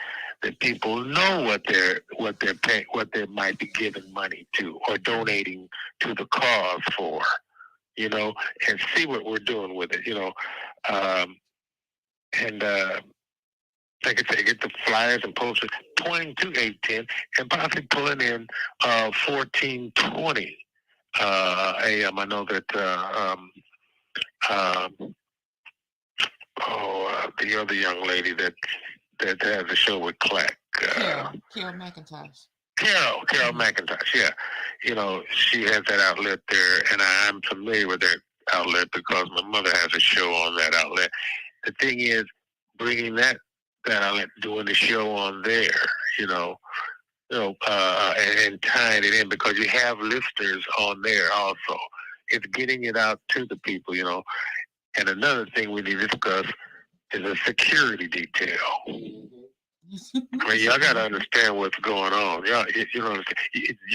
that people know what they're paying, what they might be giving money to or donating to the cause for, and see what we're doing with it, and like I say, get the flyers and posters pointing to 810 and possibly pulling in 1420 a.m. I know that the other young lady that has a show with Clack. Carol McIntosh. Carol McIntosh, yeah. She has that outlet there, and I'm familiar with that outlet because my mother has a show on that outlet. The thing is, bringing that outlet, doing the show on there, and tying it in because you have listeners on there also. It's getting it out to the people, And another thing we need to discuss is a security detail. I mean, y'all got to understand what's going on. Y'all, you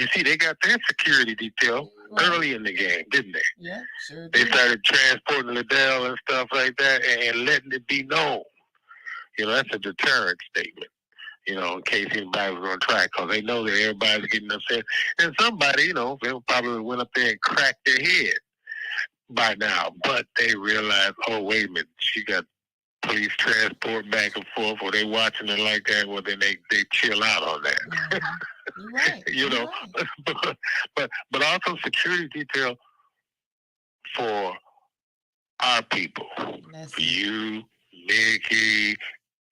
see, they got their security detail early in the game, didn't they? Yeah, sure. They started transporting Liddell and stuff like that and letting it be known. That's a deterrent statement. In case anybody was on track, because they know that everybody's getting upset. And somebody, they probably went up there and cracked their head by now. But they realized, oh, wait a minute, she got police transport back and forth, or they watching it like that, well, then they chill out on that. Mm-hmm. Right. But also security detail for our people. For you, Nikki,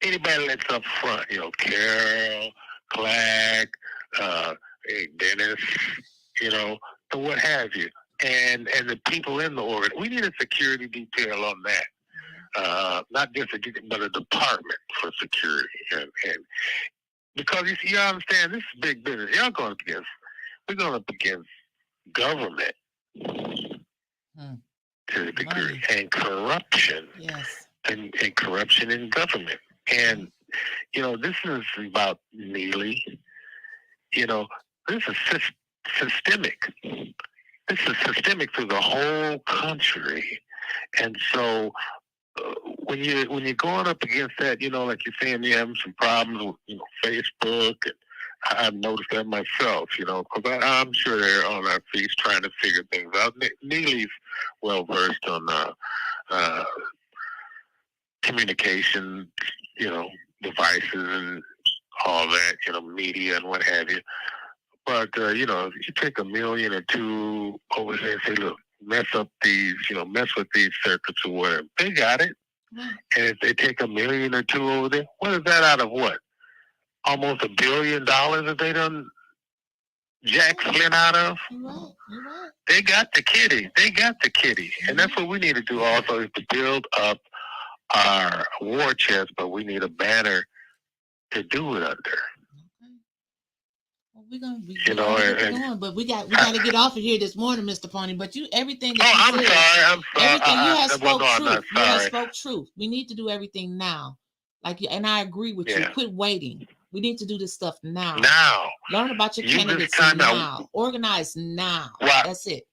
anybody that's up front, Carol, Clack, Dennis, and what have you. And the people in the organ. We need a security detail on that. Not just but a department for security. And because you understand, this is big business. We're going up against government to a degree, and corruption. Yes. And corruption in government. And, this is about Neely. This is systemic. This is systemic through the whole country. And so when you're going up against that, like you're saying, you're having some problems with, Facebook, and I've noticed that myself, because I'm sure they're on our feet trying to figure things out. Neely's well versed on communication, devices and all that, media and what have you. But, if you take $1 million or $2 million over there and say, look, mess with these circuits or whatever, they got it. Right. And if they take $1 million or $2 million over there, what is that out of what? Almost $1 billion that they done Jack Flynn out of? You're right. They got the kitty. And that's what we need to do also, is to build up our war chest, but we need a banner to do it under. Well, we're gonna be going, but we got to get off of here this morning, Mr. Pony. But everything that you said, I'm sorry. Everything you have spoke truth. You have spoke truth. We need to do everything now. And I agree with you. Quit waiting. We need to do this stuff now. Learn about your candidates now. Organize now. That's it.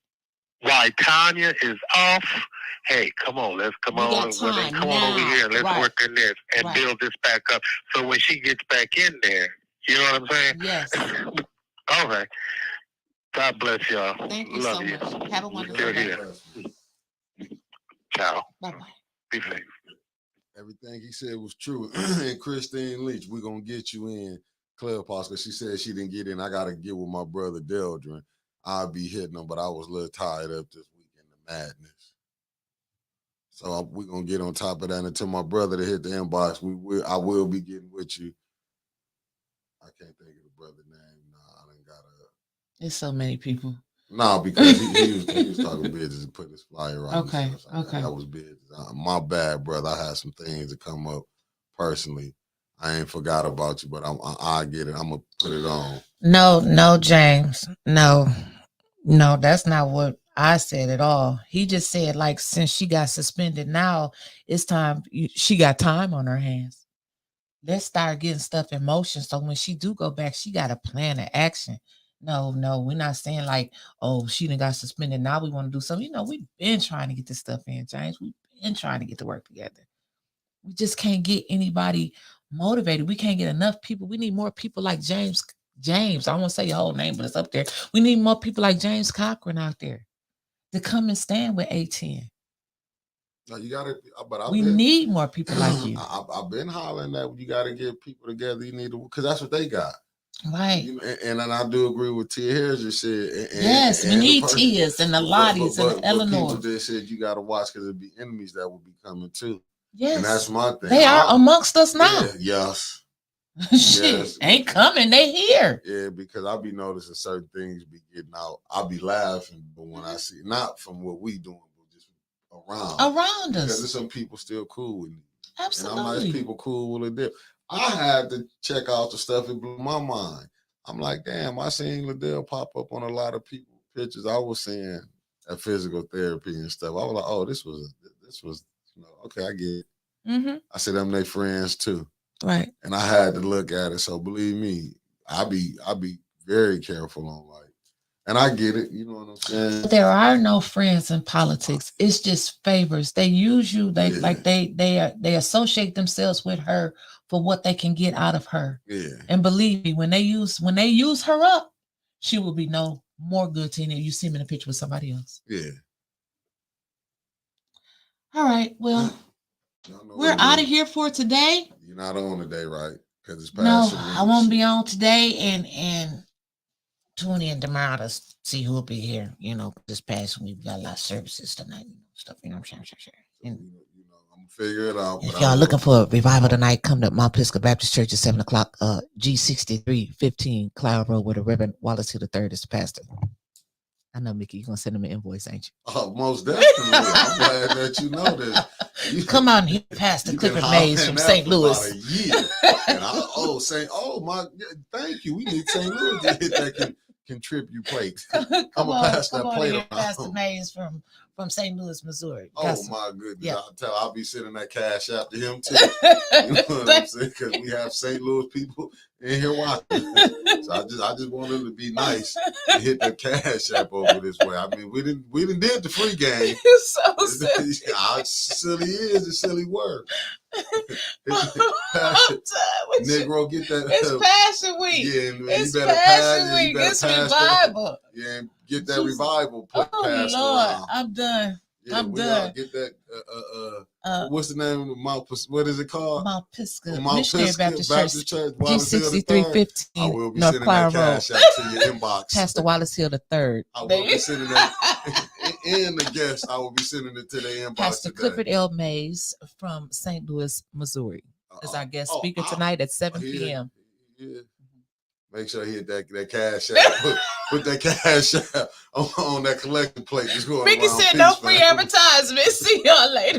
While Tanya is off, hey, come on, let's come on over here and let's work in this and build this back up. So when she gets back in there, you know what I'm saying? Yes. All right. God bless y'all. Thank you so much. Have a wonderful day. Ciao. Bye-bye. Be safe. Everything he said was true. And Christine Leach, we're going to get you in Clubhouse, because she said she didn't get in. I got to get with my brother Deldrin. I'll be hitting him, but I was a little tied up this week in the madness. So we're going to get on top of that. Until my brother to hit the inbox, I will be getting with you. I can't think of the brother's name. No, I done got a... There's so many people. No, because he was talking business and put his flyer out. Okay. That was business. My bad, brother. I had some things to come up personally. I ain't forgot about you, but I get it. I'm going to put it on. No, James. No, that's not what I said at all. He just said, since she got suspended, now it's time. She got time on her hands. Let's start getting stuff in motion. So when she do go back, she got a plan of action. No, we're not saying she done got suspended. Now we want to do something. We've been trying to get this stuff in, James. We've been trying to get to work together. We just can't get anybody motivated. We can't get enough people. We need more people like James. I don't want to say your whole name, but it's up there. We need more people like James Cochran out there to come and stand with A10. No, you gotta. But we need more people like you. I've been hollering that you got to get people together. You need to, because that's what they got. Right. You know, and I do agree with Tia Harris just said. Yes, we need Tias and the Lotties and the Eleanor. People just said you got to watch because there'll be enemies that will be coming too. Yes, and that's my thing. They are amongst us now. Yeah, yes. Shit, yes. Ain't coming. They here. Yeah, because I'll be noticing certain things be getting out. I'll be laughing, but when I see, not from what we doing, but just around us. Because there's some people still cool with me. Absolutely. And I'm nice people cool with Liddell. I had to check out the stuff. It blew my mind. I'm like, damn, I seen Liddell pop up on a lot of people pictures. I was seeing at physical therapy and stuff. I was like, oh, this was, you know, okay, I get it. Mm-hmm. I said, them they friends too. Right. And I had to look at it. So believe me, I be very careful on like, and I get it. You know what I'm saying? There are no friends in politics. It's just favors. They use you. They associate themselves with her for what they can get out of her. Yeah. And believe me, when they use her up, she will be no more good to you. You see him in a picture with somebody else. Yeah. All right. Well, we're out of here for today. You're not on today, right? Because it's past. No, I won't be on today, and tune in tomorrow to see who'll be here. You know, this past week we got a lot of services tonight, stuff. You know what I'm saying? You know, I'm gonna figure it out. If y'all looking for a revival tonight, come to Mount Pisgah Baptist Church at 7:00. G6315 Cloud Road, where the Reverend Wallace Hill III is the pastor. I know, Mickey, you're gonna send him an invoice, ain't you? Oh, most definitely. I'm glad that you know this. Come on here, Pastor Clifford Mays from St. Louis. About a year. And thank you. We need St. Louis to hit that contribute plate. I'm gonna pass that plate around. Pastor Mays from St. Louis, Missouri. Oh my goodness! Yeah. I'll be sending that cash out to him too. You know what I'm saying? Because we have St. Louis people in here watching. So I just want them to be nice and hit that cash app over this way. I mean, we didn't did the free game. It's so silly. Silly is a silly word. Negro, get that. It's Passion Week. Yeah, it's Passion Week. It's revival. Yeah, and get that revival. Oh Lord, around. I'm done. Yeah, I'm done. Get that. What's the name of Mount? What is it called? Mount Pisgah Missionary Baptist Church. G6315 I will be North sending Clara that Road. cash out to your inbox. Pastor Wallace Hill III. I will be sending that. And the guest, I will be sending it to their inbox. Pastor today. Clifford L. Mays from St. Louis, Missouri, is our guest speaker tonight at 7 p.m. Yeah. Make sure he hit that cash out. Put that cash out on that collecting plate. Mickey said no free advertisement. See y'all later.